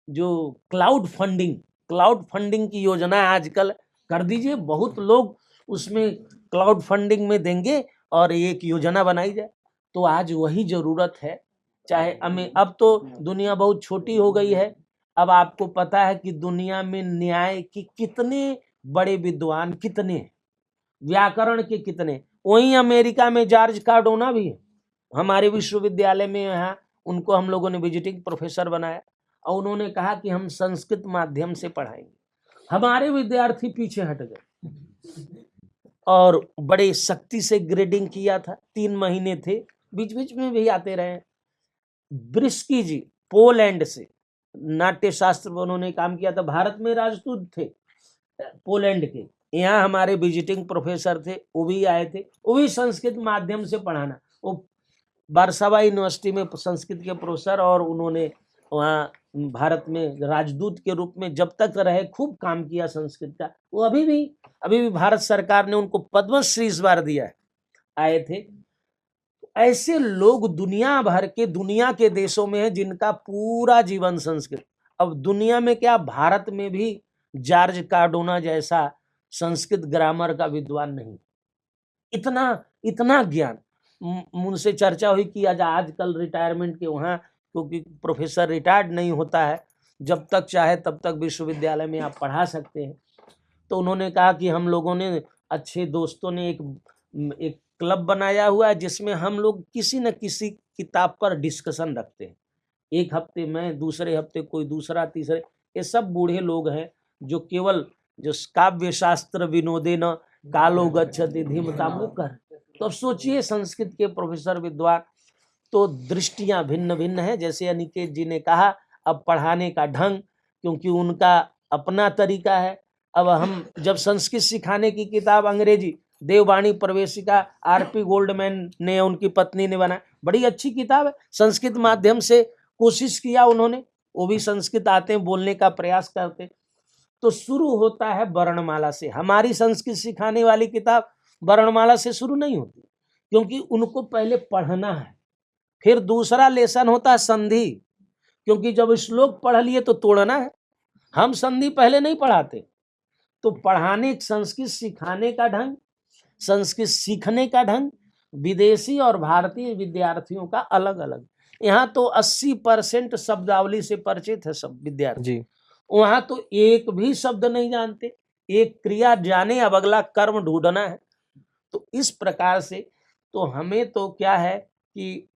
जो क्लाउड फंडिंग की योजना आजकल कर दीजिए, बहुत लोग उसमें क्लाउड फंडिंग में देंगे और एक योजना बनाई जाए। तो आज वही जरूरत है, चाहे हमें, अब तो दुनिया बहुत छोटी हो गई है, अब आपको पता है कि दुनिया में न्याय की कितने बड़े विद्वान, कितने व्याकरण के कितने, वहीं अमेरिका में जॉर्ज कार्डोना भी है, हमारे विश्वविद्यालय में, यहाँ उनको हम लोगों ने विजिटिंग प्रोफेसर बनाया, और उन्होंने कहा कि हम संस्कृत माध्यम से पढ़ाएंगे। हमारे विद्यार्थी पीछे हट गए और बड़े सख्ती से ग्रेडिंग किया था, 3 महीने थे, बीच बीच में भी आते रहे। ब्रिस्की जी पोलैंड से नाट्य शास्त्र में उन्होंने काम किया था, भारत में राजदूत थे पोलैंड के, यहाँ हमारे विजिटिंग प्रोफेसर थे, वो भी आए थे, वो भी संस्कृत माध्यम से पढ़ाना। वो वार्सोवा यूनिवर्सिटी में संस्कृत के प्रोफेसर, और उन्होंने वहाँ भारत में राजदूत के रूप में जब तक रहे खूब काम किया संस्कृत का। वो अभी भी भारत सरकार ने उनको पद्मश्री इस बार दिया है, आए थे। ऐसे लोग दुनिया भर के, दुनिया के देशों में है जिनका पूरा जीवन संस्कृत। अब दुनिया में क्या, भारत में भी जॉर्ज कार्डोना जैसा संस्कृत ग्रामर का विद्वान नहीं। इतना इतना ज्ञान। मुझसे चर्चा हुई कि आज आजकल रिटायरमेंट के वहाँ, क्योंकि प्रोफेसर रिटायर्ड नहीं होता है, जब तक चाहे तब तक विश्वविद्यालय में आप पढ़ा सकते हैं। तो उन्होंने कहा कि हम लोगों ने, अच्छे दोस्तों ने एक क्लब बनाया हुआ है जिसमें हम लोग किसी न किसी किताब पर डिस्कशन रखते हैं। एक हफ्ते मैं, दूसरे हफ्ते कोई दूसरा, तीसरे, ये सब बूढ़े लोग हैं जो केवल जो काव्य शास्त्र विनोदे न कालो गच्छति धीमतां कर। तो अब सोचिए संस्कृत के प्रोफेसर विद्वान, तो दृष्टियां भिन्न भिन्न है। जैसे अनिकेत जी ने कहा, अब पढ़ाने का ढंग, क्योंकि उनका अपना तरीका है। अब हम जब संस्कृत सिखाने की किताब अंग्रेजी देववाणी प्रवेशिका आरपी गोल्डमैन ने, उनकी पत्नी ने बनाया, बड़ी अच्छी किताब है। संस्कृत माध्यम से कोशिश किया उन्होंने, वो भी संस्कृत आते हैं, बोलने का प्रयास करते। तो शुरू होता है वर्णमाला से। हमारी संस्कृत सिखाने वाली किताब वर्णमाला से शुरू नहीं होती, क्योंकि उनको पहले पढ़ना है। फिर दूसरा लेसन होता है संधि, क्योंकि जब श्लोक पढ़ लिए तो तोड़ना है। हम संधि पहले नहीं पढ़ाते। तो पढ़ाने, संस्कृत सिखाने का ढंग, संस्कृत सीखने का ढंग विदेशी और भारतीय विद्यार्थियों का अलग अलग। यहाँ तो 80% शब्दावली से परिचित है सब विद्यार्थी, वहां तो एक भी शब्द नहीं जानते। एक क्रिया जाने, अब अगला कर्म ढूंढना है। तो इस प्रकार से तो हमें तो क्या है कि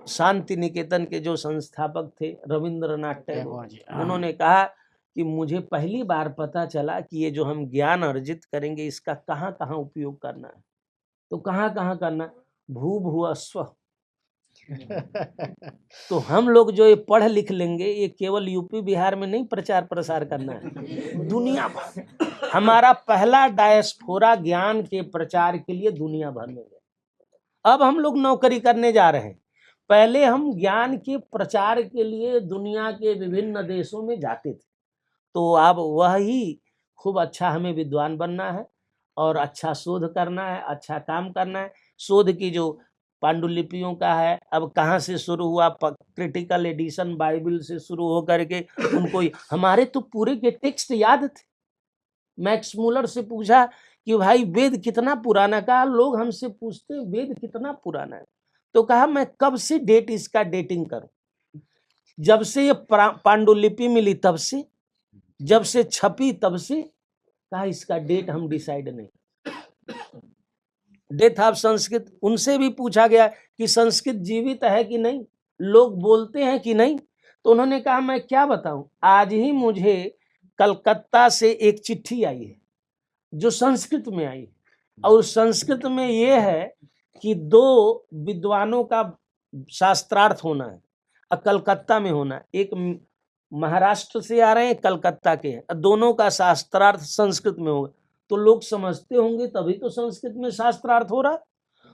शांति निकेतन के जो संस्थापक थे रविंद्रनाथ टैगोर, उन्होंने कहा कि मुझे पहली बार पता चला कि ये जो हम ज्ञान अर्जित करेंगे इसका कहाँ कहाँ उपयोग करना है। तो कहाँ कहाँ करना, भू भुव स्व। तो हम लोग जो ये पढ़ लिख लेंगे, ये केवल यूपी बिहार में नहीं प्रचार प्रसार करना है, दुनिया भर। हमारा पहला डायस्पोरा ज्ञान के प्रचार के लिए दुनिया भर में गया। अब हम लोग नौकरी करने जा रहे हैं, पहले हम ज्ञान के प्रचार के लिए दुनिया के विभिन्न देशों में जाते थे। तो अब वही खूब अच्छा हमें विद्वान बनना है और अच्छा शोध करना है, अच्छा काम करना है। शोध की जो पांडुलिपियों का है, अब कहाँ से शुरू हुआ, क्रिटिकल एडिशन बाइबल से शुरू हो करके उनको, हमारे तो पूरे के टेक्स्ट याद थे। मैक्स मूलर से पूछा कि भाई वेद कितना पुराना, कहा लोग हमसे पूछते हैं वेद कितना पुराना है, तो कहा मैं कब से डेट इसका डेटिंग करूं, जब से ये पांडुलिपि मिली तब से, जब से छपी तब से। कहा इसका डेट हम डिसाइड नहीं। डेथ ऑफ संस्कृत, उनसे भी पूछा गया कि संस्कृत जीवित है कि नहीं, लोग बोलते हैं कि नहीं। तो उन्होंने कहा मैं क्या बताऊं, आज ही मुझे कलकत्ता से एक चिट्ठी आई है जो संस्कृत में आई, और संस्कृत में ये है कि 2 विद्वानों का शास्त्रार्थ होना है और कलकत्ता में होना है। एक महाराष्ट्र से आ रहे हैं, कलकत्ता के हैं, दोनों का शास्त्रार्थ संस्कृत में होगा। तो लोग समझते होंगे तभी तो संस्कृत में शास्त्रार्थ हो रहा।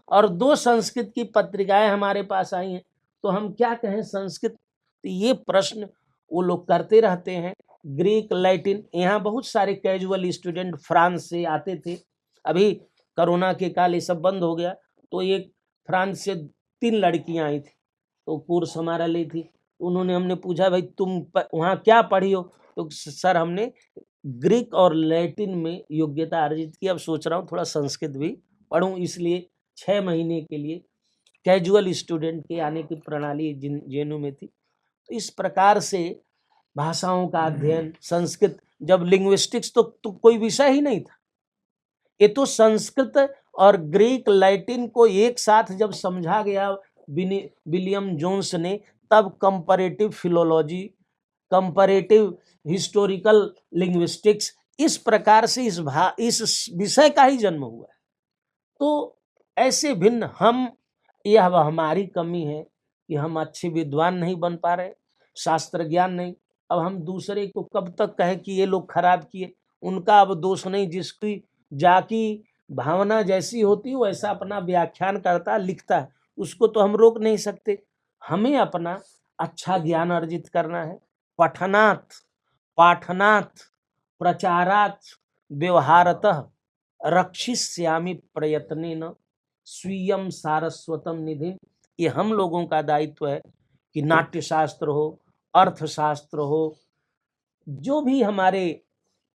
और 2 संस्कृत की पत्रिकाएं हमारे पास आई हैं, तो हम क्या कहें संस्कृत। तो ये प्रश्न वो लोग करते रहते हैं। ग्रीक, लैटिन, यहाँ बहुत सारे कैजुअल स्टूडेंट फ्रांस से आते थे। अभी कोरोना के काल ये सब बंद हो गया, तो एक फ्रांस से 3 लड़कियां आई थी, तो कोर्स हमारा ली थी। उन्होंने, हमने पूछा भाई तुम वहाँ क्या पढ़ी हो, तो सर हमने ग्रीक और लैटिन में योग्यता अर्जित की, अब सोच रहा हूँ थोड़ा संस्कृत भी पढ़ूं, इसलिए 6 महीने के लिए कैजुअल स्टूडेंट के आने की प्रणाली जेएनयू में थी। तो इस प्रकार से भाषाओं का अध्ययन, संस्कृत, जब लिंग्विस्टिक्स तो कोई विषय ही नहीं था। ये तो संस्कृत और ग्रीक लैटिन को एक साथ जब समझा गया विलियम जोन्स ने, तब comparative philology, comparative historical linguistics, इस प्रकार से इस विषय का ही जन्म हुआ है। तो ऐसे भिन्न यह हमारी कमी है कि हम अच्छे विद्वान नहीं बन पा रहे, शास्त्र ज्ञान नहीं। अब हम दूसरे को कब तक कहें कि ये लोग खराब किए, उनका अब दोष नहीं। जिसकी जाकी भावना जैसी होती वैसा अपना व्याख्यान करता लिखता है, उसको तो हम रोक नहीं सकते। हमें अपना अच्छा ज्ञान अर्जित करना है। पठनात् पाठनात् प्रचारात् व्यवहारतः रक्षिष्यामि प्रयत्नेन स्वीयं सारस्वतम निधि। ये हम लोगों का दायित्व है कि नाट्यशास्त्र हो, अर्थशास्त्र हो, जो भी हमारे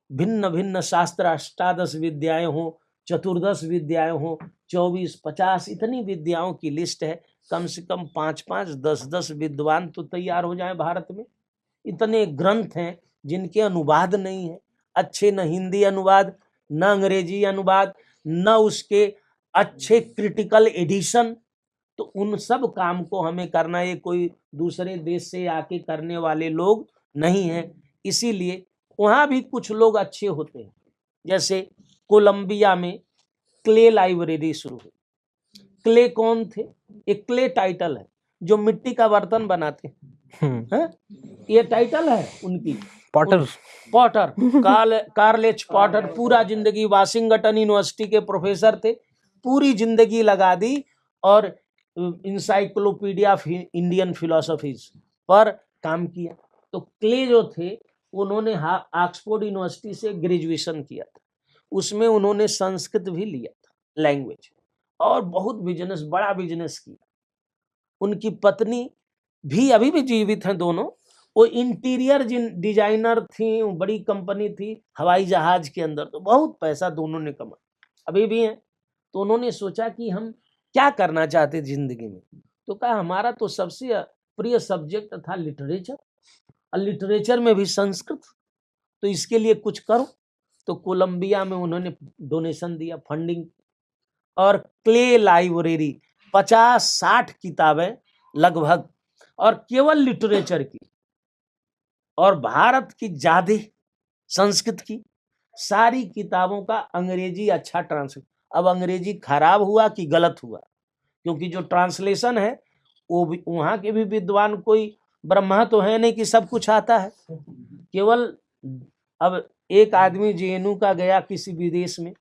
भिन्न भिन्न शास्त्र, अष्टादश विद्याएं हों, चतुर्दश विद्याएं हों, 24-50 इतनी विद्याओं की लिस्ट है। कम से कम 5-5, 10-10 विद्वान तो तैयार हो जाएं भारत में। इतने ग्रंथ हैं जिनके अनुवाद नहीं है अच्छे, न हिंदी अनुवाद, न अंग्रेजी अनुवाद, न उसके अच्छे क्रिटिकल एडिशन। तो उन सब काम को हमें करना, ये कोई दूसरे देश से आके करने वाले लोग नहीं हैं। इसीलिए वहाँ भी कुछ लोग अच्छे होते हैं। जैसे कोलंबिया में क्ले लाइब्रेरी शुरू हुई। क्ले कौन थे? एक क्ले टाइटल है, जो मिट्टी का बर्तन बनाते हैं। ये टाइटल है उनकी, Potter. Potter Karl H Potter पूरा जिंदगी वाशिंगटन यूनिवर्सिटी के प्रोफेसर थे, पूरी जिंदगी लगा दी और इंसाइक्लोपीडिया ऑफ इंडियन फिलोसफीज पर काम किया। तो क्ले जो थे उन्होंने ऑक्सफोर्ड यूनिवर्सिटी से ग्रेजुएशन किया था, उसमें उन्होंने संस्कृत भी लिया था लैंग्वेज, और बहुत बिजनेस, बड़ा बिजनेस किया। उनकी पत्नी भी अभी भी जीवित हैं दोनों, वो इंटीरियर डिजाइनर थी, बड़ी कंपनी थी हवाई जहाज के अंदर, तो बहुत पैसा दोनों ने कमाया, अभी भी हैं। तो उन्होंने सोचा कि हम क्या करना चाहते जिंदगी में, तो कहा हमारा तो सबसे प्रिय सब्जेक्ट था लिटरेचर, और लिटरेचर में भी संस्कृत, तो इसके लिए कुछ करो। तो कोलंबिया में उन्होंने डोनेशन दिया, फंडिंग, और क्ले लाइब्रेरी 50-60 किताबें लगभग, और केवल लिटरेचर की, और भारत की ज्यादा संस्कृत की सारी किताबों का अंग्रेजी अच्छा ट्रांसलेट। अब अंग्रेजी खराब हुआ कि गलत हुआ, क्योंकि जो ट्रांसलेशन है वो भी वहाँ के भी विद्वान कोई ब्रह्मा तो है नहीं कि सब कुछ आता है। केवल अब एक आदमी जेएनयू का गया किसी विदेश में,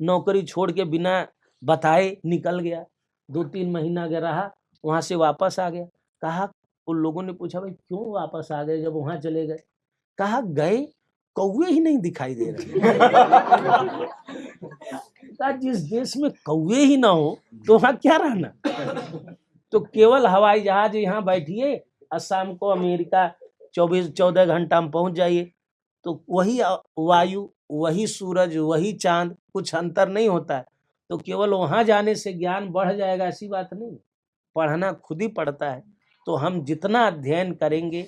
नौकरी छोड़ के बिना बताए निकल गया, 2-3 महीना गया रहा, वहां से वापस आ गया। कहा, उन लोगों ने पूछा भाई क्यों वापस आ गए जब वहां चले गए? कहा गए कौवे ही नहीं दिखाई दे रहे। कहा जिस देश में कौवे ही ना हो तो वहां क्या रहना। तो केवल हवाई जहाज यहाँ बैठिए और शाम को अमेरिका 14 घंटा में पहुंच जाइए, तो वही वायु, वही सूरज, वही चांद, कुछ अंतर नहीं होता है। तो केवल वहां जाने से ज्ञान बढ़ जाएगा ऐसी बात नहीं, पढ़ना खुद ही पड़ता है। तो हम जितना अध्ययन करेंगे,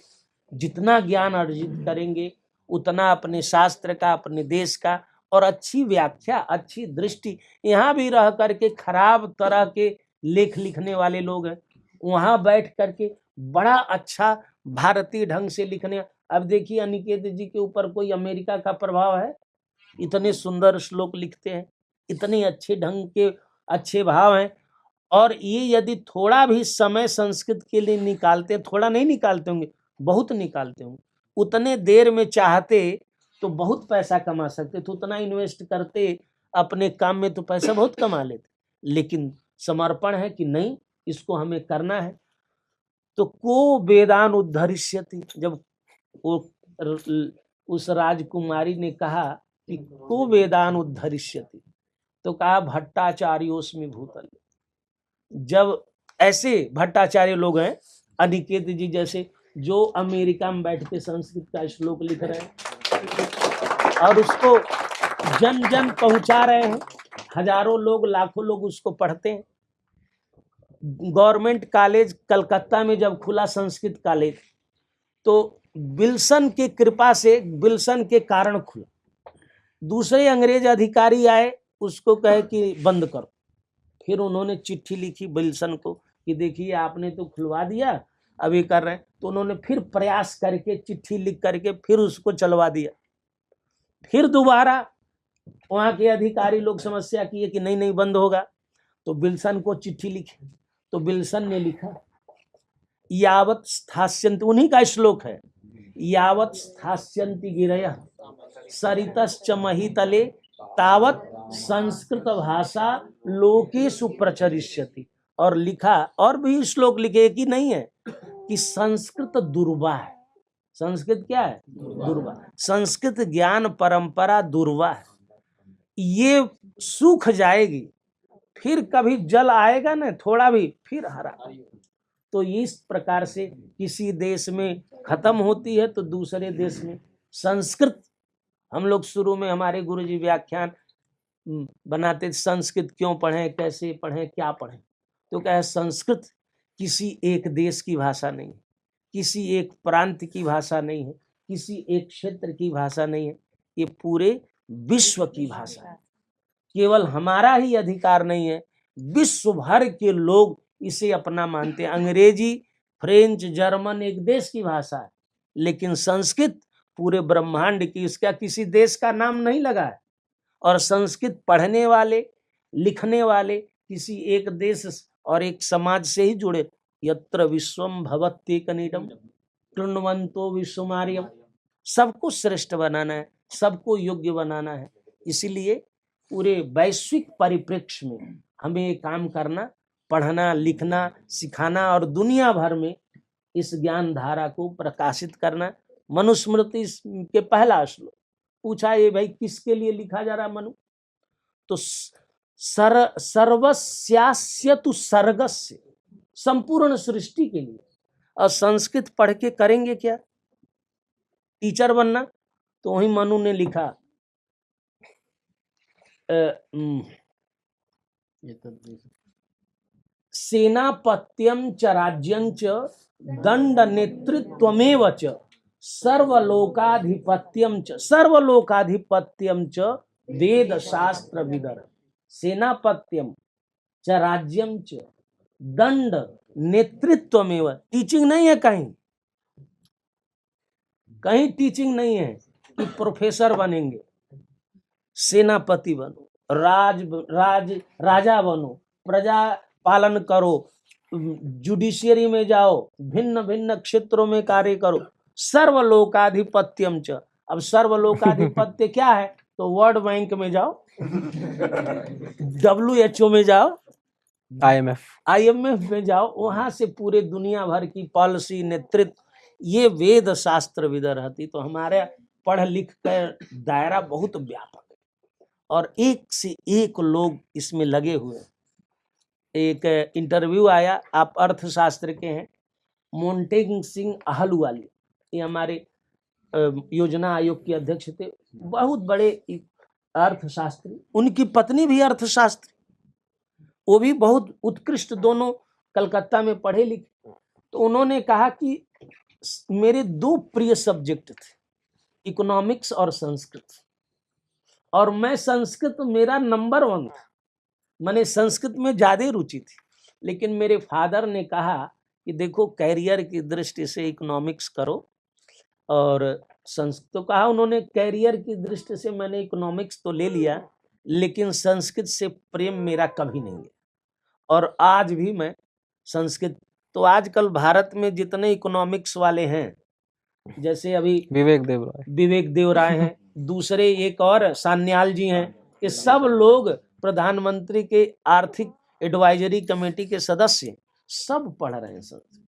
जितना ज्ञान अर्जित करेंगे, उतना अपने शास्त्र का, अपने देश का, और अच्छी व्याख्या, अच्छी दृष्टि। यहाँ भी रह करके खराब तरह के लेख लिखने वाले लोग हैं, वहाँ बैठ करके बड़ा अच्छा भारतीय ढंग से लिखने। अब देखिए अनिकेत जी के ऊपर कोई अमेरिका का प्रभाव है? इतने सुंदर श्लोक लिखते हैं, इतने अच्छे ढंग के अच्छे भाव हैं। और ये यदि थोड़ा भी समय संस्कृत के लिए निकालते, थोड़ा नहीं निकालते होंगे, बहुत निकालते होंगे, उतने देर में चाहते तो बहुत पैसा कमा सकते थे, उतना इन्वेस्ट करते अपने काम में तो पैसा बहुत कमा लेते। लेकिन समर्पण है कि नहीं, इसको हमें करना है। तो को वेदान उद्धरिष्यति, जब वो उस राजकुमारी ने कहा कि को वेदान उद्धरिष्यति, तो कहा भट्टाचार्योस्मि भूतल। जब ऐसे भट्टाचार्य लोग हैं, अनिकेत जी जैसे, जो अमेरिका में बैठ के संस्कृत का श्लोक लिख रहे हैं और उसको जन जन पहुंचा रहे हैं, हजारों लोग, लाखों लोग उसको पढ़ते हैं। गवर्नमेंट कॉलेज कलकत्ता में जब खुला संस्कृत कॉलेज, तो विल्सन की कृपा से, विल्सन के कारण खुला। दूसरे अंग्रेज अधिकारी आए, उसको कहे कि बंद करो। फिर उन्होंने चिट्ठी लिखी विल्सन को कि देखिए आपने तो खुलवा दिया, अभी कर रहे हैं। तो उन्होंने फिर प्रयास करके चिट्ठी लिख करके फिर उसको चलवा दिया। फिर दोबारा वहाँ के अधिकारी लोग समस्या किए कि नहीं नहीं बंद होगा, तो विल्सन को चिट्ठी लिखी। तो विल्सन ने लिखा यावत स्थास्यन्ति, उन्हीं का श्लोक है, यावत स्थास्यन्ति गिरयः सरितश्च महीतले तावत संस्कृत भाषा लोकेषु प्रचरिष्यति। और लिखा, और भी श्लोक लिखे कि नहीं है कि संस्कृत दुर्वा है। संस्कृत क्या है? दुर्वा। संस्कृत ज्ञान परंपरा दुर्वा है, ये सूख जाएगी, फिर कभी जल आएगा ना थोड़ा भी, फिर हरा। तो इस प्रकार से किसी देश में खत्म होती है तो दूसरे देश में संस्कृत, हम लोग शुरू में हमारे गुरुजी व्याख्यान बनाते, संस्कृत क्यों पढ़ें, कैसे पढ़ें, क्या पढ़ें, तो क्या है, संस्कृत किसी एक देश की भाषा नहीं है, किसी एक प्रांत की भाषा नहीं है, किसी एक क्षेत्र की भाषा नहीं है, ये पूरे विश्व की भाषा है। केवल हमारा ही अधिकार नहीं है, विश्व भर के लोग इसे अपना मानते हैं। अंग्रेजी, फ्रेंच, जर्मन एक देश की भाषा है, लेकिन संस्कृत पूरे ब्रह्मांड की, इसका किसी देश का नाम नहीं लगा है। और संस्कृत पढ़ने वाले, लिखने वाले किसी एक देश और एक समाज से ही जुड़े। यत्र विश्वम भवत्येकनिडम कृण्वन्तो विश्वमार्यम, सबको श्रेष्ठ बनाना है, सबको योग्य बनाना है। इसीलिए पूरे वैश्विक परिप्रेक्ष्य में हमें ये काम करना, पढ़ना, लिखना, सिखाना और दुनिया भर में इस ज्ञान धारा को प्रकाशित करना। मनुस्मृति के पहला श्लोक पूछा, ये भाई किसके लिए लिखा जा रहा मनु, तो सर्वस्यास्य तु सर्गस्य, संपूर्ण सृष्टि के लिए। और संस्कृत पढ़ के करेंगे क्या, टीचर बनना, तो वही मनु ने लिखा सेनापत्यम च राज्यं च दंड नेतृत्वमेव च सर्वलोकाधिपत्यम च वेद शास्त्र विदर। सेनापत्यम च राज्यम च दंड नेतृत्वमेव, टीचिंग नहीं है, कहीं टीचिंग नहीं है कि प्रोफेसर बनेंगे, सेनापति बनो, राजा बनो, प्रजा पालन करो, जुडिशियरी में जाओ, भिन्न भिन्न क्षेत्रों में कार्य करो। सर्वलोकाधिपत्यम च, अब सर्वलोकाधिपत्य क्या है, तो वर्ल्ड बैंक में जाओ, WHO में जाओ, IMF में जाओ, वहां से पूरे दुनिया भर की पॉलिसी, नेतृत्व, ये वेद शास्त्र विदर रहती। तो हमारे पढ़ लिख कर दायरा बहुत व्यापक है और एक से एक लोग इसमें लगे हुए हैं। एक इंटरव्यू आया, आप अर्थशास्त्र के हैं, मोन्टेग सिंह अहलुवालिया, ये हमारे योजना आयोग के अध्यक्ष थे, बहुत बड़े अर्थशास्त्री, उनकी पत्नी भी अर्थशास्त्री, वो भी बहुत उत्कृष्ट, दोनों कलकत्ता में पढ़े लिखे। तो उन्होंने कहा कि मेरे दो प्रिय सब्जेक्ट थे, इकोनॉमिक्स और संस्कृत, और मैं संस्कृत मेरा नंबर 1 था, मैंने संस्कृत में ज्यादा रुचि थी। लेकिन मेरे फादर ने कहा कि देखो कैरियर की दृष्टि से इकोनॉमिक्स करो, और संस्कृत तो कहा उन्होंने, कैरियर की दृष्टि से मैंने इकोनॉमिक्स तो ले लिया, लेकिन संस्कृत से प्रेम मेरा कभी नहीं है। और आज भी मैं संस्कृत, तो आजकल भारत में जितने इकोनॉमिक्स वाले हैं, जैसे अभी विवेक देव राय हैं, दूसरे एक और सान्याल जी हैं, ये सब लोग प्रधानमंत्री के आर्थिक एडवाइजरी कमेटी के सदस्य, सब पढ़ रहे हैं संस्कृत।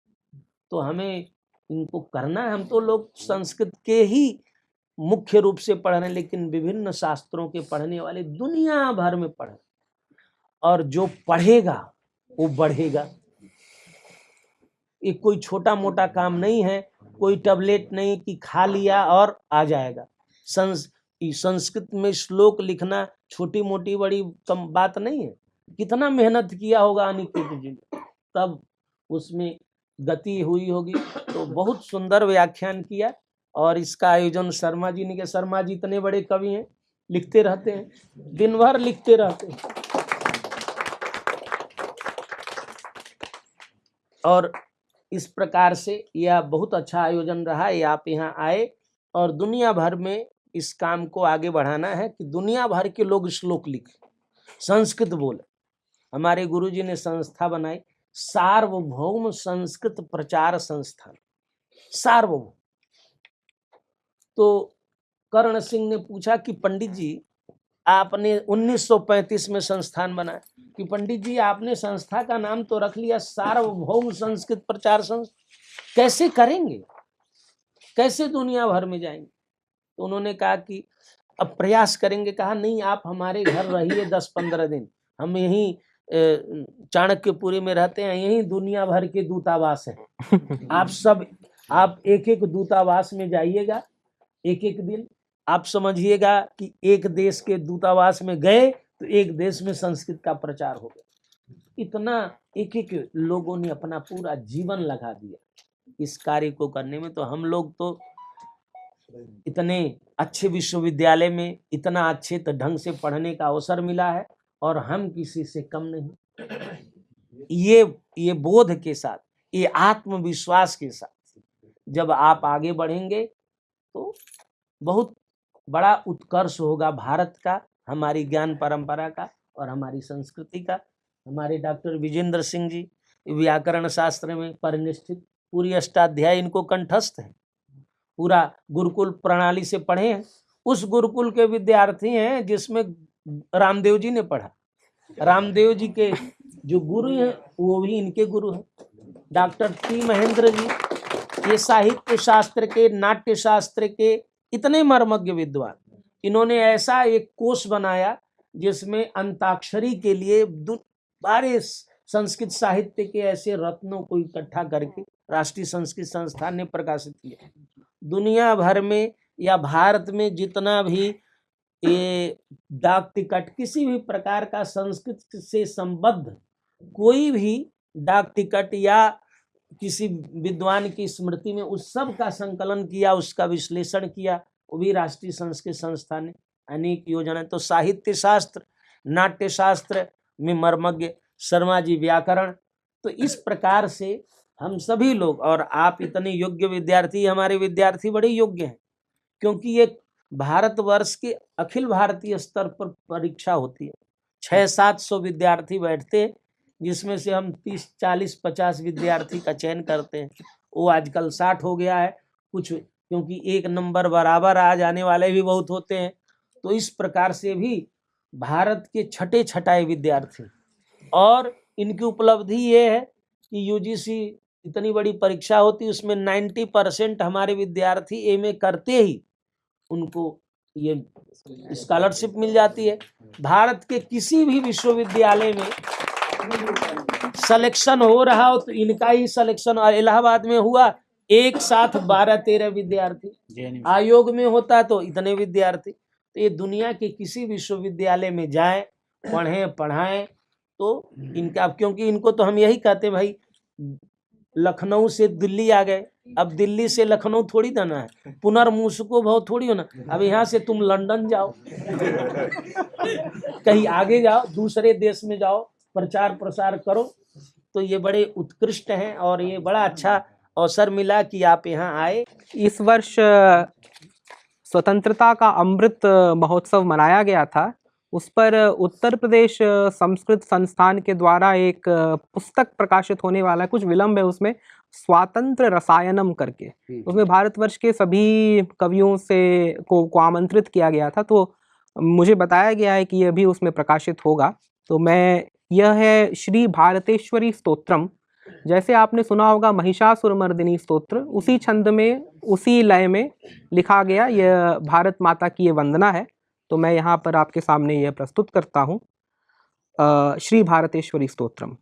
तो हमें इनको करना है, हम तो लोग संस्कृत के ही मुख्य रूप से पढ़ रहे हैं, लेकिन विभिन्न शास्त्रों के पढ़ने वाले दुनिया भर में पढ़े, और जो पढ़ेगा वो बढ़ेगा। ये कोई छोटा मोटा काम नहीं है, कोई टैबलेट नहीं कि खा लिया और आ जाएगा। संस्कृत में श्लोक लिखना छोटी मोटी बड़ी कम बात नहीं है, कितना मेहनत किया होगा अनिकेत जी ने, तब उसमें गति हुई होगी। तो बहुत सुंदर व्याख्यान किया, और इसका आयोजन शर्मा जी ने किया। शर्मा जी इतने बड़े कवि हैं, लिखते रहते हैं, दिन भर लिखते रहते हैं। और इस प्रकार से यह बहुत अच्छा आयोजन रहा। ये आप यहाँ आए और दुनिया भर में इस काम को आगे बढ़ाना है कि दुनिया भर के लोग श्लोक लिखें, संस्कृत बोले। हमारे गुरुजी ने संस्था बनाई, सार्वभौम संस्कृत प्रचार संस्थान, सार्वभौम। तो कर्ण सिंह ने पूछा कि पंडित जी आपने 1935 में संस्थान बनाया, कि पंडित जी आपने संस्था का नाम तो रख लिया सार्वभौम संस्कृत प्रचार संस्था, कैसे करेंगे, कैसे दुनिया भर में जाएंगे? तो उन्होंने कहा कि अब प्रयास करेंगे। कहा नहीं, आप हमारे घर रहिए 10-15 दिन, हम यहीं चाणक्यपुरी में रहते हैं, यही दुनिया भर के दूतावास हैं। आप एक एक दूतावास में जाइएगा, एक एक दिन आप समझिएगा कि एक देश के दूतावास में गए तो एक देश में संस्कृत का प्रचार हो गया। इतना एक एक लोगों ने अपना पूरा जीवन लगा दिया इस कार्य को करने में। तो हम लोग तो इतने अच्छे विश्वविद्यालय में इतना अच्छे ढंग से पढ़ने का अवसर मिला है और हम किसी से कम नहीं। ये बोध के साथ, ये आत्मविश्वास के साथ जब आप आगे बढ़ेंगे तो बहुत बड़ा उत्कर्ष होगा भारत का, हमारी ज्ञान परंपरा का और हमारी संस्कृति का। हमारे डॉक्टर विजेंद्र सिंह जी व्याकरण शास्त्र में परिनिष्ठित, पूरी अष्टाध्यायी इनको कंठस्थ है, पूरा गुरुकुल प्रणाली से पढ़े हैं। उस गुरुकुल के विद्यार्थी हैं जिसमें रामदेव जी ने पढ़ा। रामदेव जी के जो गुरु हैं वो भी इनके गुरु हैं। डॉक्टर टी महेंद्र जी ये साहित्य शास्त्र के, नाट्य शास्त्र के इतने मर्मज्ञ विद्वान, इन्होंने ऐसा एक कोष बनाया जिसमें अंताक्षरी के लिए सारे संस्कृत साहित्य के ऐसे रत्नों को इकट्ठा करके राष्ट्रीय संस्कृत संस्थान ने प्रकाशित किया। दुनिया भर में या भारत में जितना भी ये डाक टिकट, किसी भी प्रकार का संस्कृत से संबद्ध कोई भी डाक टिकट या किसी विद्वान की स्मृति में, उस सब का संकलन किया, उसका विश्लेषण किया, वो भी राष्ट्रीय संस्कृत संस्थान ने अनेक योजनाएं। तो साहित्य शास्त्र, नाट्य शास्त्र में मर्मज्ञ, शर्मा जी व्याकरण। तो इस प्रकार से हम सभी लोग, और आप इतने योग्य विद्यार्थी, हमारे विद्यार्थी बड़े योग्य हैं, क्योंकि ये भारतवर्ष के अखिल भारतीय स्तर पर परीक्षा होती है। 600-700 विद्यार्थी बैठते हैं, जिसमें से हम 30, 40, 50 विद्यार्थी का चयन करते हैं। वो आजकल 60 हो गया है कुछ, क्योंकि एक नंबर बराबर आ जाने वाले भी बहुत होते हैं। तो इस प्रकार से भी भारत के छठे छठाए विद्यार्थी, और इनकी उपलब्धि ये है कि यूजीसी इतनी बड़ी परीक्षा होती है, उसमें 90% हमारे विद्यार्थी एमए करते ही उनको ये स्कॉलरशिप मिल जाती है। भारत के किसी भी विश्वविद्यालय में सिलेक्शन हो रहा हो तो इनका ही सिलेक्शन, और इलाहाबाद में हुआ एक साथ 12-13 विद्यार्थी, आयोग में होता तो इतने विद्यार्थी। तो ये दुनिया के किसी विश्वविद्यालय में जाएं, पढ़ें, पढ़ाएं तो इनका, क्योंकि इनको तो हम यही कहते भाई लखनऊ से दिल्ली आ गए, अब दिल्ली से लखनऊ थोड़ी जाना है, पुनर्मुसको भाव थोड़ी होना। अब यहाँ से तुम लंदन जाओ, कहीं आगे जाओ, दूसरे देश में जाओ, प्रचार प्रसार करो। तो ये बड़े उत्कृष्ट हैं और ये बड़ा अच्छा अवसर मिला कि आप यहाँ आए। इस वर्ष स्वतंत्रता का अमृत महोत्सव मनाया गया था, उस पर उत्तर प्रदेश संस्कृत संस्थान के द्वारा एक पुस्तक प्रकाशित होने वाला है, कुछ विलंब है उसमें, स्वातंत्र रसायनम करके। उसमें भारतवर्ष के सभी कवियों से को आमंत्रित किया गया था। तो मुझे बताया गया है कि यह भी उसमें प्रकाशित होगा। तो यह है श्री भारतेश्वरी स्तोत्रम। जैसे आपने सुना होगा महिषासुरमर्दिनी स्तोत्र, उसी छंद में, उसी लय में लिखा गया यह भारत माता की ये वंदना है। तो मैं यहाँ पर आपके सामने यह प्रस्तुत करता हूँ। श्री भारतेश्वरी स्तोत्रम।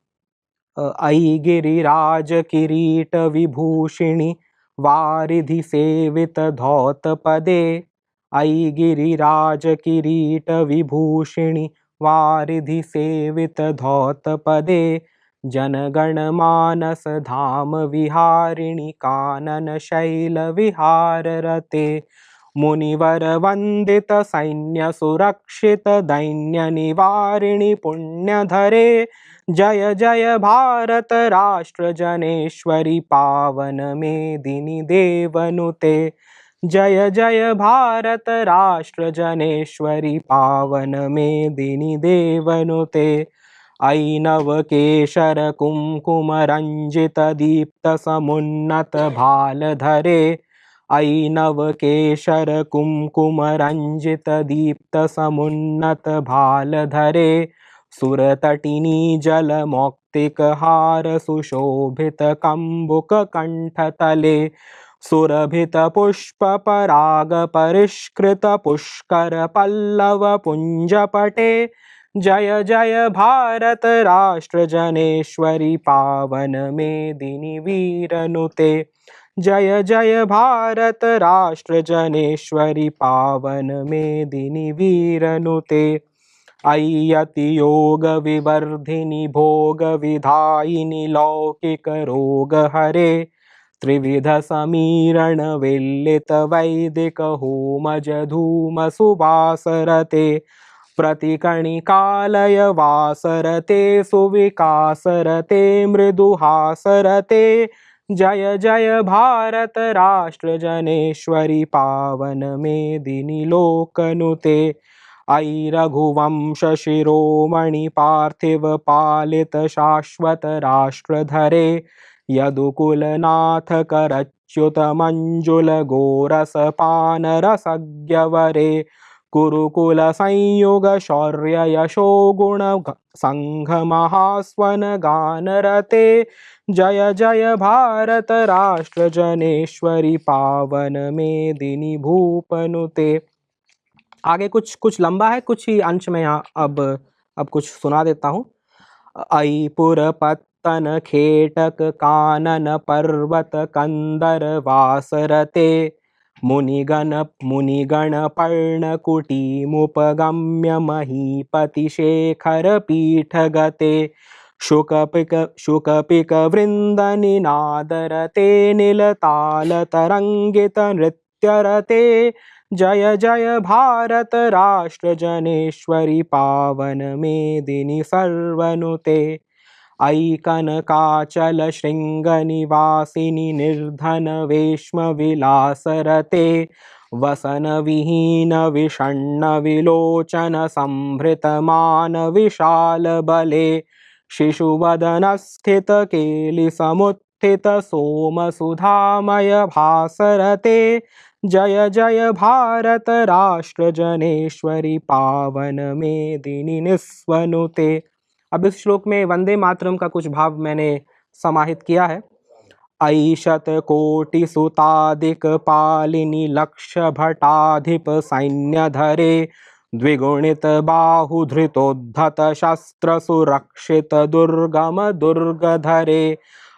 अयि गिरिराज किरीट विभूषिणी वारिधि सेवित धौत पदे। अयि गिरिराज किरीट विभूषिणी वारिधि सेवित धौत पदे। जनगण मानस धाम विहारिणी कानन शैल विहार रते। मुनिवर वंदित सैन्य सुरक्षित दैन्य निवारिणी पुण्यधरे। जय जय भारत राष्ट्र जनेश्वरी पावन मेदिनी देवनुते। जय जय भारत राष्ट्र जनेश्वरी पावन मेदिनी देवनुते। अयि नवकेशर कुमकुम रंजित दीप्त समुन्नत भाल धरे। अयि नवकेशर कुमकुम रंजित दीप्त समुन्नत भाल धरे। सुरतटिनी जल मौक्तिक हार सुशोभित कंबुक कंठ तले। सुरभित पुष्प पराग परिष्कृत पुष्कर पल्लव पुंज पटे। जय जय भारत राष्ट्र जनेश्वरी पावन मेदिनी वीरनुते। जय जय भारत राष्ट्र जनेश्वरी पावन मेदिनी वीरनुते। अय्यति योग विवर्धिनी भोग विधायिनी लौकिक रोग हरे। त्रिविध समीरण विल्लित वैदिक होमज धूम सुवासरते। प्रतिकणिकालय वासरते सुविकासरते मृदुहासरते। जय जय भारत राष्ट्र जनेश्वरी पावन मेदिनी लोकनुते। अयि रघुवंश शिरोमणि पार्थिव पालित शाश्वत राष्ट्रधरे। यदुकुलनाथ करच्युत मंजुल गोरस पान रसज्ञवरे। कुरुकुल संयुग शौर्य यशो गुण संघ महास्वन गानरते। जय जय भारत राष्ट्र जनेश्वरी पावन मेदिनी भूपनुते। आगे कुछ लंबा है, कुछ ही अंश में यहाँ अब कुछ सुना देता हूँ। अयि पुरपत्तन खेटक कानन पर्वत कंदर वासरते। मुनिगण पर्ण कुटी मुपगम्य महीपति शेखर पीठ गते। शुकपिक वृंद निनादरते नीलताल तरंगित नृत्यरते। जय जय भारत राष्ट्र जनेश्वरी पावन मेदिनी सर्वनुते। अयि कनकाचल श्रृंग निवासिनी निर्धन वेश्म विलासरते। वसन विहीन विषण्ण विलोचन संभृत मान विशाल बले। शिशुवदन स्थित केलि समुत्थित सोम सुधामय भासरते। जय जय भारत राष्ट्र जनेश्वरी पावन मेदिनी निस्वनुते। अब इस श्लोक में वंदे मातरम का कुछ भाव मैंने समाहित किया है। अयि शत कोटि सुतादिक पालिनी लक्ष्य भटाधिप सैन्य धरे। द्विगुणित बाहु धृतोद्धत शस्त्र सुरक्षित दुर्गम दुर्ग धरे।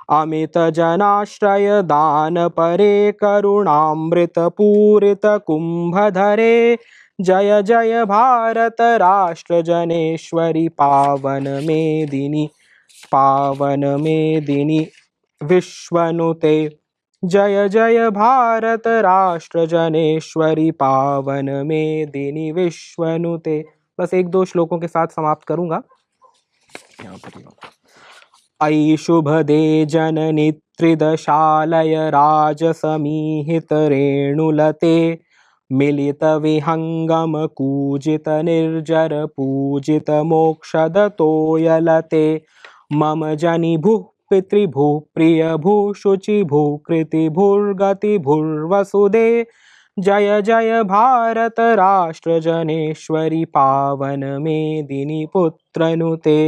अमित जनाश्रय दान परे करुणामृत पूरित कुंभ धरे। जय जय भारत राष्ट्र जनेश्वरी पावन मेदिनी विश्वनुते। जय जय भारत राष्ट्र जनेश्वरी पावन मेदिनी विश्वनुते। बस एक दो श्लोकों के साथ समाप्त करूंगा। अयि शुभदे जननि त्रिदशालय राज समीहित रेणुलते। मिलित विहंगम कूजित निर्जर पूजित मोक्षदतोयलते। मम जनि भूः पितृभूः प्रिय भूशुचि भूकृति भूर्गति भूर्वसुदे। जय जय भारत राष्ट्र जनेश्वरी पावन मेदिनी पुत्रनुते।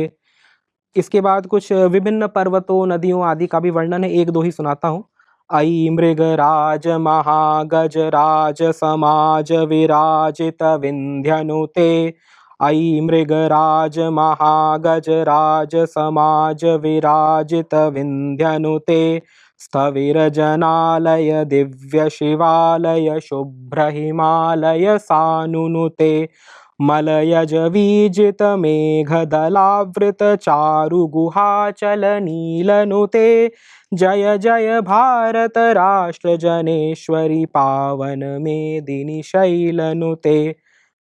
इसके बाद कुछ विभिन्न पर्वतों नदियों आदि का भी वर्णन है, एक दो ही सुनाता हूँ। अयि मृगराज महागज राज समाज विराजित विंध्यनुते। अयि मृगराज महागज राज समाज विराजित विंध्यनुते। स्थविर जनालय दिव्य शिवालय शुभ्र हिमालय सानुनुते। मलयज वीजित मेघदलावृत चारु गुहाचल नीलनुते। जय जय भारत राष्ट्र जनेश्वरी पावन मेदिनी शैलनुते।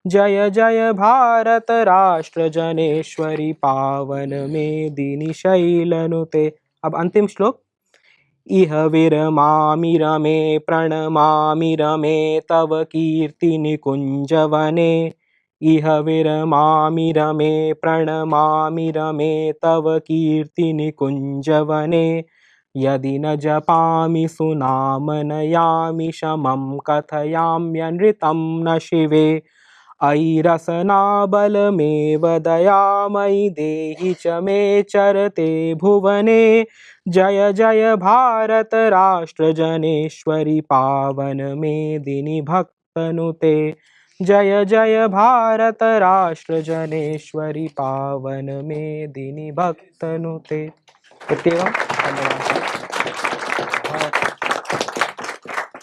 जय जय भारत राष्ट्र जनेश्वरी पावन मेदिनी शैलनुते। अब अंतिम श्लोक। इह विरमामि रमे प्रणमामि रमे तव कीर्ति निकुंजवने। इह विरमामि रमे प्रणमामि रमे तव कीर्ति निकुंजवने। यदि न जपामि सुनाम नयामि शमं कथयाम्यनृतं न शिवे। अयि रसनाबलमेव दयामयि देहि च मे चरते भुवने। जय जय भारत राष्ट्र जनेश्वरी पावन मेदिनी भक्तनुते। जय जय भारत राष्ट्र जनेश्वरी पावन मेदिनी भक्तनुते। इत्येवं धन्यवाद।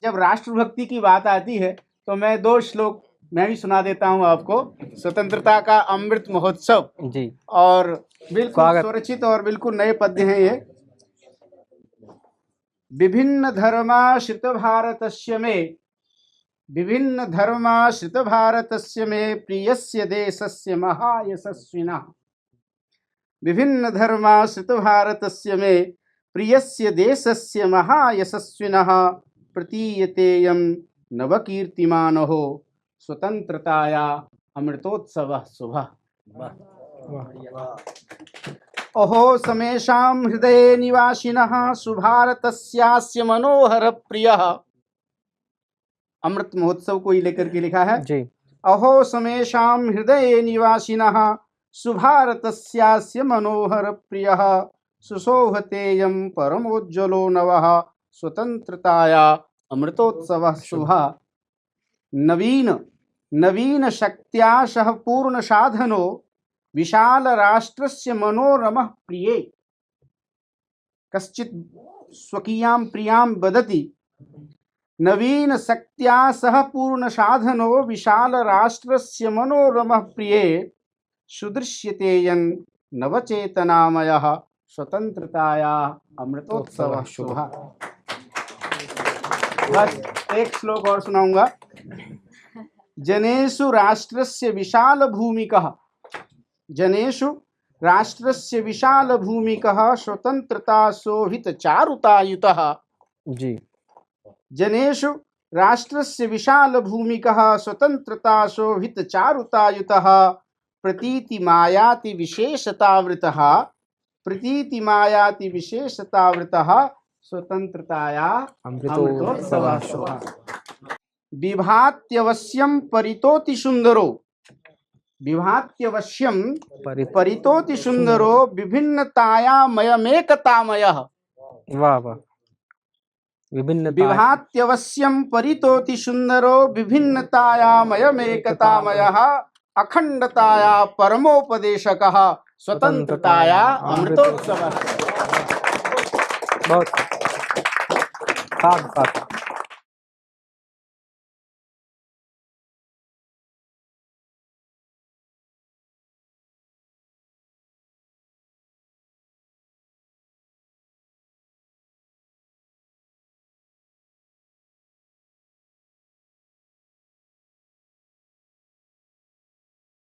जब राष्ट्रभक्ति की बात आती है तो मैं 2 श्लोक मैं भी सुना देता हूँ आपको। स्वतंत्रता का अमृत महोत्सव जी, और बिल्कुल स्वागत। स्वरचित और बिल्कुल नए पद्य हैं ये। विभिन्न धर्माश्रित भारतस्य मे, विभिन्न धर्माश्रित भारतस्य मे प्रियस्य देशस्य महायशस्विनः, विभिन्न धर्माश्रित भारतस्य मे प्रियस्य देशस्य महायशस्विनः प्रतीयतेयं नवकीर्तिमानः स्वतंत्रताया अमृतोत्सवः शुभः। अहो समेषां हृदये निवासिनः सुभारतस्यास्य मनोहर प्रियः। अमृत महोत्सव को ही लेकर के लिखा है जी। अहो समेषां हृदये निवासिनः सुभारतस्यास्य मनोहर प्रियः सुशोभतेयं परमोज्ज्वलो नवः स्वतंत्रताया अमृतोत्सवः शुभः। नवीन शक्त्या सह पूर्ण साधनो विशाल राष्ट्रस्य मनोरमः प्रिये। कश्चित् स्वकीयां प्रियां वदति नवीन शक्त्या सह पूर्ण साधनो विशाल राष्ट्रस्य मनोरमः प्रिये सुदृश्यते यन् नवचेतनामयः स्वतंत्रताया अमृतोत्सवः शुभः। बस एक श्लोक और सुनाऊंगा। जनेषु राष्ट्रस्य विशाल भूमिकः, जनेषु राष्ट्रस्य विशाल भूमिकः स्वतंत्रता शोभित चारुतायुतः। जी। जनेषु राष्ट्रस्य विशाल भूमिकः स्वतंत्रता शोभित चारुतायुतः प्रतीति मायाति विशेषतावृतः, प्रतीति मायाति विशेषतावृतः स्वतंत्रताया अमृतोत्सवः शुभः। विभात्यवश्यं परितोति सुंदरो, विभात्यवश्यं परितोति सुंदरो विभिन्नतायामयमेकतामयः। वाह वाह। विभात्यवश्यं परितोति सुंदरो विभिन्नतायामयमेकतामयः अखंडताया परमोपदेशकः स्वतंत्रताया अमृतोत्सवः। बहुत साथ